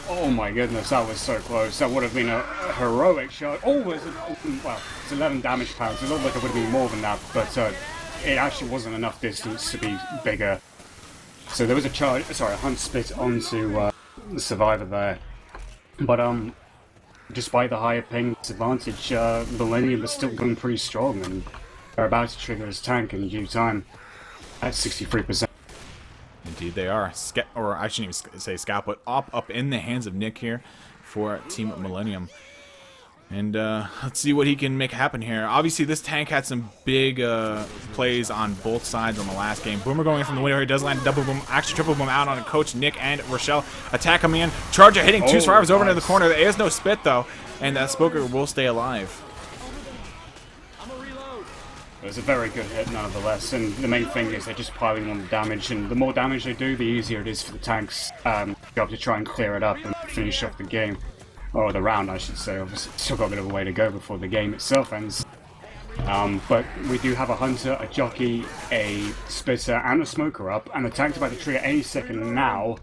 Oh my goodness, that was so close. That would have been a heroic shot. Oh, well, it's 11 damage pounds. It looked like it would have been more than that, but it actually wasn't enough distance to be bigger. So there was a hunt split onto the survivor there. But despite the higher ping disadvantage, Millennium is still going pretty strong, and they're about to trigger his tank in due time at 63%. Indeed they are. Or I shouldn't even say scout, but up in the hands of Nick here for Team Millennium. And let's see what he can make happen here. Obviously, this tank had some big plays on both sides on the last game. Boomer going in from the window here. Does land a double boom, actually triple boom out on Coach Nick and Rochelle. Attack coming in. Charger hitting 2 survivors over into the corner. There is no spit, though. And that Smoker will stay alive. It was a very good hit, nonetheless. And the main thing is they're just piling on the damage. And the more damage they do, the easier it is for the tanks' job to try and clear it up and finish off the game. Or the round, I should say. Obviously, still got a bit of a way to go before the game itself ends. But we do have a Hunter, a Jockey, a Spitter, and a Smoker up, and the tank's about to trigger any second now.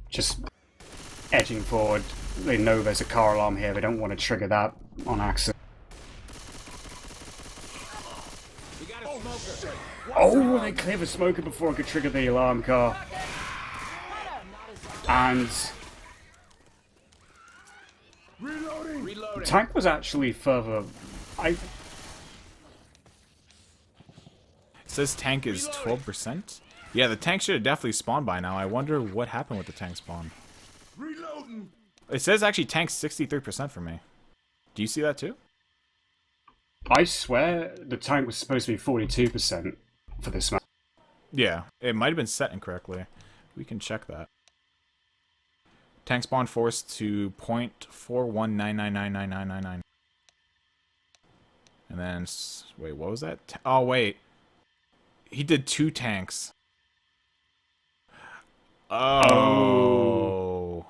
Just edging forward. They know there's a car alarm here. They don't want to trigger that on accident. Oh, they clear the Smoker before it could trigger the alarm car. And the tank was actually further. It says tank is 12%. Yeah, the tank should have definitely spawned by now. I wonder what happened with the tank spawn. It says actually tank 63% for me. Do you see that too? I swear the tank was supposed to be 42% for this map. Yeah, it might have been set incorrectly. We can check that. Tank spawn forced to 0.41999999. And then, wait, what was that? Oh, wait. He did 2 tanks. Oh.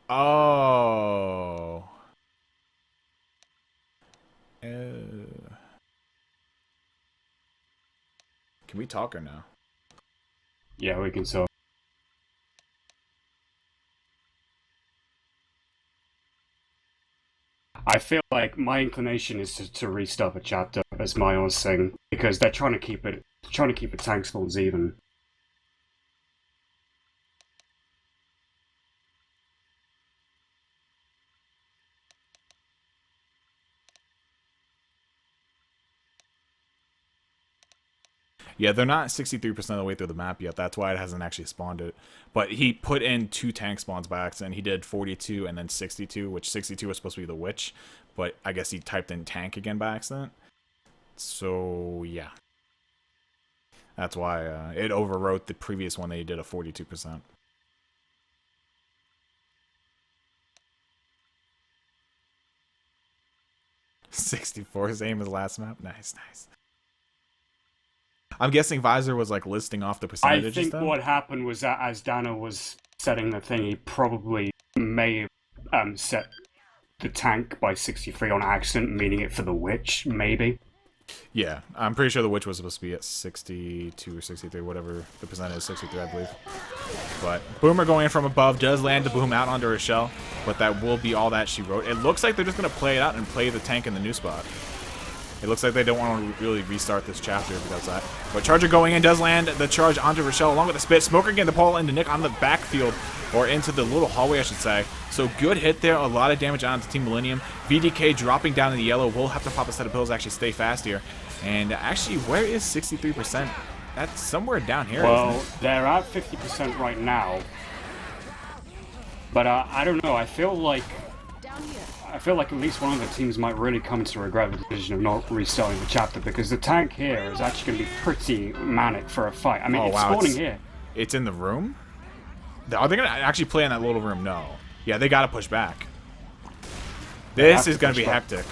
Oh. Can we talk or no? Yeah, we can talk. I feel like my inclination is to restart the chapter, as my was saying, because they're trying to keep the tank spawns even. Yeah, they're not 63% of the way through the map yet. That's why it hasn't actually spawned it. But he put in 2 tank spawns by accident. He did 42 and then 62, which 62 was supposed to be the witch. But I guess he typed in tank again by accident. So, yeah. That's why it overwrote the previous one that he did a 42%. $64, same as last map. Nice, nice. I'm guessing Visor was like listing off the percentages. I think though? what happened was that as Dana was setting the thing, he probably may have set the tank by 63 on accident, meaning it for the witch, maybe. Yeah, I'm pretty sure the witch was supposed to be at 62 or 63, whatever the percent is, 63 I believe. But Boomer going in from above does land the boom out onto her shell, but that will be all that she wrote. It looks like they're just going to play it out and play the tank in the new spot. It looks like they don't want to really restart this chapter because of that. But Charger going in does land the charge onto Rochelle along with the spit. Smoker getting the pull into Nick on the backfield, or into the little hallway I should say. So good hit there, a lot of damage onto Team Millennium. VDK dropping down in the yellow. We'll have to pop a set of pills to actually stay fast here. And actually, where is 63%? That's somewhere down here. Well, they're at 50% right now. But I don't know, I feel like at least one of the teams might really come to regret the decision of not restarting the chapter, because the tank here is actually going to be pretty manic for a fight. I mean, it's spawning here. It's in the room? Are they going to actually play in that little room? No. Yeah, they got to push back. This is going to be hectic.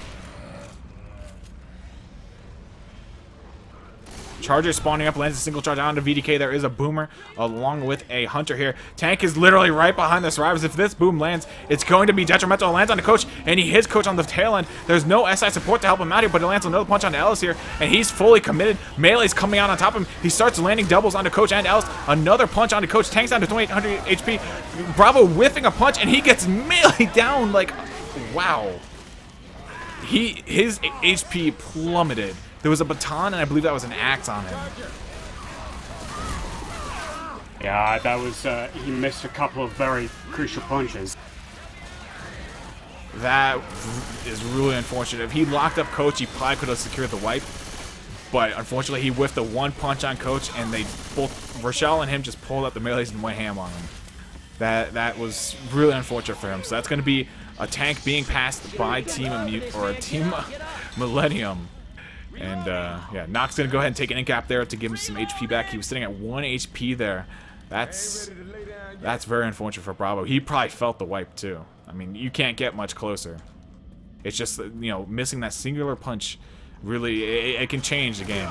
Charger spawning up, lands a single charge onto VDK. There is a boomer along with a hunter here. Tank is literally right behind the survivors. If this boom lands, it's going to be detrimental. It lands on the coach, and he hits coach on the tail end. There's no SI support to help him out here, but he lands another punch onto Ellis here, and he's fully committed. Melee's coming out on top of him. He starts landing doubles onto coach and Ellis. Another punch onto coach. Tank's down to 2800 HP. Bravo whiffing a punch, and he gets Melee down like, wow. His HP plummeted. There was a baton, and I believe that was an axe on him. Yeah, that was, he missed a couple of very crucial punches. That is really unfortunate. If he locked up coach, he probably could have secured the wipe. But unfortunately, he whiffed the one punch on coach, and they both, Rochelle and him, just pulled up the melees and went ham on him. That was really unfortunate for him. So that's going to be a tank being passed by Team Millennium. And yeah, Nox going to go ahead and take an in-cap there to give him some HP back. He was sitting at 1 HP there. That's very unfortunate for Bravo. He probably felt the wipe too. I mean, you can't get much closer. It's just, you know, missing that singular punch, really, it can change the game.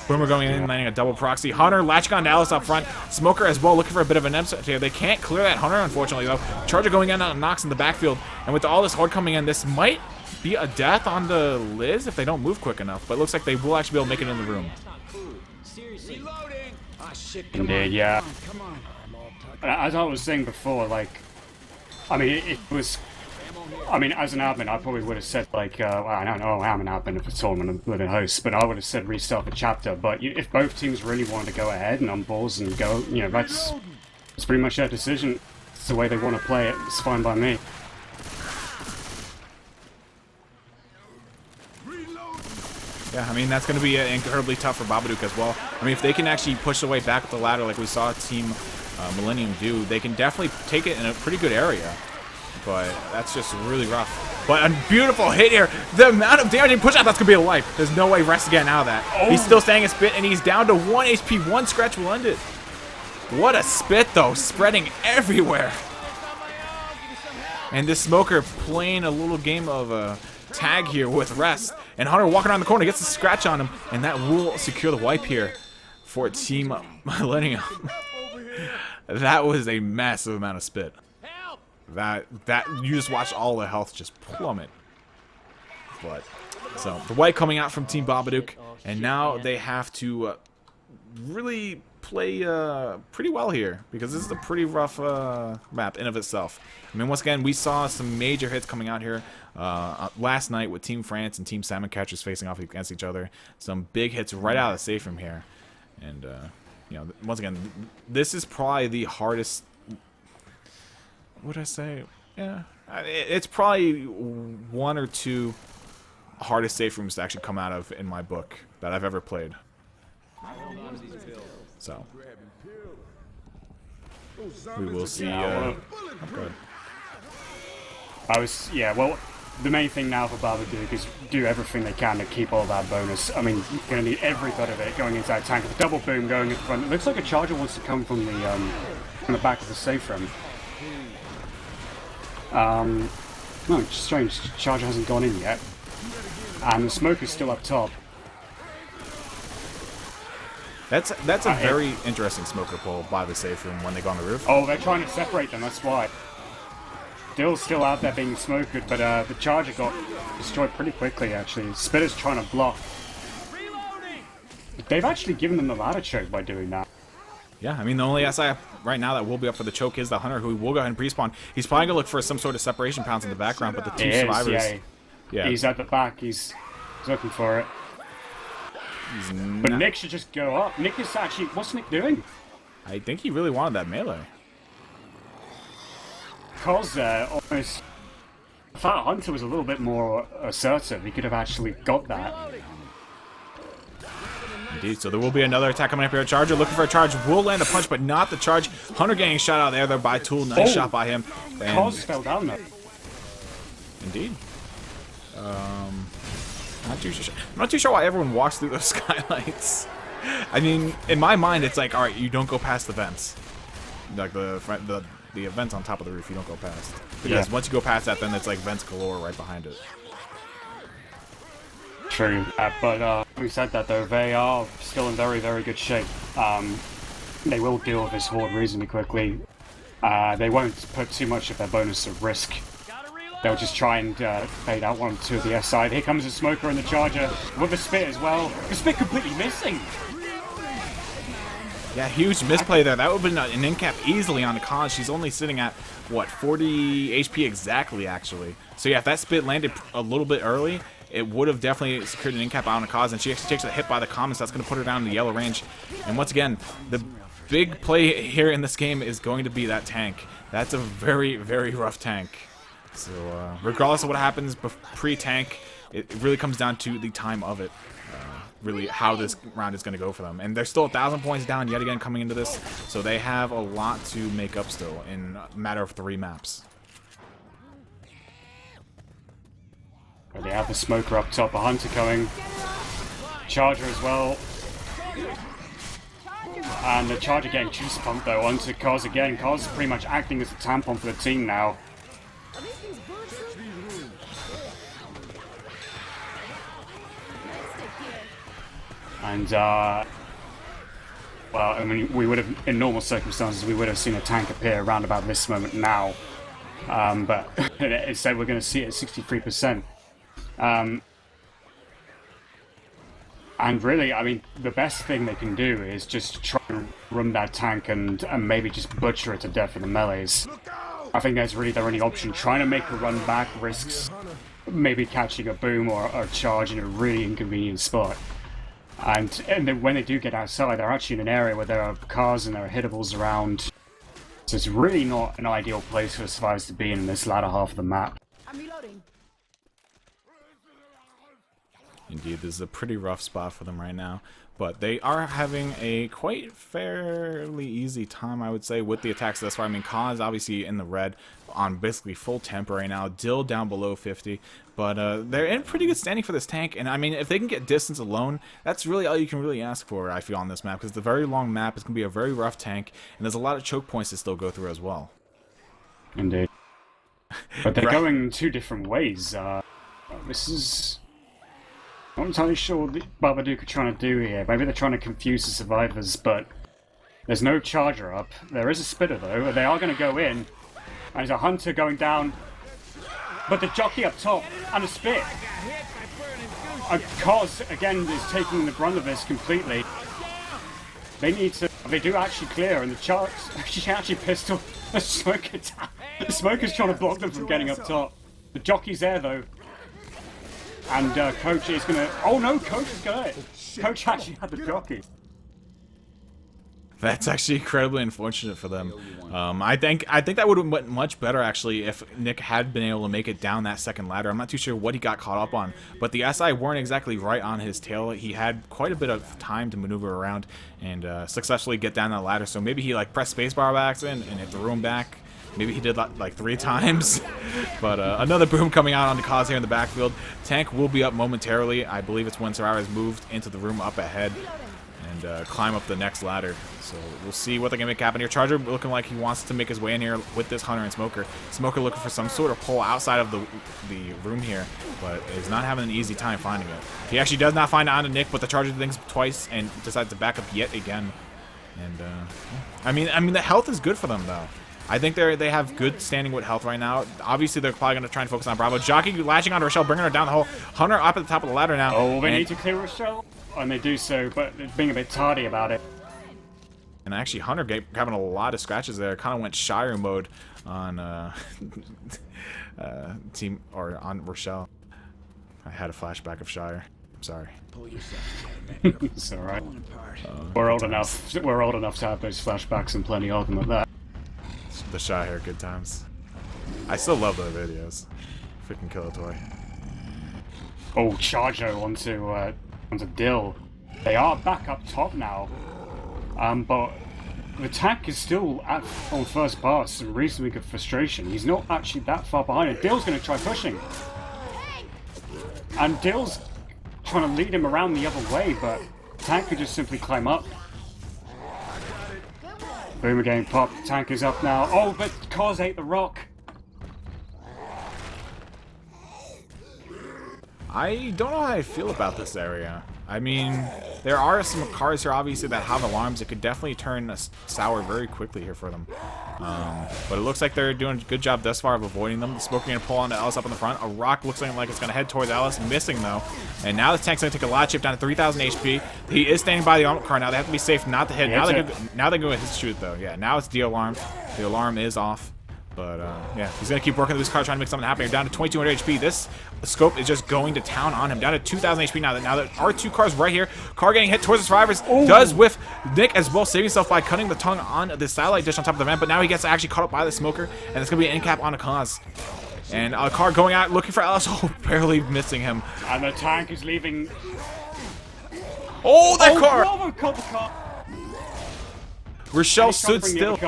Boomer going in, landing a double proxy. Hunter latching on Dallas up front. Smoker as well, looking for a bit of an upset here. They can't clear that Hunter, unfortunately, though. Charger going in on Nox in the backfield. And with all this horde coming in, this might be a death on the Liz if they don't move quick enough. But it looks like they will actually be able to make it in the room. Indeed, yeah. As I was saying before, like, I mean, it was... I mean, as an admin, I probably would have said, like, well, I don't know, I'm an admin if it's tournament and living host, but I would have said restart the chapter. But if both teams really wanted to go ahead and on balls and go, you know, that's pretty much their decision. It's the way they want to play it. It's fine by me. Yeah, I mean, that's going to be incredibly tough for Babadook as well. I mean, if they can actually push their way back up the ladder like we saw Team Millennium do, they can definitely take it in a pretty good area. But that's just really rough. But a beautiful hit here. The amount of damage he pushed out, that's going to be a wipe. There's no way Rest getting out of that. Oh. He's still staying a spit, and he's down to 1 HP. One scratch will end it. What a spit, though. Spreading everywhere. And this Smoker playing a little game of tag here with Rest. And Hunter walking around the corner, gets a scratch on him. And that will secure the wipe here for Team Millennium. That was a massive amount of spit. That you just watched all the health just plummet. But so the wipe coming out from Team Babadook, and now they have to really play pretty well here, because this is a pretty rough map in of itself. I mean, once again, we saw some major hits coming out here last night with Team France and Team Salmon Catchers facing off against each other. Some big hits right out of the safe from here, and you know, once again, this is probably the hardest. What would I say? Yeah, it's probably 1 or 2 hardest safe rooms to actually come out of in my book that I've ever played. So we will see. Well, the main thing now for Babadook is do everything they can to keep all that bonus. I mean, you're going to need every bit of it going inside tank. The double boom going in front. It looks like a charger wants to come from the back of the safe room. No, it's strange. Charger hasn't gone in yet, and the smoker's still up top. That's a very interesting smoker pull by the safe room when they go on the roof. Oh, they're trying to separate them. That's why. Dill's still out there being smoked, but the charger got destroyed pretty quickly. Actually, Spitter's trying to block. They've actually given them the ladder choke by doing that. Yeah, I mean, the only SI right now that will be up for the choke is the Hunter, who will go ahead and pre-spawn. He's probably going to look for some sort of separation pounds in the background, but the two survivors... Yeah. He's at the back. He's looking for it. But Nick should just go up. Nick is actually... What's Nick doing? I think he really wanted that melee. Because almost... I thought Hunter was a little bit more assertive. He could have actually got that. Indeed, so there will be another attack coming up here. Charger looking for a charge, will land a punch, but not the charge. Hunter getting shot out there by Tool. Nice shot by him. Cos fell down though. Indeed. I'm not too sure why everyone walks through those skylights. I mean, in my mind, it's like, all right, you don't go past the vents, like the vents on top of the roof. You don't go past, because once you go past that, then it's like vents galore right behind it. True, but Having said that, though, they are still in very, very good shape. They will deal with this horde reasonably quickly. They won't put too much of their bonus at risk. They'll just try and fade out 1 or 2 of the S side. Here comes the Smoker and the Charger with the Spit as well. The Spit completely missing! Yeah, huge misplay there. That would have been an in-cap easily on the Kaz. She's only sitting at, what, 40 HP exactly, actually. So yeah, if that Spit landed a little bit early, it would have definitely secured an in-cap out on the Kaz, and she actually takes a hit by the Commons. That's going to put her down in the yellow range. And once again, the big play here in this game is going to be that tank. That's a very, very rough tank. So regardless of what happens pre-tank, it really comes down to the time of it. Really how this round is going to go for them. And they're still 1,000 points down yet again coming into this. So they have a lot to make up still in a matter of 3 maps. They have the Smoker up top, a Hunter coming. Charger as well. And the Charger getting juice pumped though onto Kaz again. Kaz is pretty much acting as a tampon for the team now. And, well, I mean, we would have, in normal circumstances, we would have seen a tank appear around about this moment now. But instead, we're going to see it at 63%. And really, I mean, the best thing they can do is just try and run that tank and maybe just butcher it to death in the melees. I think that's really their only option. Trying to make a run back risks maybe catching a boom or a charge in a really inconvenient spot. And then when they do get outside, they're actually in an area where there are cars and there are hittables around. So it's really not an ideal place for survivors to be in this latter half of the map. I'm reloading. Indeed, this is a pretty rough spot for them right now. But they are having a quite fairly easy time, I would say, with the attacks thus far. I mean, Kaz obviously in the red on basically full tempo right now. Dill down below 50. But they're in pretty good standing for this tank. And I mean, if they can get distance alone, that's really all you can really ask for, I feel, on this map. Because it's a very long map. It's going to be a very rough tank. And there's a lot of choke points to still go through as well. Indeed. But they're Right. going 2 different ways. This is... I'm not entirely sure what the Babadook are trying to do here. Maybe they're trying to confuse the survivors, but there's no Charger up. There is a Spitter, though. They are going to go in. And there's a Hunter going down. But the jockey up top and a Spit. Kaz, again, is taking the brunt of this completely. They need to... They do actually clear, and the Charge... She actually pistol the Smoker down. The Smoker's trying to block them from getting up top. The jockey's there, though. And Coach is gonna... Oh no, Coach is gonna... Coach actually had the jockey. That's actually incredibly unfortunate for them. I think that would have went much better, actually, if Nick had been able to make it down that second ladder. I'm not too sure what he got caught up on, but the SI weren't exactly right on his tail. He had quite a bit of time to maneuver around and successfully get down that ladder, so maybe he like pressed spacebar by accident and it threw him back. Maybe he did like 3 times. But another boom coming out on the Kaz here in the backfield. Tank will be up momentarily. I believe it's when Sarara has moved into the room up ahead and climb up the next ladder. So we'll see what they can make happen here. Charger looking like he wants to make his way in here with this Hunter and Smoker. Smoker looking for some sort of pull outside of the room here, but is not having an easy time finding it. He actually does not find it onto Nick, but the Charger thinks twice and decides to back up yet again. And I mean the health is good for them though. I think they have good standing with health right now. Obviously, they're probably going to try and focus on Bravo. Jockey latching onto Rochelle, bringing her down the hole. Hunter up at the top of the ladder now. Oh, they need to clear Rochelle. And they do so, but they're being a bit tardy about it. And actually, Hunter grabbing a lot of scratches there. Kind of went Shire mode on team or on Rochelle. I had a flashback of Shire. I'm sorry. Pull yourself together, man. It's alright. Falling apart. We're old enough. We're old enough to have those flashbacks and plenty of them at that. The Shire, good times. I still love those videos. Freaking killer toy. Oh, Charger onto Dill. They are back up top now. But the tank is still on first pass, some reasonably good frustration. He's not actually that far behind it. Dill's going to try pushing. And Dill's trying to lead him around the other way, but tank could just simply climb up. Boomer game pop, tank is up now. Oh, but Kaz ate the rock. I don't know how I feel about this area. I mean, there are some cars here, obviously, that have alarms. It could definitely turn sour very quickly here for them. But it looks like they're doing a good job thus far of avoiding them. The smoker going to pull on to Ellis up in the front. A rock looks like it's going to head towards Ellis, missing though. And now the tank's going to take a lot of chip down to 3,000 HP. He is standing by the armor car now. They have to be safe not to hit. Now they're going to shoot though. Yeah, now it's the alarm. The alarm is off. But, yeah, he's going to keep working with his car, trying to make something happen. You're down to 2,200 HP. This scope is just going to town on him. Down to 2,000 HP now. Now there are two cars right here. Car getting hit towards the survivors. Ooh. Does whiff Nick as well, saving himself by cutting the tongue on the satellite dish on top of the vent. But now he gets actually caught up by the smoker. And it's going to be an end cap on a cause. And a car going out looking for Ellis. Oh, barely missing him. And the tank is leaving. Oh, that car! Bravo caught the car. Rochelle stood still.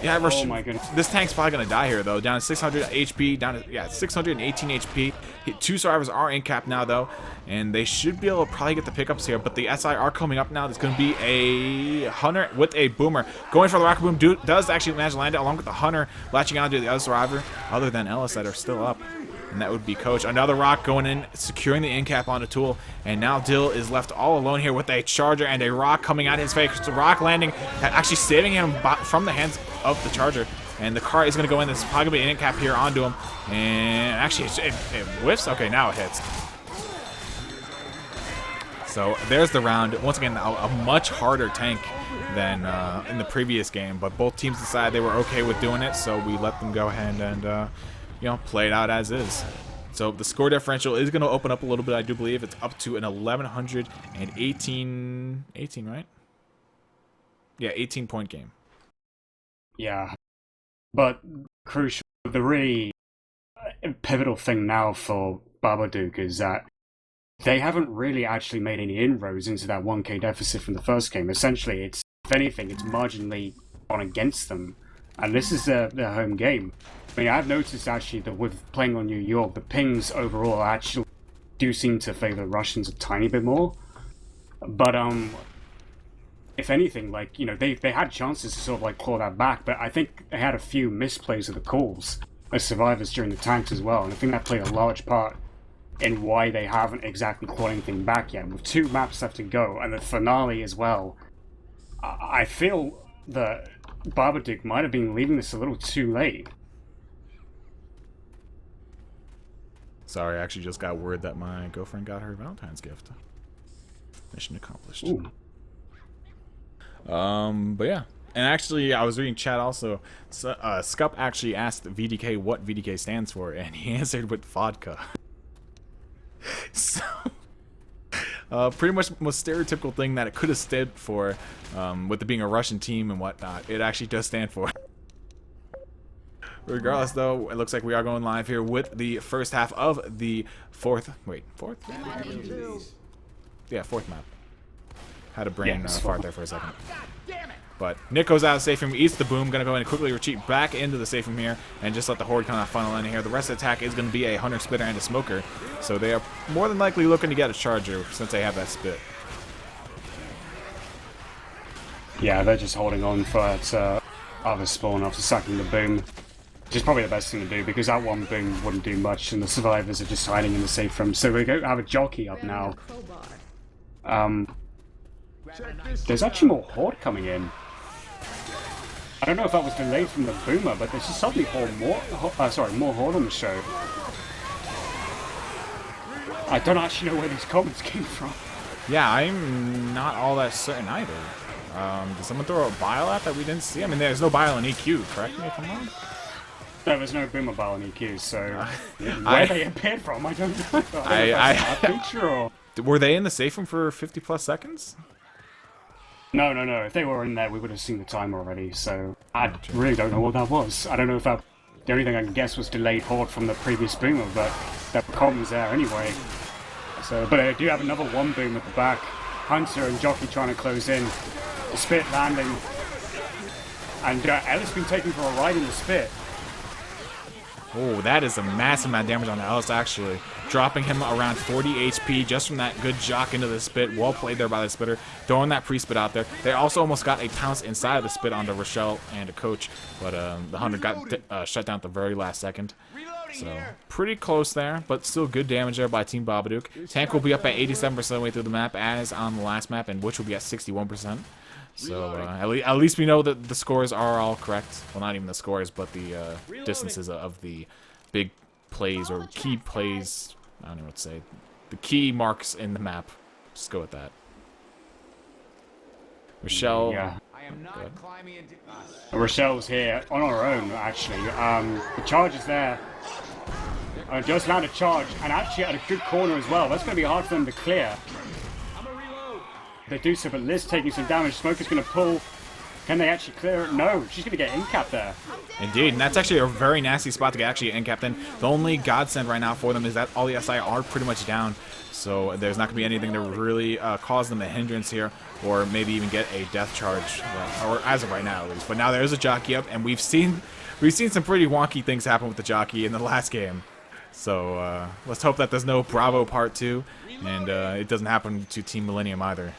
Yeah, oh my goodness. This tank's probably gonna die here though. Down to 600 HP, down to 618 HP. Two survivors are in cap now though, and they should be able to probably get the pickups here. But the SI are coming up now. There's gonna be a Hunter with a Boomer going for the rocket boom. Dude does actually manage to land it along with the Hunter latching onto the other survivor, other than Ellis that are still up. And that would be Coach. Another rock going in, securing the end cap on a tool. And now Dill is left all alone here with a charger and a rock coming at his face. The rock landing, actually saving him from the hands of the charger. And the car is going to go in. There's probably going to be an end cap here onto him. And actually, it whiffs. Okay, now it hits. So there's the round. Once again, a much harder tank than in the previous game. But both teams decided they were okay with doing it. So we let them go ahead and... you know, play it out as is. So the score differential is going to open up a little bit, I do believe. It's up to an 1,118, 18, right? Yeah, 18-point game. Yeah. But crucial, the really pivotal thing now for Babadook is that they haven't really actually made any inroads into that 1k deficit from the first game. Essentially, it's, if anything, it's marginally gone against them. And this is their home game. I mean, I've noticed actually that with playing on New York, the pings overall actually do seem to favor the Russians a tiny bit more. But if anything, like, you know, they had chances to sort of like claw that back, but I think they had a few misplays of the calls as survivors during the tanks as well, and I think that played a large part in why they haven't exactly clawed anything back yet. With 2 maps left to go and the finale as well, I feel that Babadook might have been leaving this a little too late. Sorry, I actually just got word that my girlfriend got her Valentine's gift. Mission accomplished. Ooh. But yeah. And actually, I was reading chat also. Scup actually asked VDK what VDK stands for, and he answered with vodka. So, pretty much the most stereotypical thing that it could have stood for, with it being a Russian team and whatnot, it actually does stand for. Regardless, though, it looks like we are going live here with the first half of the fourth map? Yeah, fourth map. Had a brain fart there for a second. But Nick goes out of the safe room, eats the boom, gonna go in and quickly retreat back into the safe room here, and just let the horde kind of funnel in here. The rest of the attack is gonna be a Hunter Splitter and a Smoker, so they are more than likely looking to get a charger since they have that spit. Yeah, they're just holding on for that other spawn after sacking the boom. Which is probably the best thing to do, because that one boom wouldn't do much and the survivors are just hiding in the safe room. So we have a jockey up now. There's actually more horde coming in. I don't know if that was delayed from the boomer, but there's just suddenly more horde on the show. I don't actually know where these comments came from. Yeah, I'm not all that certain either. Did someone throw a bile at that we didn't see? I mean, there's no bile in EQ, correct me if I'm wrong? No, there's no boomer bile in EQ, so where they appeared from, I don't know. I feature or... Were they in the safe room for 50+ seconds? No. If they were in there, we would have seen the time already, so I really don't know what that was. I don't know if that... The only thing I can guess was delayed horde from the previous boomer, but that comms there anyway. So, but I do have another one boom at the back. Hunter and Jockey trying to close in. The spit landing. And Ellis been taken for a ride in the spit. Oh, that is a massive amount of damage on Ellis, actually. Dropping him around 40 HP just from that good jock into the spit. Well played there by the spitter. Throwing that pre-spit out there. They also almost got a pounce inside of the spit onto Rochelle and a coach. But the Hunter got shut down at the very last second. So pretty close there, but still good damage there by Team Babadook. Tank will be up at 87% of the way through the map, as on the last map, and Witch will be at 61%. So at least we know that the scores are all correct. Well, not even the scores, but the distances of the big plays or key plays. I don't know what to say. The key marks in the map. Just go with that. Rochelle. Yeah. Rochelle's here on her own, actually. The charge is there. Just land a charge, and actually at a good corner as well. That's going to be hard for them to clear. They do so, but Liz taking some damage. Smoker's going to pull. Can they actually clear it? No, she's going to get in-capped there. Indeed, and that's actually a very nasty spot to get actually in-capped in. The only godsend right now for them is that all the SI are pretty much down. So there's not going to be anything to really cause them a hindrance here, or maybe even get a death charge, or as of right now at least. But now there is a jockey up, and we've seen some pretty wonky things happen with the jockey in the last game. So let's hope that there's no Bravo Part 2, and it doesn't happen to Team Millennium either.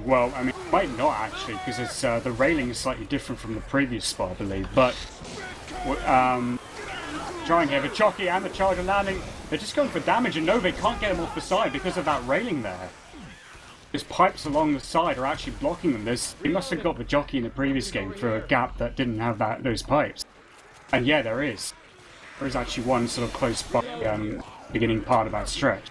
Well, I mean, it might not actually, because it's the railing is slightly different from the previous spot, I believe. But trying here, the jockey and the charger landing, they're just going for damage, and no, they can't get them off the side because of that railing there. There's pipes along the side are actually blocking them. They must have got the jockey in the previous game for a gap that didn't have those pipes. And yeah, there is. There is actually one sort of close by beginning part of that stretch.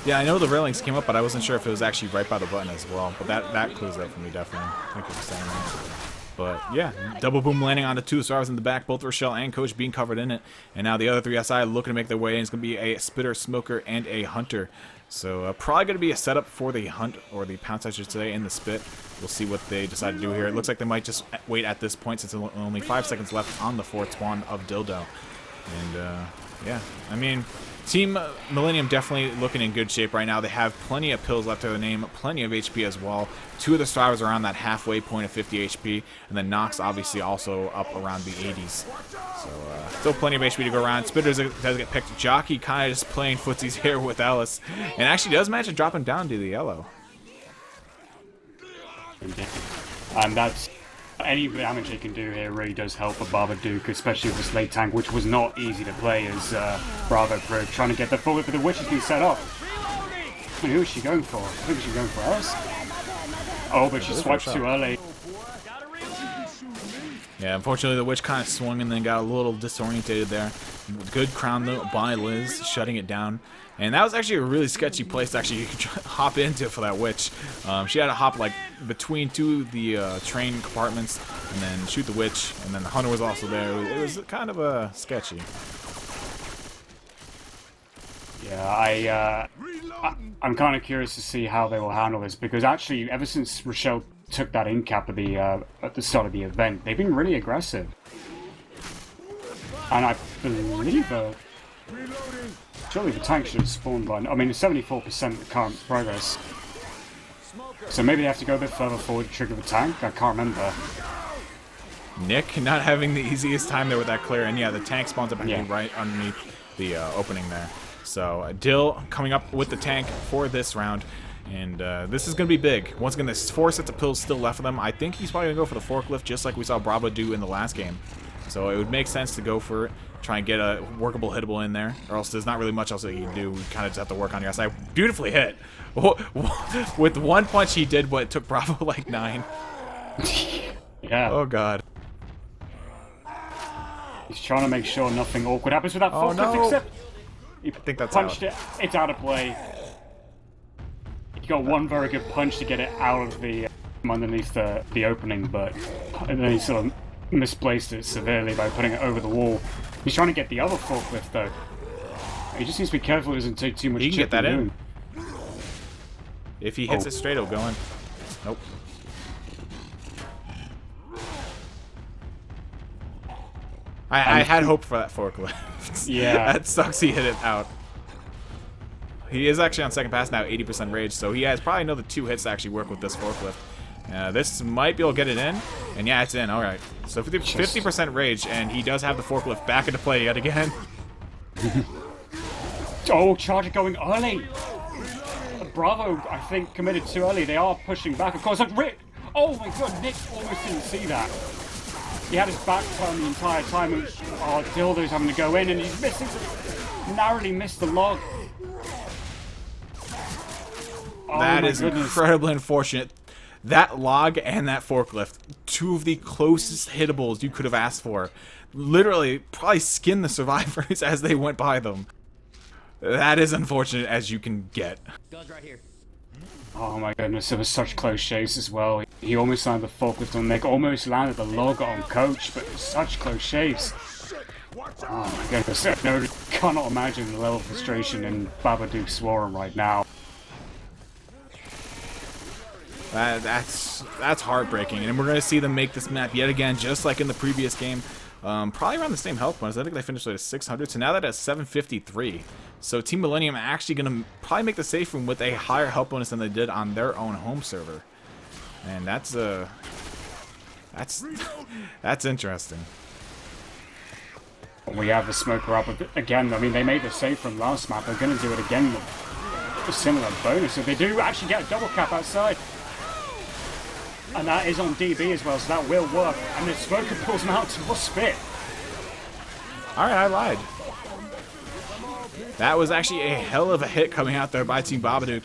Yeah, I know the railings came up, but I wasn't sure if it was actually right by the button as well. But that clues that for me, definitely. Thank you for saying that. But yeah, double boom landing onto two stars in the back, both Rochelle and Coach being covered in it. And now the other three SI looking to make their way in. It's going to be a Spitter, Smoker, and a Hunter. So probably going to be a setup for the Hunt, or the Pounce I should say, in the Spit. We'll see what they decide to do here. It looks like they might just wait at this point since only 5 seconds left on the fourth spawn of Dildo. And yeah, I mean, Team Millennium definitely looking in good shape right now. They have plenty of pills left to their name, plenty of HP as well. Two of the survivors are on that halfway point of 50 HP, and then Nox obviously also up around the 80s. So still plenty of HP to go around. Spitter does get picked. Jockey kind of just playing footsies here with Ellis, and actually does manage to drop him down to the yellow. And that's any damage they can do here really does help a Babadook, especially with this late tank, which was not easy to play as Bravo Pro trying to get the full whip, but the Witch has been set up. I mean, who is she going for? I think she's going for us. Oh, but she swiped too early. Yeah, unfortunately the Witch kind of swung and then got a little disorientated there. Good crown though by Liz, shutting it down. And that was actually a really sketchy place to actually hop into for that Witch. She had to hop like between two of the train compartments and then shoot the Witch, and then the Hunter was also there. It was kind of sketchy. Yeah, I'm kind of curious to see how they will handle this, because actually ever since Rochelle took that in cap at the start of the event, they've been really aggressive. And I believe surely the tank should have spawned by... I mean, it's 74% the current progress. So maybe they have to go a bit further forward to trigger the tank? I can't remember. Nick not having the easiest time there with that clear, and yeah, the tank spawns up right underneath the opening there. So Dill coming up with the tank for this round, and this is going to be big. Once again, there's 4 sets of pills still left for them. I think he's probably going to go for the forklift, just like we saw Bravo do in the last game. So it would make sense to go for it, try and get a workable hittable in there, or else there's not really much else that you can do. We kind of just have to work on your side. Beautifully hit. With one punch he did what took Bravo like 9. Yeah. Oh god. He's trying to make sure nothing awkward happens with that forklift, no. except he I think that's punched out. it. It's out of play. He got one very good punch to get it out of the underneath the opening, but and then he sort of misplaced it severely by putting it over the wall. He's trying to get the other forklift though. He just needs to be careful he doesn't take too much. He can get that in. Moon. If he hits it straight, it'll go in. Nope. I had hope for that forklift. Yeah. That sucks he hit it out. He is actually on second pass now, 80% rage, so he has probably another 2 hits to actually work with this forklift. This might be able to get it in, and yeah, it's in. All right, so 50% rage, and he does have the forklift back into play yet again. Oh, Charger going early. Bravo, I think, committed too early. They are pushing back. Of course, like Rick. Oh my god, Nick almost didn't see that. He had his back turned the entire time, and Dildo's having to go in, and he's missing, narrowly missed the log. Oh That my is goodness. incredibly unfortunate. That log and that forklift, two of the closest hittables you could have asked for. Literally, probably skinned the survivors as they went by them. That is unfortunate as you can get. Guns right here. Oh my goodness, it was such close chase as well. He almost landed the forklift on Nick, almost landed the log on Coach, but it was such close chase. Oh my goodness, I cannot imagine the level of frustration in Babadook's Warren right now. That's heartbreaking, and we're going to see them make this map yet again, just like in the previous game. Probably around the same health points. I think they finished at 600, so now that at 753. So Team Millennium actually going to probably make the safe room with a higher health bonus than they did on their own home server, and that's interesting. We have the smoker up again. I mean, they made the save from last map. They're going to do it again with a similar bonus. So they do actually get a double cap outside. And that is on DB as well, so that will work. And the smoker pulls him out to more spit. Alright, I lied. That was actually a hell of a hit coming out there by Team Babadook.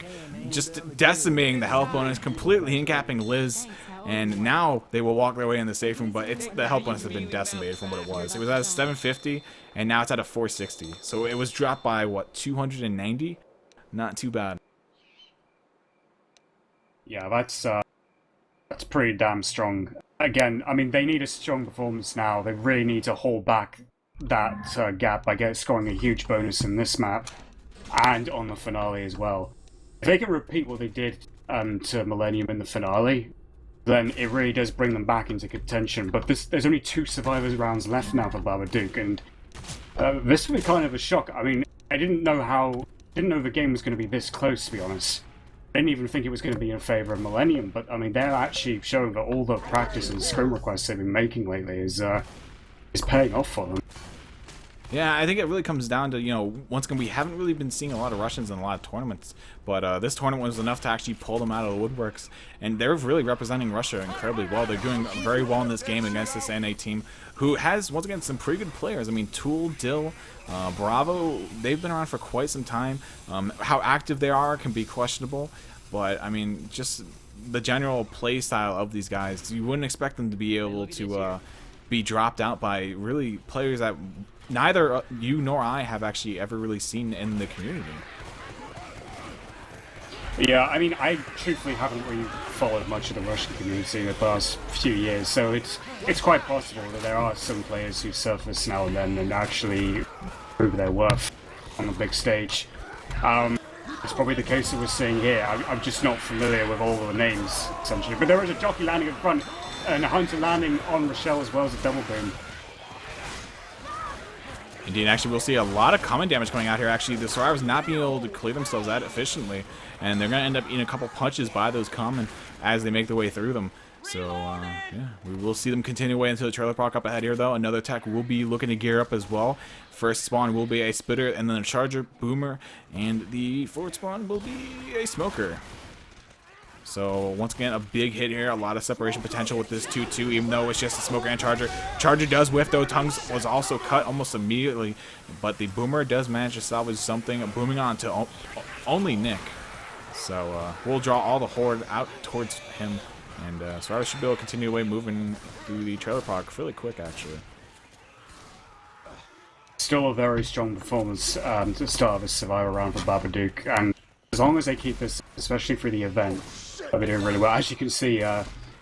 Just decimating the health bonus, completely incapping Liz. And now they will walk their way in the safe room, but the health bonus has been decimated from what it was. It was at a 750, and now it's at a 460. So it was dropped by, what, 290? Not too bad. Yeah, that's pretty damn strong. Again, I mean, they need a strong performance now. They really need to hold back that gap by scoring a huge bonus in this map and on the finale as well. If they can repeat what they did to Millennium in the finale, then it really does bring them back into contention. But there's only 2 survivors rounds left now for Babadook, and this will be kind of a shock. I mean, I didn't know the game was going to be this close, to be honest. I didn't even think it was going to be in favor of Millennium, but I mean, they're actually showing that all the practice and scrim requests they've been making lately is paying off for them. Yeah, I think it really comes down to, you know, once again, we haven't really been seeing a lot of Russians in a lot of tournaments, but this tournament was enough to actually pull them out of the woodworks, and they're really representing Russia incredibly well. They're doing very well in this game against this NA team, who has, once again, some pretty good players. I mean, Tool, Dill, Bravo, they've been around for quite some time. How active they are can be questionable, but, I mean, just the general play style of these guys, you wouldn't expect them to be able to be dropped out by really players that neither you nor I have actually ever really seen in the community. Yeah, I mean, I truthfully haven't really followed much of the Russian community in the past few years, so it's quite possible that there are some players who surface now and then and actually prove their worth on the big stage. It's probably the case that we're seeing here. I'm just not familiar with all the names, essentially. But there is a jockey landing in front and a hunter landing on Rochelle as well as a double boom. Indeed, actually, we'll see a lot of common damage coming out here. Actually, the survivors not being able to clear themselves that efficiently, and they're going to end up eating a couple punches by those common as they make their way through them. So, yeah, we will see them continue away until the trailer park up ahead here, though. Another tech will be looking to gear up as well. First spawn will be a spitter, and then a charger, boomer, and the forward spawn will be a smoker. So, once again, a big hit here. A lot of separation potential with this 2-2, even though it's just a smoker and charger. Charger does whiff, though. Tongues was also cut almost immediately. But the boomer does manage to salvage something, booming on to only Nick. So, we'll draw all the horde out towards him. And Survivor should be able to continue away moving through the trailer park fairly quick, actually. Still a very strong performance to start this Survivor round for Babadook. And as long as they keep this, especially through the event, they're doing really well. As you can see,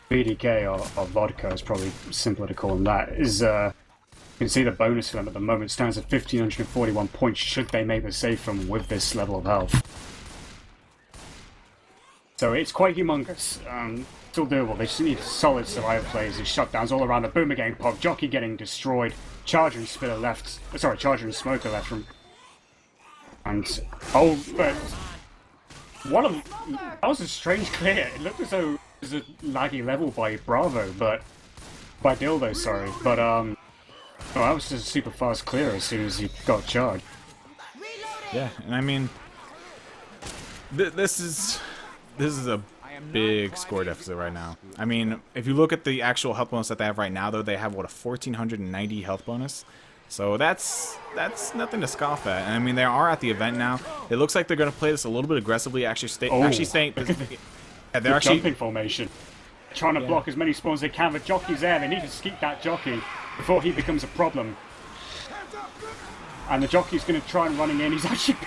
BDK or Vodka is probably simpler to call him that. You can see the bonus for them at the moment stands at 1,541 points should they make the save from with this level of health. So it's quite humongous. Still doable. They just need solid survivor plays and shutdowns all around. The boomer getting popped, jockey getting destroyed, charger and spitter left. Sorry, charger and smoker left from. And but that was a strange clear. It looked as though it was a laggy level by Bravo, but by Dildo, sorry. But that was just a super fast clear as soon as he got charged. Yeah, and I mean, this is a big score deficit right now. I mean, if you look at the actual health bonus that they have right now, though, they have, what, a 1,490 health bonus? So that's nothing to scoff at. And I mean, they are at the event now. It looks like they're going to play this a little bit aggressively, actually staying... Yeah, they're actually... Jumping formation. Trying to block as many spawns as they can, but Jockey's there. They need to skeep that Jockey before he becomes a problem. And the Jockey's going to try and running in. He's actually...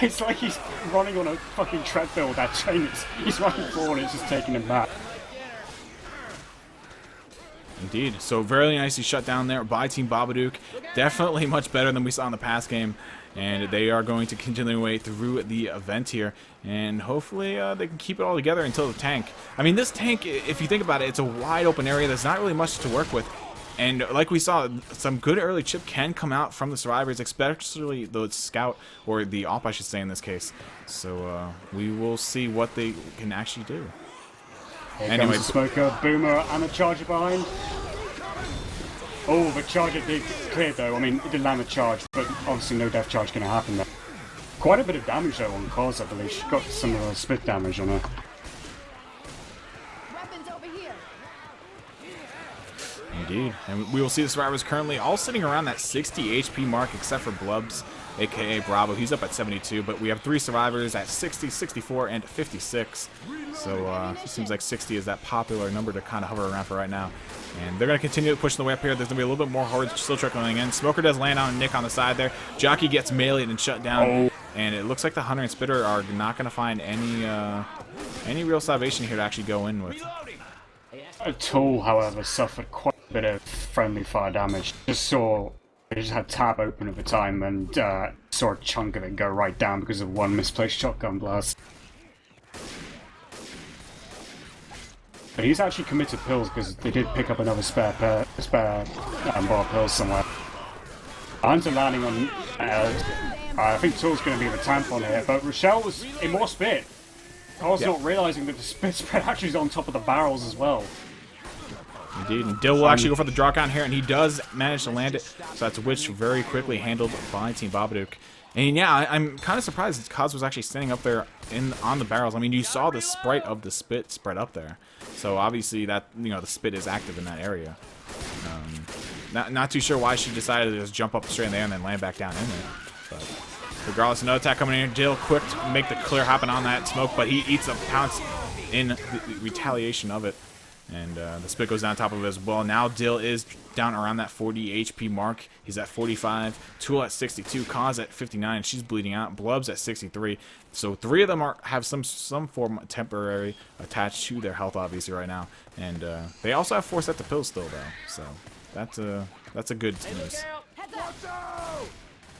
It's like he's running on a fucking treadmill, that chain. He's running forward and it's just taking him back. Indeed. So very nicely shut down there by Team Babadook. Definitely much better than we saw in the past game. And they are going to continue their way through the event here. And hopefully they can keep it all together until the tank. I mean, this tank, if you think about it, it's a wide open area. There's not really much to work with. And like we saw, some good early chip can come out from the survivors, especially the scout, or the op, I should say, in this case. So we will see what they can actually do. Anyway, comes the smoker, boomer, and a charger behind. Oh, the charger did clear though. I mean, it did land a charge, but obviously no death charge going to happen there. Quite a bit of damage though on Cause, I believe. She got some of the split damage on her. Weapons over here. Indeed. And we will see the survivors currently all sitting around that 60 HP mark, except for Blubs, aka Bravo. He's up at 72, but we have 3 survivors at 60, 64, and 56. So it seems like 60 is that popular number to kind of hover around for right now. And they're going to continue to push the way up here. There's going to be a little bit more hordes still trickling in. Smoker does land on Nick on the side there. Jockey gets meleeed and shut down. Oh. And it looks like the Hunter and Spitter are not going to find any real salvation here to actually go in with. A Tool, however, suffered quite a bit of friendly fire damage. They just had tab open at the time and saw a chunk of it go right down because of one misplaced shotgun blast. But he's actually committed pills because they did pick up another spare bar of pills somewhere. Hunter landing on... I think Tool's going to be the tampon here, but Rochelle was in more spit. I was not realising that the spit spread actually is on top of the barrels as well. Indeed, and Dill will actually go for the draw count here, and he does manage to land it. So that's a witch very quickly handled by Team Babadook. And yeah, I'm kind of surprised that Kaz was actually standing up there on the barrels. I mean, you saw the sprite of the spit spread up there. So obviously that, the spit is active in that area. Not too sure why she decided to just jump up straight in there and then land back down in there. But regardless, another attack coming in here. Dill quick to make the clear happen on that smoke, but he eats a pounce in the retaliation of it. And the spit goes down top of it as well. Now Dill is down around that 40 HP mark. He's at 45. Tool at 62. Kaz at 59. She's bleeding out. Blub's at 63. So 3 of them have some form of temporary attached to their health, obviously, right now. And they also have 4 sets of pills still, though. So that's a good news.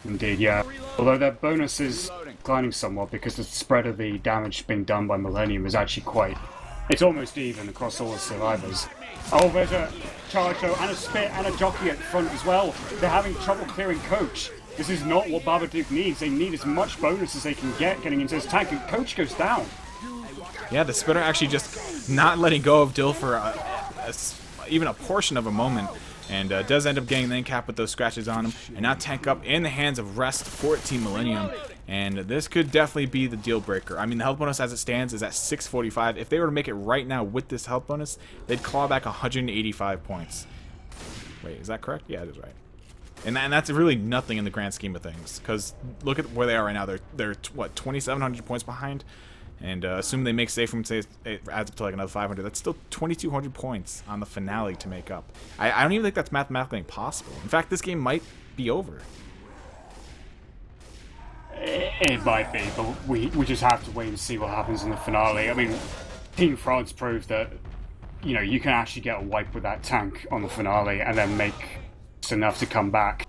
Indeed, yeah. Although their bonus is declining somewhat because the spread of the damage being done by Millennium is actually quite... It's almost even across all the survivors. Oh, there's a charge though, and a spit, and a jockey at the front as well. They're having trouble clearing Coach. This is not what Babadook needs. They need as much bonus as they can get getting into this tank, and Coach goes down. Yeah, the Spitter actually just not letting go of Dill for even a portion of a moment. And does end up getting the end cap with those scratches on him. And now tank up in the hands of Rest for Team Millennium. And this could definitely be the deal breaker. I mean, the health bonus as it stands is at 645. If they were to make it right now with this health bonus, they'd claw back 185 points. Wait, is that correct? Yeah, it is right. And that's really nothing in the grand scheme of things. Because look at where they are right now. They're what, 2,700 points behind? And assume they make safe from, say, it adds up to like another 500. That's still 2,200 points on the finale to make up. I don't even think that's mathematically impossible. In fact, this game might be over. It might be, but we just have to wait and see what happens in the finale. I mean, Team France proved that, you can actually get a wipe with that tank on the finale and then make enough to come back.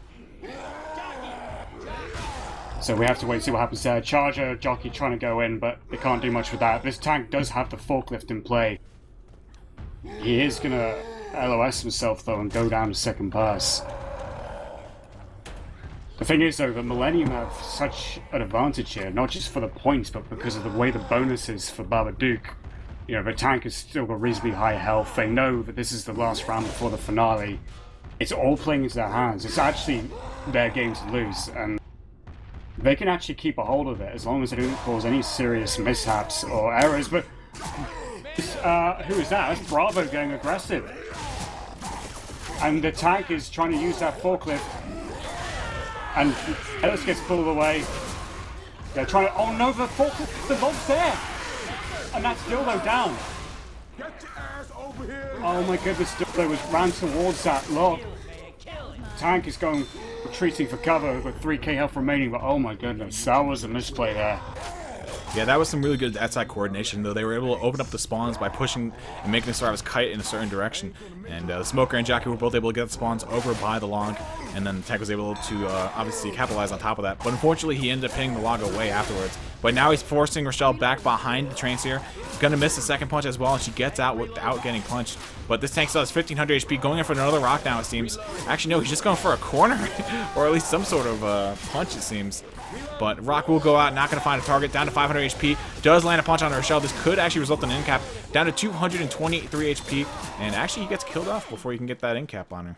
So we have to wait and see what happens there. Charger, Jockey trying to go in, but they can't do much with that. This tank does have the forklift in play. He is going to LOS himself, though, and go down to second pass. The thing is, though, that Millennium have such an advantage here, not just for the points, but because of the way the bonus is for Babadook. The tank has still got reasonably high health. They know that this is the last round before the finale. It's all playing into their hands. It's actually their game to lose, and they can actually keep a hold of it as long as they don't cause any serious mishaps or errors. But Who is that? That's Bravo going aggressive. And the tank is trying to use that forklift. And Ellis gets pulled away. They're trying to. Oh no, the forklift, the log's there! And that's Dildo down. Oh my goodness, Dildo was ran towards that log. Tank is going retreating for cover with 3k health remaining, but oh my goodness, that was a misplay there. Yeah, that was some really good outside coordination, though. They were able to open up the spawns by pushing and making the survivors kite in a certain direction. And the Smoker and Jackie were both able to get the spawns over by the log, and then the tank was able to obviously capitalize on top of that. But unfortunately, he ended up hitting the log away afterwards. But now he's forcing Rochelle back behind the trains here. He's going to miss the second punch as well, and she gets out without getting punched. But this tank still has 1500 HP, going in for another rock now, it seems. Actually, no, he's just going for a corner, or at least some sort of punch, it seems. But Rock will go out, not going to find a target, down to 500 HP. Does land a punch on Rochelle. This could actually result in an end cap, down to 223 HP. And actually, he gets killed off before you can get that end cap on her.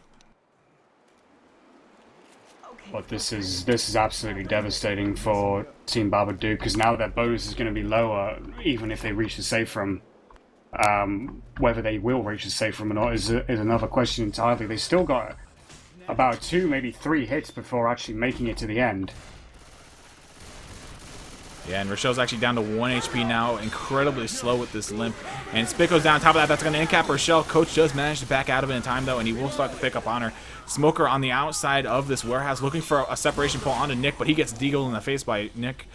But this is absolutely devastating for Team Babadook, because now their bonus is going to be lower, even if they reach the safe room. Whether they will reach the safe room or not is another question entirely. They still got about 2, maybe 3 hits before actually making it to the end. Yeah, and Rochelle's actually down to 1 HP now, incredibly slow with this limp. And Spico's down on top of that, that's going to end cap Rochelle. Coach does manage to back out of it in time, though, and he will start to pick up on her. Smoker on the outside of this warehouse, looking for a separation pull onto Nick, but he gets deagled in the face by Nick.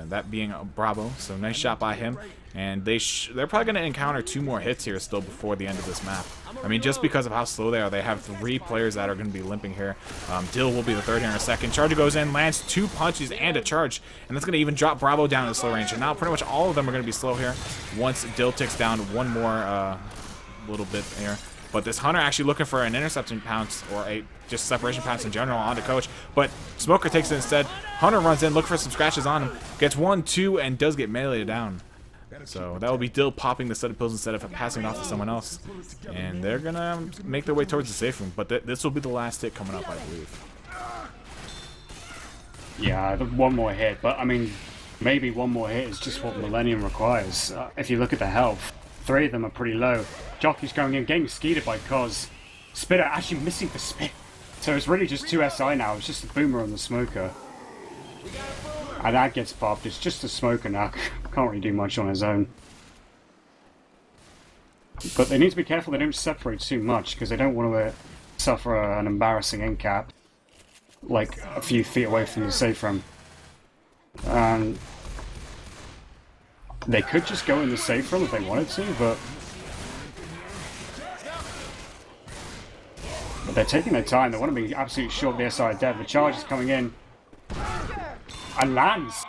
That being Bravo, so nice shot by him. And they're probably going to encounter 2 more hits here still before the end of this map. I mean, just because of how slow they are, they have 3 players that are going to be limping here. Dill will be the third here in a second. Charger goes in, lands 2 punches and a charge, and that's going to even drop Bravo down to the slow range. And now pretty much all of them are going to be slow here once Dill ticks down 1 more little bit here. But this Hunter actually looking for an interception pounce, or a just separation pounce in general onto Coach. But Smoker takes it instead. Hunter runs in, looking for some scratches on him. Gets 1, 2, and does get meleeed down. So that will be Dill popping the set of pills instead of passing it off to someone else. And they're going to make their way towards the safe room. But this will be the last hit coming up, I believe. Yeah, 1 more hit. But, I mean, maybe 1 more hit is just what Millennium requires. If you look at the health, 3 of them are pretty low. Jockey's going in, getting skeeted by Cos. Spitter actually missing the spit. So it's really just 2 SI now. It's just the Boomer and the Smoker. And that gets popped. It's just the Smoker now. Can't really do much on his own. But they need to be careful they don't separate too much, because they don't want to suffer an embarrassing end cap, like a few feet away from the safe room. They could just go in the safe room if they wanted to, but they're taking their time. They want to be absolutely sure the SI are dead. The charge is coming in and lands.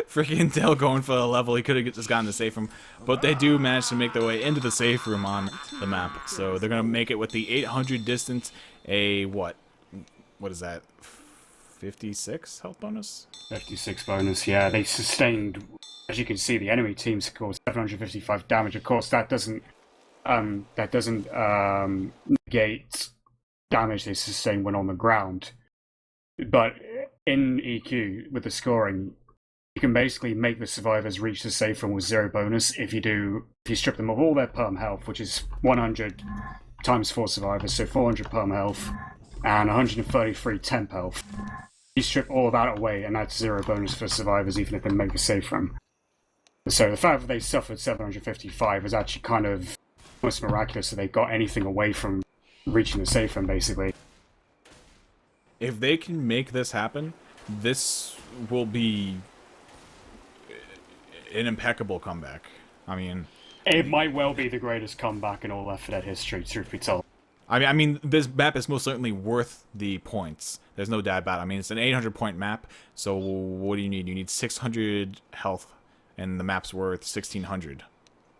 Freaking Dill going for the level. He could have just gotten the safe room, but they do manage to make their way into the safe room on the map. So they're going to make it with the 800 distance. A what is that? 56 health bonus? 56 bonus, yeah. They sustained, as you can see, the enemy team scored 755 damage. Of course, that doesn't negate damage they sustained when on the ground. But in EQ, with the scoring, you can basically make the survivors reach the safe room with 0 bonus if you strip them of all their perm health, which is 100 times 4 survivors, so 400 perm health, and 133 temp health. You strip all of that away, and that's 0 bonus for survivors, even if they make the safe room. So the fact that they suffered 755 is actually kind of almost miraculous that they got anything away from reaching the safe room, basically. If they can make this happen, this will be an impeccable comeback. I mean, it might well be the greatest comeback in all Left 4 Dead history, truth be told. I mean, this map is most certainly worth the points. There's no doubt about it. I mean, it's an 800-point map, so what do you need? You need 600 health, and the map's worth 1,600.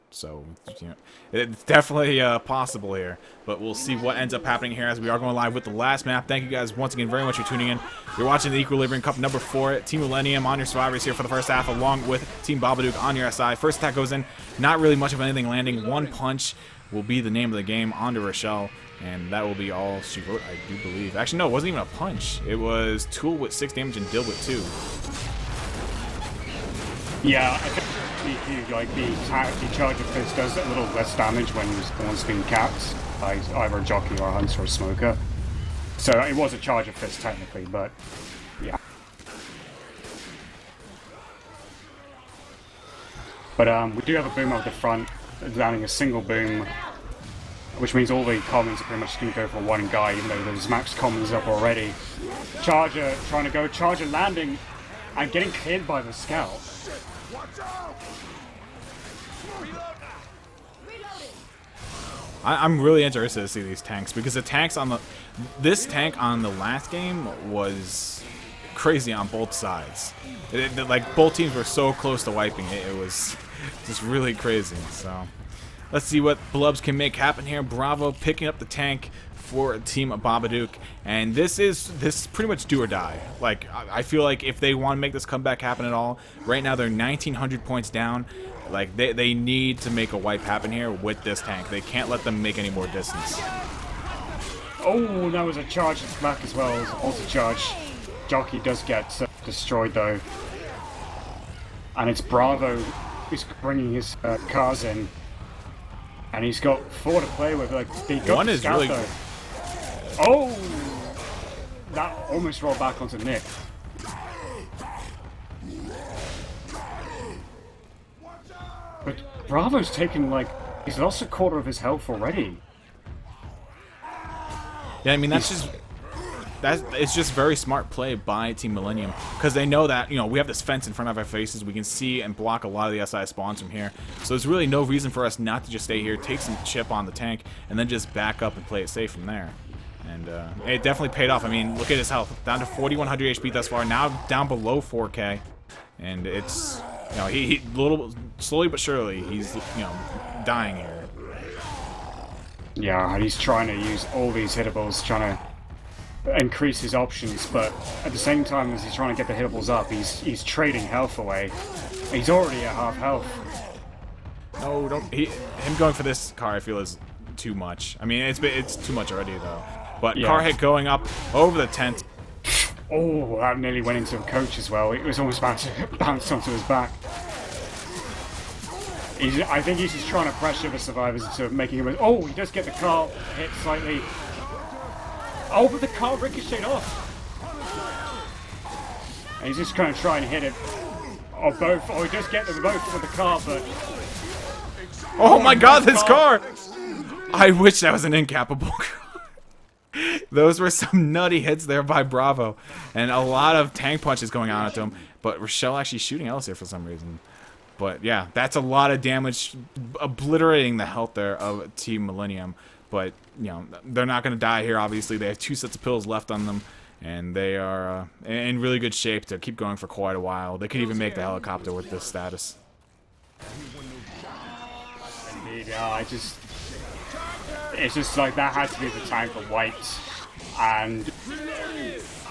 So, you know, it's definitely possible here, but we'll see what ends up happening here as we are going live with the last map. Thank you guys once again very much for tuning in. You're watching the Equilibrium Cup number 4. Team Millennium on your survivors here for the first half, along with Team Babadook on your SI. First attack goes in, not really much of anything landing. 1 punch will be the name of the game onto Rochelle, and that will be all she wrote, I do believe. Actually, no, it wasn't even a punch. It was Tool with 6 damage and Dill with 2. Yeah, EQ, like the Charger Fist does a little less damage when one's being capped by either a jockey or a hunter or a smoker. So it was a Charger Fist technically, but yeah. But we do have a boom up the front, landing a single boom, which means all the commons are pretty much going to go for one guy, even though there's max commons up already. Charger trying to go, Charger landing, and getting cleared by the scout. I'm really interested to see these tanks, because the tanks on this tank on the last game was crazy on both sides. Like both teams were so close to wiping it. It was just really crazy. So let's see what Blubs can make happen here. Bravo picking up the tank for Team Babadook, and this is pretty much do or die. Like I feel like if they want to make this comeback happen at all, right now they're 1900 points down. Like they need to make a wipe happen here with this tank. They can't let them make any more distance. Oh, that was a charge that's back as well. It was also charge. Jockey does get destroyed though, and it's Bravo who's bringing his cars in, and he's got 4 to play with. Like they got One is scout, really though. Oh, that almost rolled back onto Nick. But Bravo's taken like he's lost a quarter of his health already. Yeah, I mean it's just very smart play by Team Millennium, because they know that, you know, we have this fence in front of our faces. We can see and block a lot of the SI spawns from here. So there's really no reason for us not to just stay here, take some chip on the tank, and then just back up and play it safe from there. And it definitely paid off. I mean, look at his health, down to 4100 HP thus far. Now down below 4K, and it's, you know, he little slowly but surely he's, you know, dying here. Yeah, and he's trying to use all these hittables, trying to increase his options, but at the same time as he's trying to get the hittables up, he's trading health away. He's already at half health. No, don't. Him going for this car, I feel, is too much. I mean, it's too much already though. But yeah. Car hit going up over the tent. Oh, that nearly went into a coach as well. It was almost about to bounce onto his back. I think he's just trying to pressure the survivors into making him. Oh, he does get the car hit slightly. Oh, but the car ricocheted off. And he's just going to try and hit it. Or both. Or he does get them both with the car, but. Oh my god, this car! I wish that was an incapable car. Those were some nutty hits there by Bravo. And a lot of tank punches going on to him. But Rochelle actually shooting Alice here for some reason. But yeah, that's a lot of damage, obliterating the health there of Team Millennium. But, you know, they're not going to die here, obviously. They have 2 sets of pills left on them. And they are in really good shape to keep going for quite a while. They could even make the helicopter with this status. Indeed, yeah, it's just like that had to be the time for wipes, and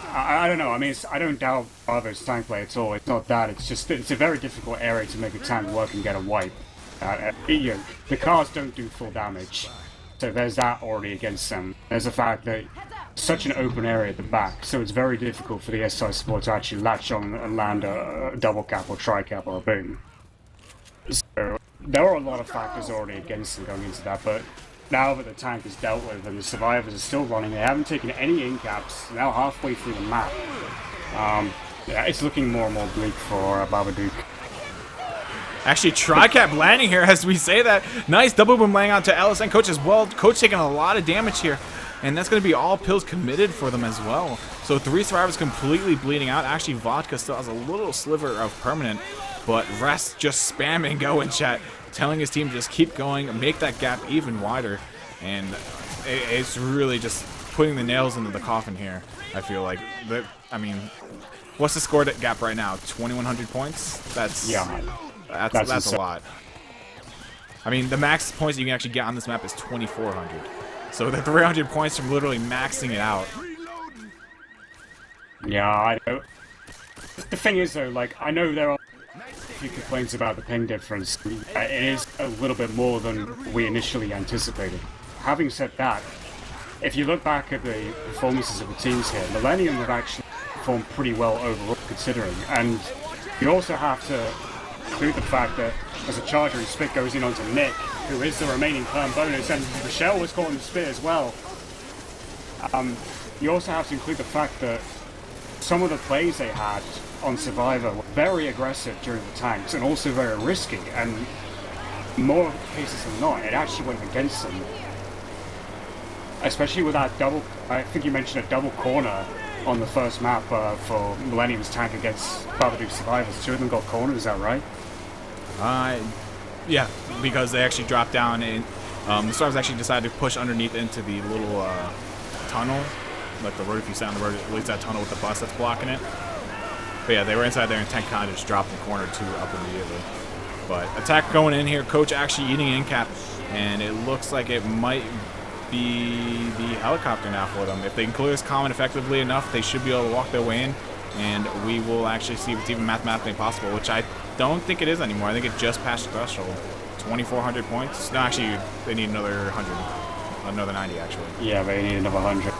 I don't know. I mean, I don't doubt Bravo's tank play at all. It's not that. It's just it's a very difficult area to make a tank work and get a wipe. You know, the cars don't do full damage, so there's that already against them. There's the fact that it's such an open area at the back, so it's very difficult for the SI support to actually latch on and land a double cap or tri-cap or a boom. So there are a lot of factors already against them going into that, but now that the tank is dealt with and the survivors are still running, they haven't taken any in-caps, now halfway through the map. Yeah, it's looking more and more bleak for Babadook. Actually, tri-cap landing here as we say that. Nice double boom laying onto Alice and Coach as well. Coach taking a lot of damage here. And that's going to be all pills committed for them as well. So 3 survivors completely bleeding out. Actually, Vodka still has a little sliver of permanent. But Rest just spamming go in chat, telling his team to just keep going, make that gap even wider. And it's really just putting the nails into the coffin here, I feel like. I mean, what's the score gap right now? 2,100 points? That's a lot. I mean, the max points you can actually get on this map is 2,400. So the 300 points from literally maxing it out. Yeah, I know. The thing is, though, like, I know there are a few complaints about the ping difference. It is a little bit more than we initially anticipated. Having said that, if you look back at the performances of the teams here, Millennium have actually performed pretty well overall, considering. And you also have to include the fact that as a charger, his spit goes in onto Nick, who is the remaining perm bonus, and Rochelle was caught in the spit as well. You also have to include the fact that some of the plays they had on Survivor were very aggressive during the tanks and also very risky, and more cases than not, it actually went against them. Especially with that double, I think you mentioned a double corner on the first map for Millennium's tank against Babadook Survivors. 2 of them got cornered, is that right? Yeah, because they actually dropped down and the Stars actually decided to push underneath into the little tunnel, like the road. If you sat on the road, at least that tunnel with the bus that's blocking it. But yeah, they were inside there and tank kind of just dropped in corner 2 up immediately. But attack going in here, coach actually eating in cap, and it looks like it might be the helicopter now for them. If they can clear this common effectively enough, they should be able to walk their way in, and we will actually see if it's even mathematically possible, which I don't think it is anymore. I think it just passed the threshold. 2,400 points. No, actually, they need another 100. Another 90, actually. Yeah, they need another 100.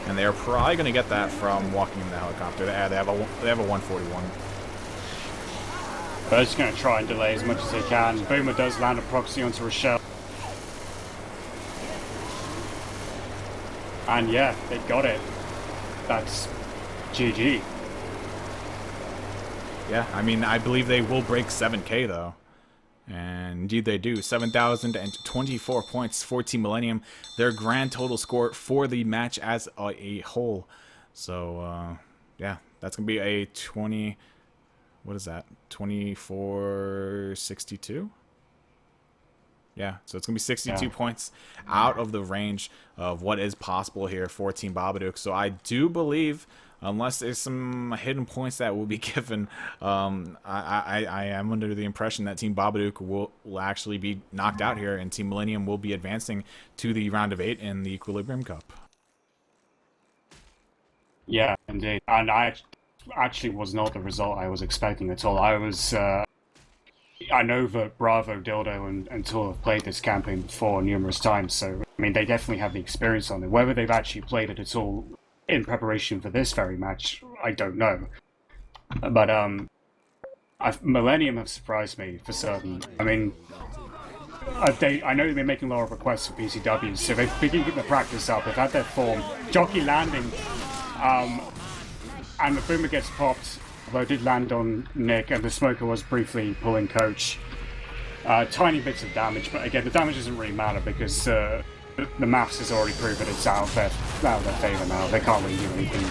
And they're probably going to get that from walking in the helicopter. They have a 141. But they're just going to try and delay as much as they can. Boomer does land a proxy onto Rochelle. And yeah, they got it. That's GG. Yeah, I mean, I believe they will break 7K, though. And indeed they do. 7,024 points for Team Millennium. Their grand total score for the match as a whole. So, yeah, that's going to be a 20... What is that? 2462? Yeah, so it's going to be 62 points out of the range of what is possible here for Team Babadook. So I do believe, unless there's some hidden points that will be given, I am under the impression that Team Babadook will actually be knocked out here, and Team Millennium will be advancing to the round of 8 in the Equilibrium Cup. Yeah, indeed. And I actually was not the result I was expecting at all. I know that Bravo, Dildo, and Tool have played this campaign before numerous times, so I mean they definitely have the experience on it. Whether they've actually played it at all in preparation for this very match, I don't know. But Millennium have surprised me for certain. I mean, I know they've been making a lot of requests for PCWs, so they've been keeping the practice up. They've had their form. Jockey landing, and the Boomer gets popped, although it did land on Nick, and the Smoker was briefly pulling Coach. Tiny bits of damage, but again, the damage doesn't really matter because the maths has already proven it's out of their favor now. They can't really do anything.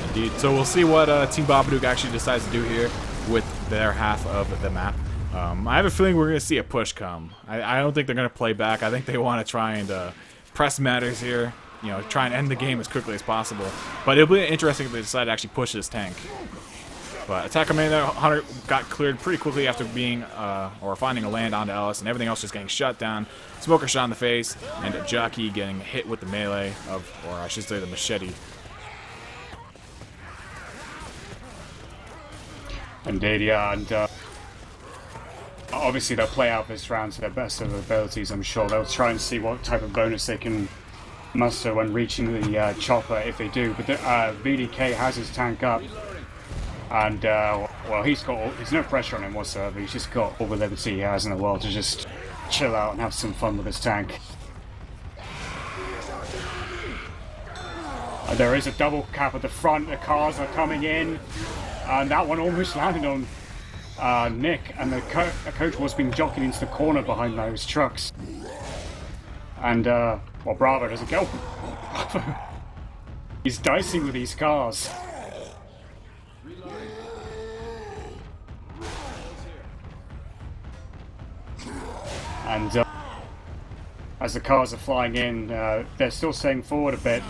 Indeed. So we'll see what Team Babadook actually decides to do here with their half of the map. I have a feeling we're going to see a push come. I don't think they're going to play back. I think they want to try and press matters here. You know, try and end the game as quickly as possible. But it'll be interesting if they decide to actually push this tank. But Attack Commander Hunter got cleared pretty quickly after being, or finding a land onto Ellis, and everything else just getting shut down. Smoker shot in the face, and Jockey getting hit with the melee of, or I should say the machete. Indeed, yeah, and obviously they'll play out this round to their best of their abilities, I'm sure. They'll try and see what type of bonus they can muster when reaching the chopper, if they do. But VDK has his tank up, and well, there's no pressure on him whatsoever. He's just got all the liberty he has in the world to just chill out and have some fun with his tank. There is a double cap at the front. The cars are coming in, and that one almost landed on Nick, and the coach was being jockeyed into the corner behind those trucks. And well, Bravo doesn't go. He's dicing with these cars. And as the cars are flying in, they're still staying forward a bit.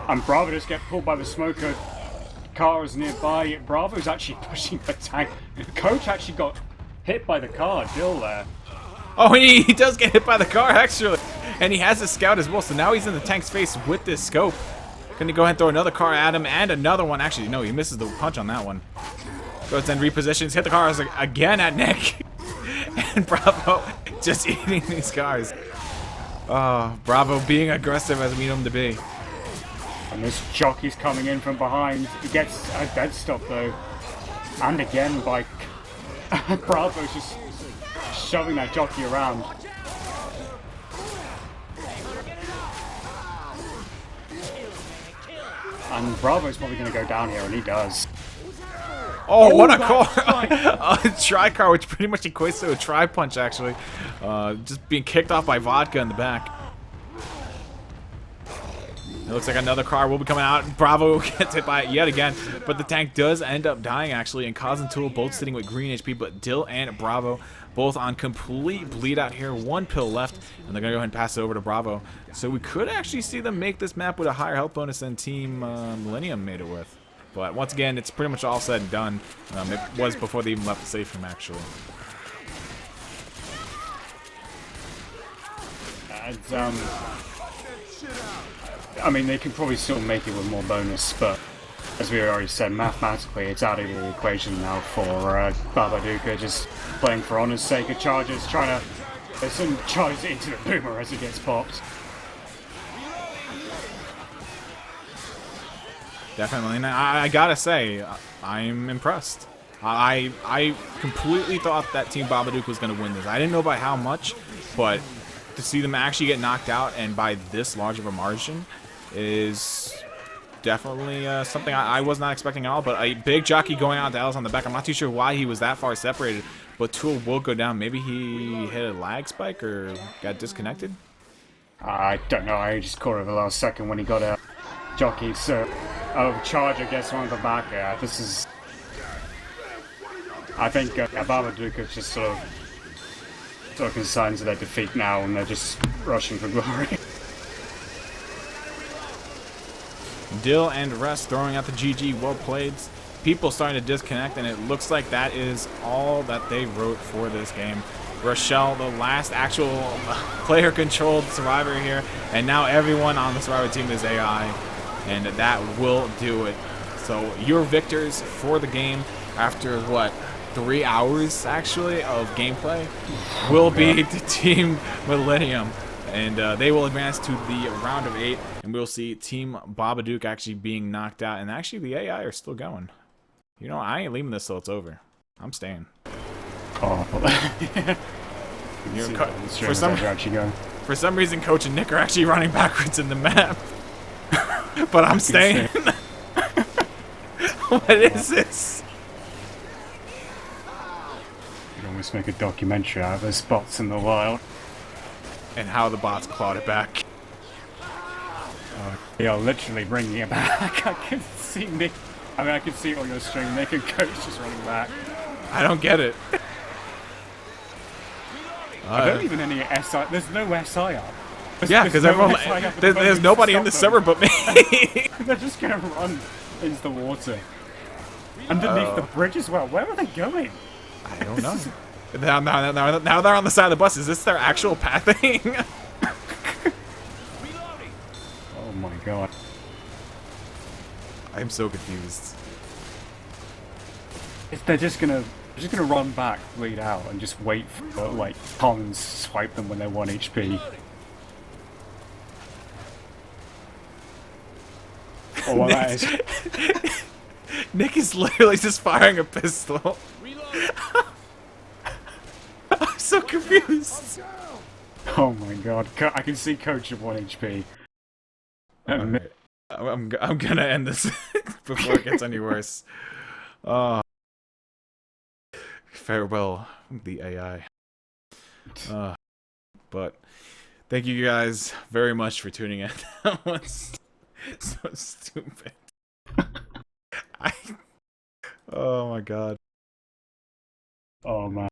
And Bravo just get pulled by the Smoker. Car is nearby. Bravo's actually pushing the tank. Coach actually got hit by the car. Dill there. Oh, he does get hit by the car, actually. And he has a scout as well, so now he's in the tank's face with this scope. Gonna go ahead and throw another car at him, and another one. Actually, no, he misses the punch on that one. Goes and repositions, hit the cars again at Nick. And Bravo just eating these cars. Oh, Bravo being aggressive as we know him to be. And this jockey's coming in from behind. He gets a dead stop though. And again, like, Bravo's just shoving that jockey around. And Bravo's probably going to go down here, and he does. Oh, what a that's car! A tri-car, which pretty much equates to a tri-punch, actually. Just being kicked off by Vodka in the back. It looks like another car will be coming out. Bravo gets hit by it yet again, but the tank does end up dying, actually, and Kaz and Tool both sitting with green HP, but Dill and Bravo both on complete bleed out here. 1 pill left, and they're going to go ahead and pass it over to Bravo. So we could actually see them make this map with a higher health bonus than Team Millennium made it with. But once again, it's pretty much all said and done. It was before they even left the safe room, actually. I mean, they can probably still make it with more bonus, but as we already said, mathematically, it's out of the equation now for Babadook, just playing for honor's sake of charges, trying to some charges into the boomer as it gets popped. Definitely, and I gotta say, I'm impressed. I completely thought that Team Babadook was gonna win this. I didn't know by how much, but to see them actually get knocked out and by this large of a margin is definitely something I was not expecting at all. But a big jockey going out to Alice on the back. I'm not too sure why he was that far separated, but Tool will go down. Maybe he hit a lag spike or got disconnected. I don't know. I just caught it at the last second when he got a jockey. So, Charger gets one of the back. This is. I think Babadook is just sort of talking signs of their defeat now, and they're just rushing for glory. Dill and Rest throwing out the GG, well played. People starting to disconnect, and it looks like that is all that they wrote for this game. Rochelle, the last actual player-controlled survivor here, and now everyone on the survivor team is AI, and that will do it. So your victors for the game after, what, 3 hours, actually, of gameplay, will be the Team Millennium. And they will advance to the round of 8, and we'll see Team Babadook actually being knocked out. And actually, the AI are still going. You know, I ain't leaving this till it's over. I'm staying. Oh. For some reason, Coach and Nick are actually running backwards in the map. But I'm staying. What is this? You can almost make a documentary out of those spots in the wild. And how the bots clawed it back. They are literally bringing it back. I can see Nick. I mean, I can see it on your stream. Nick and Coach just running back. I don't get it. I don't even any SI. There's no SI up. Yeah, because everyone. There's nobody in the server but me. They're just gonna run into the water. Underneath the bridge as well. Where are they going? I don't know. Now they're on the side of the bus. Is this their actual pathing? Oh my god. I'm so confused. They're just gonna run back, bleed out, and just wait for like Collins to swipe them when they're 1 HP. Or what that is. Nick is literally just firing a pistol. I'm so confused. Oh my god. I can see Coach at 1 HP. Right. I'm gonna end this before it gets any worse. Farewell, the AI. But thank you guys very much for tuning in. That was so stupid. Oh my god. Oh man.